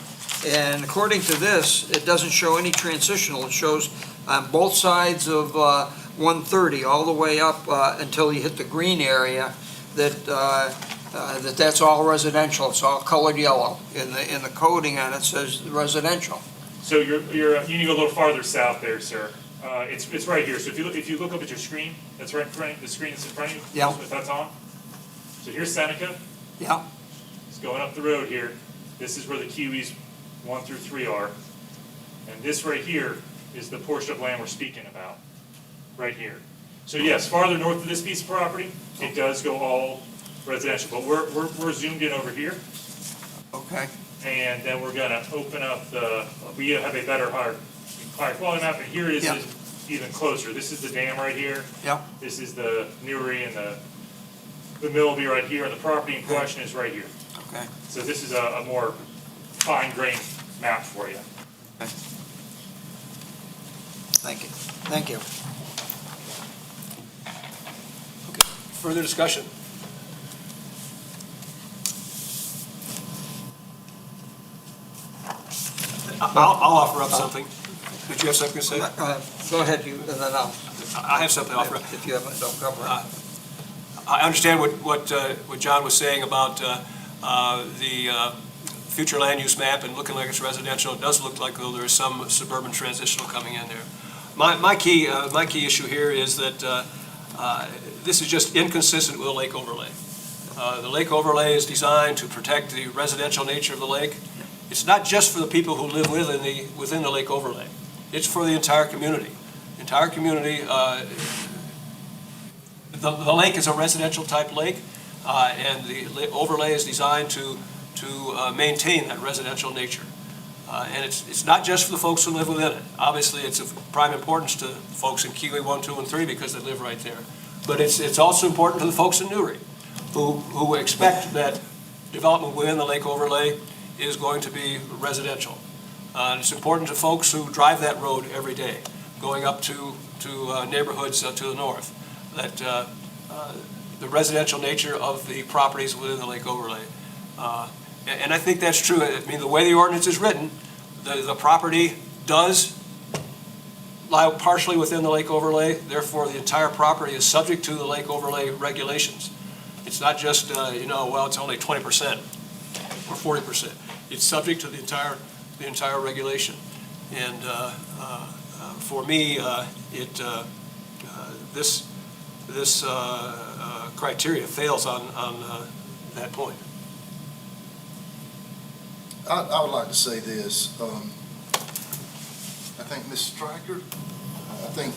And according to this, it doesn't show any transitional. It shows on both sides of 130, all the way up until you hit the green area, that's all residential. It's all colored yellow. In the coding on it says residential. So you need to go a little farther south there, sir. It's right here. So if you look up at your screen, that's right in front of you, the screen that's in front of you. Yeah. If that's on. So here's Seneca. Yeah. It's going up the road here. This is where the Kiwis 1 through 3 are. And this right here is the portion of land we're speaking about, right here. So yes, farther north of this piece of property, it does go all residential, but we're zoomed in over here. Okay. And then we're gonna open up we have a better, higher quality map, and here is even closer. This is the dam right here. Yep. This is the Newry, and the mill will be right here, and the property in question is right here. Okay. So this is a more fine-grained map for you. Okay. Thank you. Thank you. Further discussion? I'll offer up something. Did you have something to say? Go ahead, and then I have something to offer up. If you haven't, don't cover it. I understand what John was saying about the future land use map and looking like it's residential. It does look like though there is some suburban transitional coming in there. My key issue here is that this is just inconsistent with the lake overlay. The lake overlay is designed to protect the residential nature of the lake. It's not just for the people who live within the lake overlay. It's for the entire community. The entire community. The lake is a residential type lake, and the overlay is designed to maintain that residential nature. And it's not just for the folks who live within it. Obviously, it's of prime importance to folks in Kiwi 1, 2, and 3 because they live right there. But it's also important to the folks in Newry who expect that development within the lake overlay is going to be residential. And it's important to folks who drive that road every day, going up to neighborhoods to the north, that the residential nature of the properties within the lake overlay. And I think that's true. I mean, the way the ordinance is written, the property does lie partially within the lake overlay, therefore the entire property is subject to the lake overlay regulations. It's not just, well, it's only 20% or 40%. It's subject to the entire regulation. And for me, this criteria fails on that point. I would like to say this. I think, Ms. Stryker, I think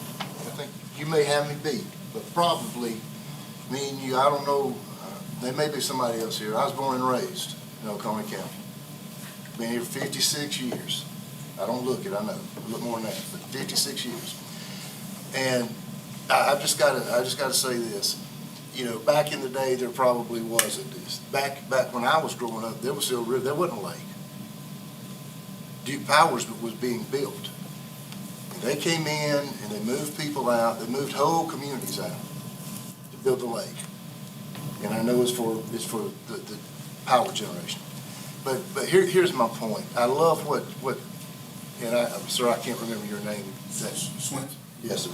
you may have me beat, but probably me and you, I don't know, there may be somebody else here. I was born and raised in Oconee County. Been here 56 years. I don't look it, I know. I look more than that, but 56 years. And I've just got to say this. Back in the day, there probably wasn't this. Back when I was growing up, there wasn't a lake. Duke Powers was being built. And they came in and they moved people out. They moved whole communities out to build the lake. And I know it's for the power generation. But here's my point. I love what and sir, I can't remember your name. Swint? Yes, sir.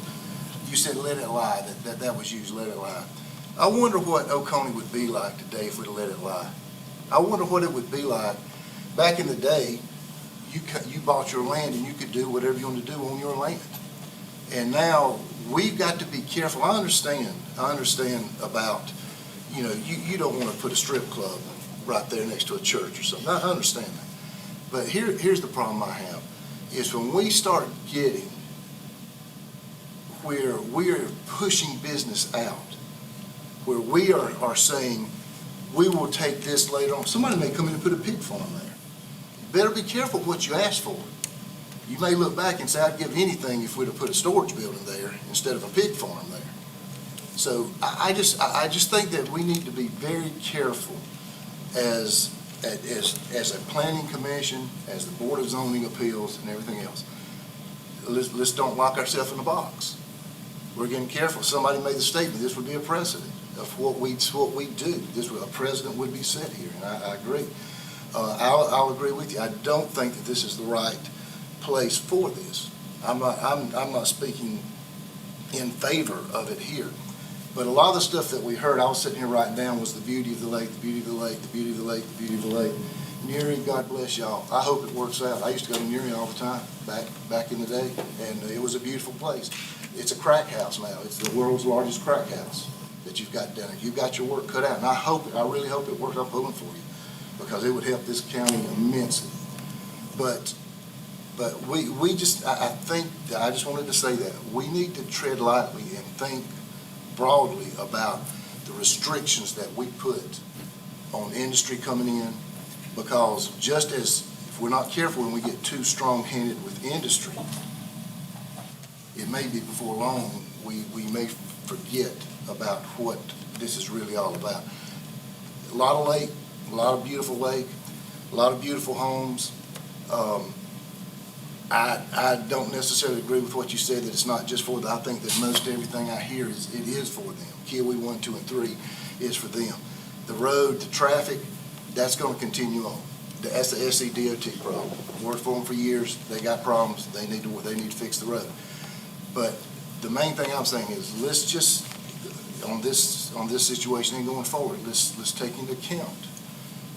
You said let it lie. That was used, let it lie. I wonder what Oconee would be like today if we'd let it lie. I wonder what it would be like. Back in the day, you bought your land and you could do whatever you want to do on your land. And now we've got to be careful. I understand about, you don't want to put a strip club right there next to a church or something. I understand that. But here's the problem I have, is when we start getting where we're pushing business out, where we are saying, we will take this later on. Somebody may come in and put a pig farm there. You better be careful what you ask for. You may look back and say, I'd give anything if we'd have put a storage building there instead of a pig farm there. So I just think that we need to be very careful as a planning commission, as the Board of Zoning Appeals and everything else. Let's don't lock ourselves in a box. We're getting careful. Somebody made the statement, this would be a precedent of what we do. A precedent would be set here, and I agree. I'll agree with you. I don't think that this is the right place for this. I'm not speaking in favor of it here. But a lot of the stuff that we heard, I was sitting here writing down, was the beauty of the lake, the beauty of the lake, the beauty of the lake, the beauty of the lake. Newry, God bless y'all. I hope it works out. I used to go to Newry all the time back in the day, and it was a beautiful place. It's a crack house now. It's the world's largest crack house that you've got down there. You've got your work cut out, and I really hope it works. I'm pulling for you because it would help this county immensely. But we just, I think, I just wanted to say that we need to tread lightly and think broadly about the restrictions that we put on industry coming in, because just as if we're not careful when we get too strong-handed with industry, it may be before long we may forget about what this is really all about. A lot of lake, a lot of beautiful lake, a lot of beautiful homes. I don't necessarily agree with what you said, that it's not just for them. I think that most everything I hear it is for them. Kiwi 1, 2, and 3 is for them. The road, the traffic, that's going to continue on. That's the SCDOT problem. Worked for them for years. They got problems. They need to fix the road. But the main thing I'm saying is, let's just on this situation and going forward, let's take into account.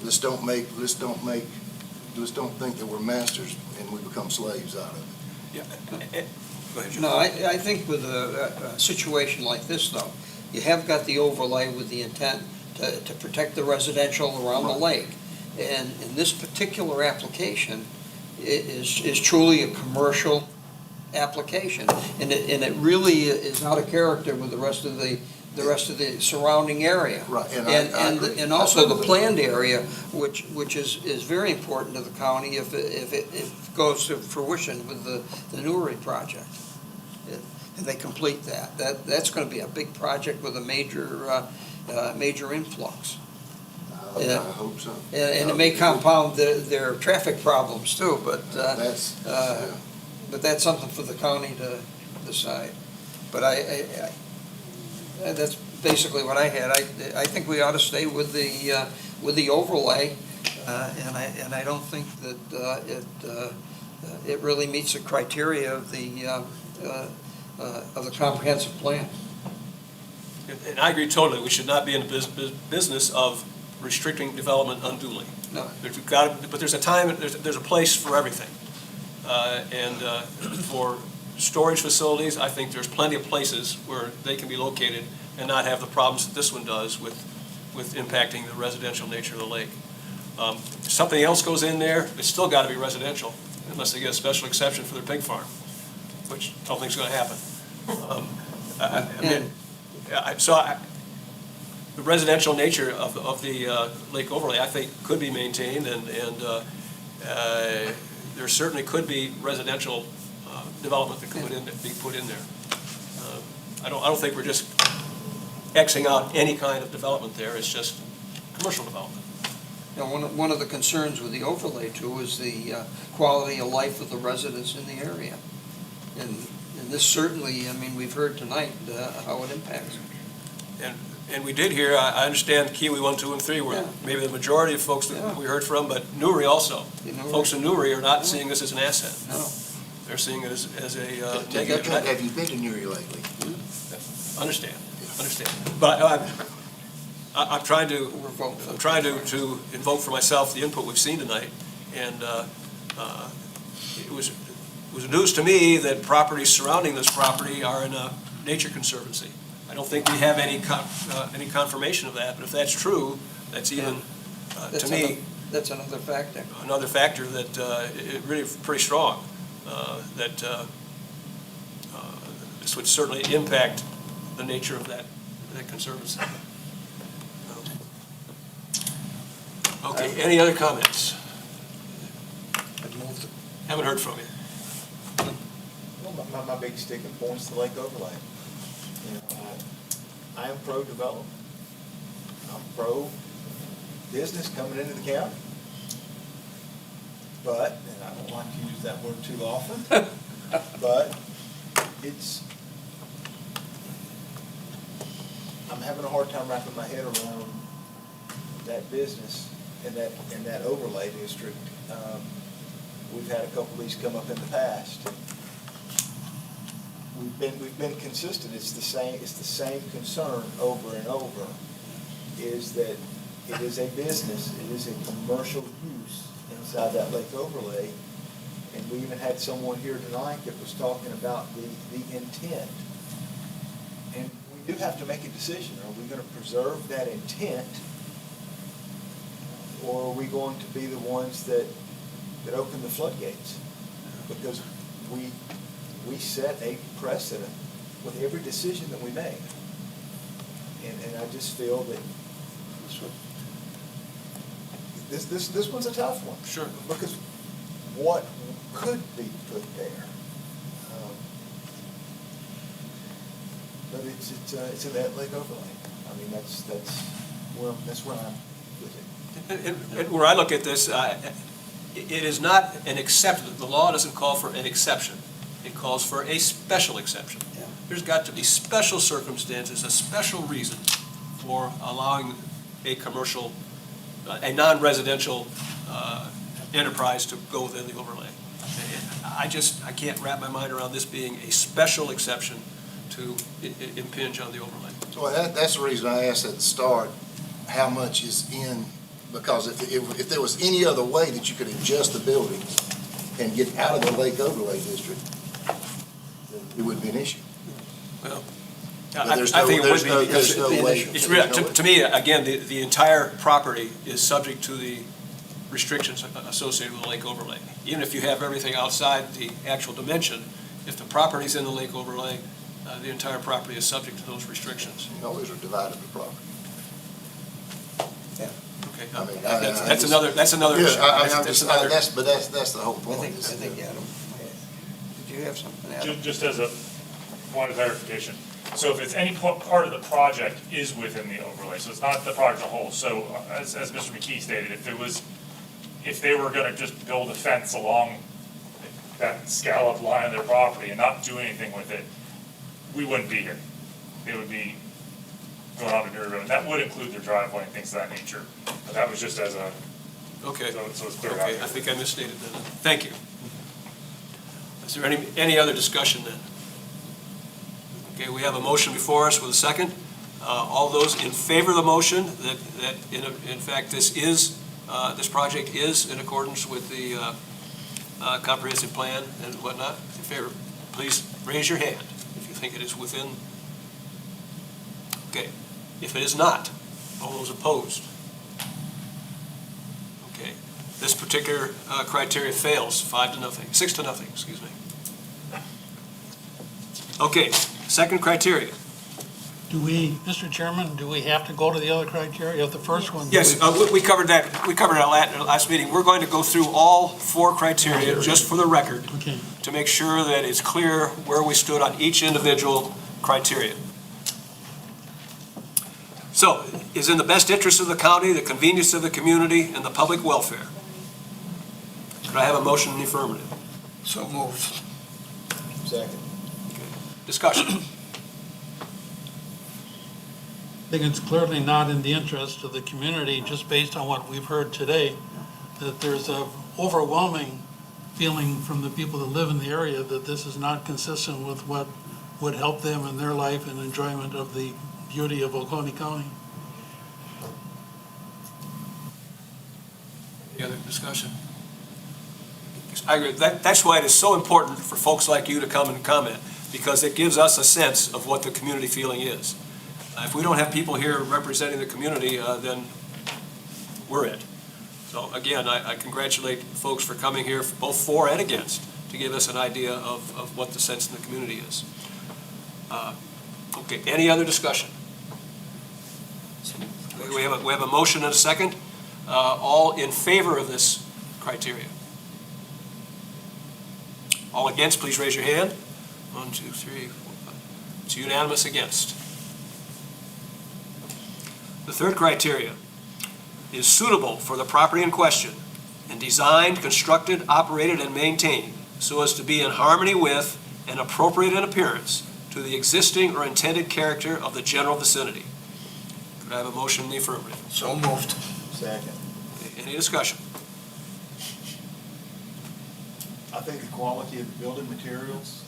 Let's don't think that we're masters and we become slaves out of it. Yeah. Go ahead, Jim. No, I think with a situation like this, though, you have got the overlay with the intent to protect the residential around the lake. And in this particular application, it is truly a commercial application. And it really is out of character with the rest of the surrounding area. Right, and also the planned area, which is very important to the county if it goes to fruition with the Newry project. And they complete that's going to be a big project with a major influx. I hope so. And it may compound their traffic problems too, but that's something for the county to decide. But that's basically what I had. I think we ought to stay with the overlay, and I don't think that it really meets the criteria of the comprehensive plan. And I agree totally, we should not be in the business of restricting development unduly. No. But there's a time, there's a place for everything. For storage facilities, I think there's plenty of places where they can be located and not have the problems that this one does with impacting the residential nature of the lake. If something else goes in there, it's still got to be residential, unless they get a special exception for their pig farm, which I don't think is going to happen. The residential nature of the lake overlay, I think, could be maintained, and there certainly could be residential development that could be put in there. I don't think we're just Xing out any kind of development there, it's just commercial development. You know, one of the concerns with the overlay too is the quality of life of the residents in the area. And this certainly, I mean, we've heard tonight how it impacts. And we did hear, I understand Kiwi 1, 2, and 3 were maybe the majority of folks that we heard from, but Newry also. Folks in Newry are not seeing this as an asset. No. They're seeing it as a negative. Have you been to Newry lately? Understand. But I'm trying to invoke for myself the input we've seen tonight, and it was news to me that properties surrounding this property are in a nature conservancy. I don't think we have any confirmation of that, but if that's true, that's even, to me, that's another factor. Another factor that it really pretty strong, that this would certainly impact the nature of that conservancy. Okay, any other comments? Haven't heard from you. Well, my big sticking point is the lake overlay. You know, I am pro-development. I'm pro-business coming into the county. But, and I don't like to use that word too often, but I'm having a hard time wrapping my head around that business and that overlay district. We've had a couple of these come up in the past. We've been consistent. It's the same concern over and over, is that it is a business, it is a commercial use inside that lake overlay. And we even had someone here tonight that was talking about the intent. And we do have to make a decision. Are we going to preserve that intent, or are we going to be the ones that open the floodgates? Because we set a precedent with every decision that we make. And I just feel that this one's a tough one. Sure. Because what could be put there? But it's in that lake overlay. I mean, that's where I'm with it. And where I look at this, it is not an exception. The law doesn't call for an exception. It calls for a special exception. Yeah. There's got to be special circumstances, a special reason for allowing a commercial, a non-residential enterprise to go within the overlay. I can't wrap my mind around this being a special exception to impinge on the overlay. So that's the reason I asked at the start, how much is in, because if there was any other way that you could adjust the buildings and get out of the lake overlay district, then it wouldn't be an issue. Well, But I think it would be, because there's no way. it's real, to me, again, the entire property is subject to the restrictions associated with the lake overlay. Even if you have everything outside the actual dimension, if the property's in the lake overlay, the entire property is subject to those restrictions. You always are divided the property. Okay, I mean, that's another issue. But that's the whole point. I think Adam, did you have something, Adam? Just as a point of clarification, so if it's any part of the project is within the overlay, so it's not the project as a whole. So as Mr. McKee stated, if they were gonna just build a fence along that scallop line of their property and not do anything with it, we wouldn't be here. It would be going on to Newry Road, and that would include their driveway and things of that nature. But that was just as a, Okay. so it's clear out Okay, there. I think I misstated that. Thank you. Is there any other discussion then? Okay, we have a motion before us with a second. All those in favor of the motion that in fact this project is in accordance with the comprehensive plan and whatnot, in favor, please raise your hand if you think it is within. Okay, if it is not, all those opposed. Okay, this particular criteria fails 6 to nothing, excuse me. Okay, second criteria. Do we, Mr. Chairman, do we have to go to the other criteria of the first one? Yes, we covered that. We covered it at last meeting. We're going to go through all 4 criteria just for the record to make sure that it's clear where we stood on each individual criteria. So, is in the best interest of the county, the convenience of the community, and the public welfare. Could I have a motion in the affirmative? So moved. Second. Discussion. I think it's clearly not in the interest of the community, just based on what we've heard today, that there's a overwhelming feeling from the people that live in the area that this is not consistent with what would help them in their life and enjoyment of the beauty of Oconee County. Any other discussion? I agree. That's why it is so important for folks like you to come and comment, because it gives us a sense of what the community feeling is. If we don't have people here representing the community, then we're it. So again, I congratulate folks for coming here, both for and against, to give us an idea of what the sense in the community is. Okay, any other discussion? We have a motion and a second. All in favor of this criteria? All against, please raise your hand. 1, 2, 3, 4, 5. It's unanimous against. The third criteria is suitable for the property in question and designed, constructed, operated, and maintained so as to be in harmony with and appropriate in appearance to the existing or intended character of the general vicinity. Could I have a motion in the affirmative? So moved. Second. Any discussion? I think the quality of the building materials,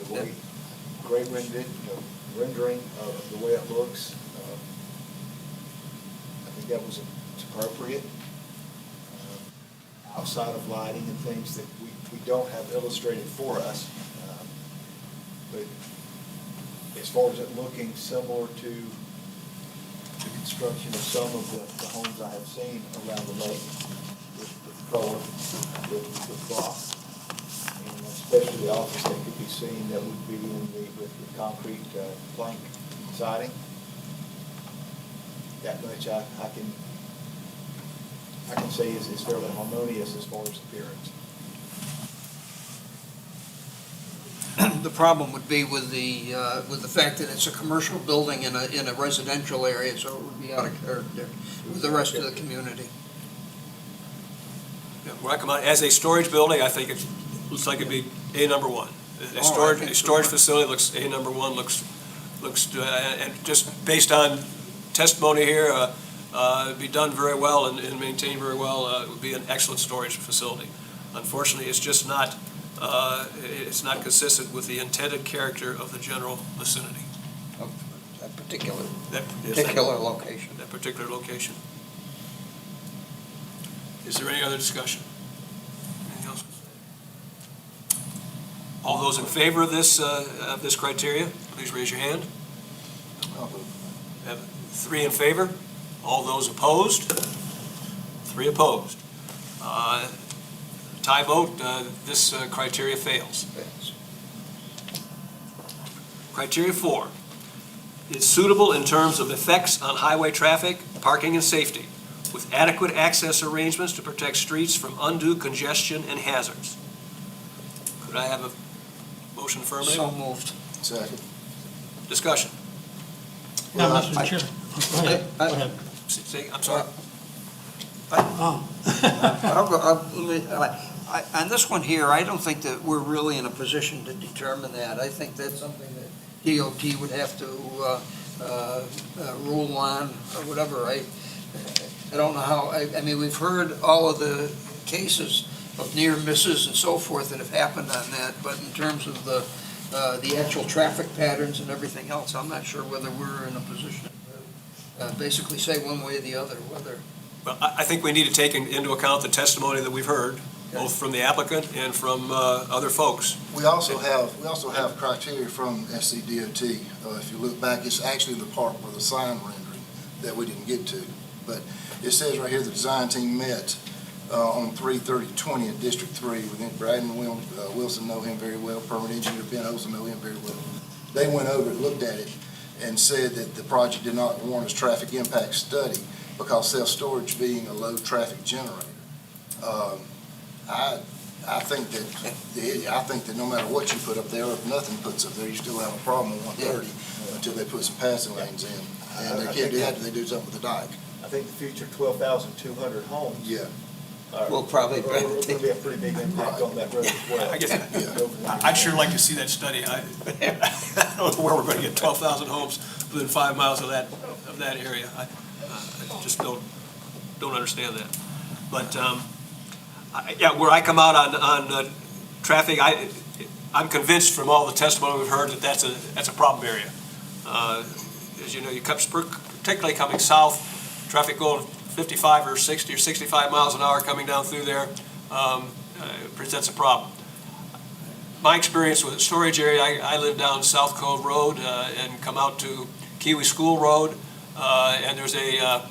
the way great rendering of the way it looks, I think that was appropriate. Outside of lighting and things that we don't have illustrated for us. But as far as it looking similar to the construction of some of the homes I have seen around the lake with color, with block, and especially the office that could be seen that would be with concrete plank siding. That much I can say is fairly harmonious as far as appearance. The problem would be with the fact that it's a commercial building in a residential area, so it would be out of character with the rest of the community. Yeah, recommend, as a storage building, I think it looks like it'd be A number 1. A storage facility looks, A number 1 looks, and just based on testimony here, it'd be done very well and maintained very well. It would be an excellent storage facility. Unfortunately, it's just not, it's not consistent with the intended character of the general vicinity. That particular location. That particular location. Is there any other discussion? Anything else? All those in favor of this criteria, please raise your hand. Have 3 in favor. All those opposed? 3 opposed. Tie vote, this criteria fails. Criteria 4 is suitable in terms of effects on highway traffic, parking, and safety, with adequate access arrangements to protect streets from undue congestion and hazards. Could I have a motion affirmative? So moved. Second. Discussion. Yeah, Mr. Chair. Go ahead. I'm sorry. On this one here, I don't think that we're really in a position to determine that. I think that's something that DOT would have to rule on or whatever. I don't know how, I mean, we've heard all of the cases near misses and so forth that have happened on that, but in terms of the actual traffic patterns and everything else, I'm not sure whether we're in a position to basically say one way or the other, whether. Well, I think we need to take into account the testimony that we've heard, both from the applicant and from other folks. We also have criteria from SCDOT. If you look back, it's actually the part where the sign rendering that we didn't get to. But it says right here, the design team met on 3/30/20 in District 3. Brad and Wilson know him very well. Permit engineer Ben Olson know him very well. They went over and looked at it and said that the project did not warrant a traffic impact study because self-storage being a low traffic generator. I think that no matter what you put up there, or if nothing puts up there, you still have a problem on 130 until they put some passing lanes in. And they can't do that until they do something with the dike. I think the future 12,200 homes. Yeah. Will probably There'll be a pretty big impact on that road as well. I guess, I'd sure like to see that study. I don't know where we're going to get 12,000 homes within 5 miles of that area. I just don't understand that. But, where I come out on traffic, I'm convinced from all the testimony we've heard that that's a problem area. As you know, particularly coming south, traffic going 55 or 60 or 65 miles an hour coming down through there presents a problem. My experience with the storage area, I live down South Cove Road and come out to Kiwi School Road, and there's a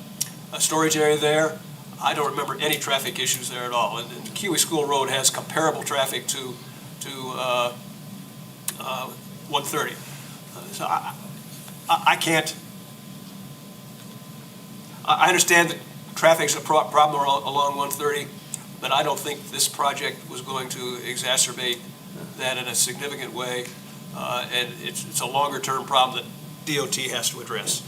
storage area there. I don't remember any traffic issues there at all. And Kiwi School Road has comparable traffic to 130. So I can't. I understand that traffic's a problem along 130, but I don't think this project was going to exacerbate that in a significant way. And it's a longer-term problem that DOT has to address.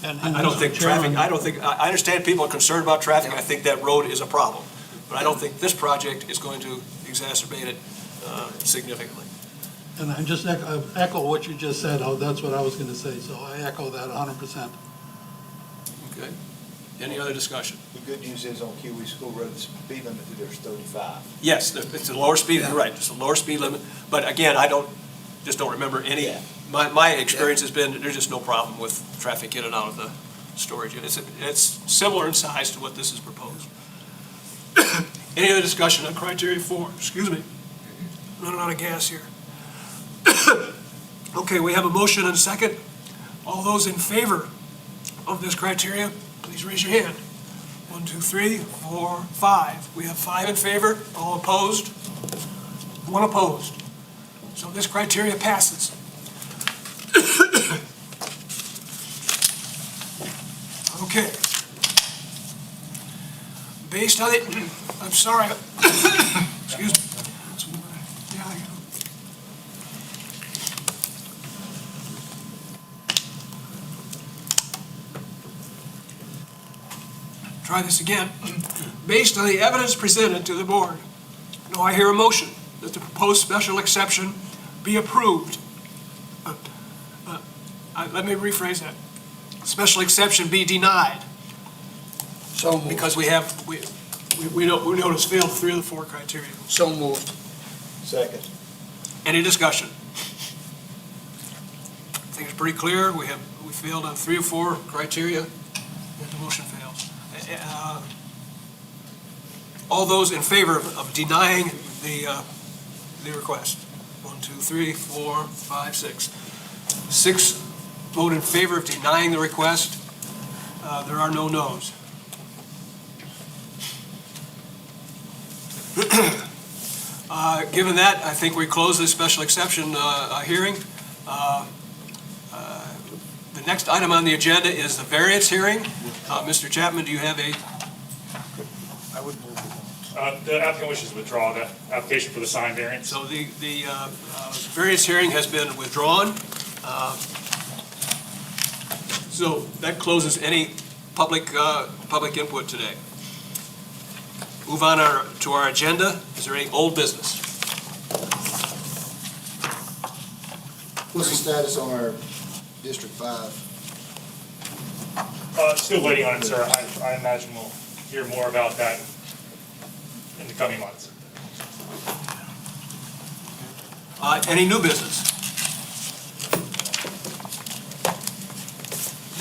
I don't think traffic, I understand people are concerned about traffic. I think that road is a problem. But I don't think this project is going to exacerbate it significantly. And I just echo what you just said. Oh, that's what I was going to say, so I echo that 100%. Okay. Any other discussion? The good news is on Kiwi School Road, the speed limit there's 35. Yes, it's a lower speed, you're right, it's a lower speed limit. But again, just don't remember any. Yeah. My experience has been, there's just no problem with traffic in and out of the storage unit. It's similar in size to what this is proposed. Any other discussion on criteria 4? Excuse me, running out of gas here. Okay, we have a motion and a second. All those in favor of this criteria, please raise your hand. 1, 2, 3, 4, 5. We have 5 in favor, all opposed, 1 opposed. So this criteria passes. Okay. Based on it, I'm sorry. Excuse me. Yeah, I know. Try this again. Based on the evidence presented to the board, do I hear a motion that the proposed special exception be approved? Let me rephrase that. Special exception be denied. So moved. Because we know it's failed 3 of the 4 criteria. So moved. Second. Any discussion? I think it's pretty clear. We failed on 3 of 4 criteria, and the motion fails. All those in favor of denying the request? 1, 2, 3, 4, 5, 6. 6 vote in favor of denying the request. There are no noes. Given that, I think we close this special exception hearing. The next item on the agenda is the variance hearing. Mr. Chapman, do you have a? I would move the applicant wishes to withdraw the application for the sign variance. So the variance hearing has been withdrawn. So that closes any public input today. Move on to our agenda. Is there any old business? What's the status on our District 5? Still waiting on it, sir. I imagine we'll hear more about that in the coming months. Any new business?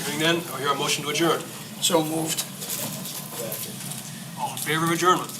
Hearing none, I'll hear a motion to adjourn. So moved. All in favor of adjournment?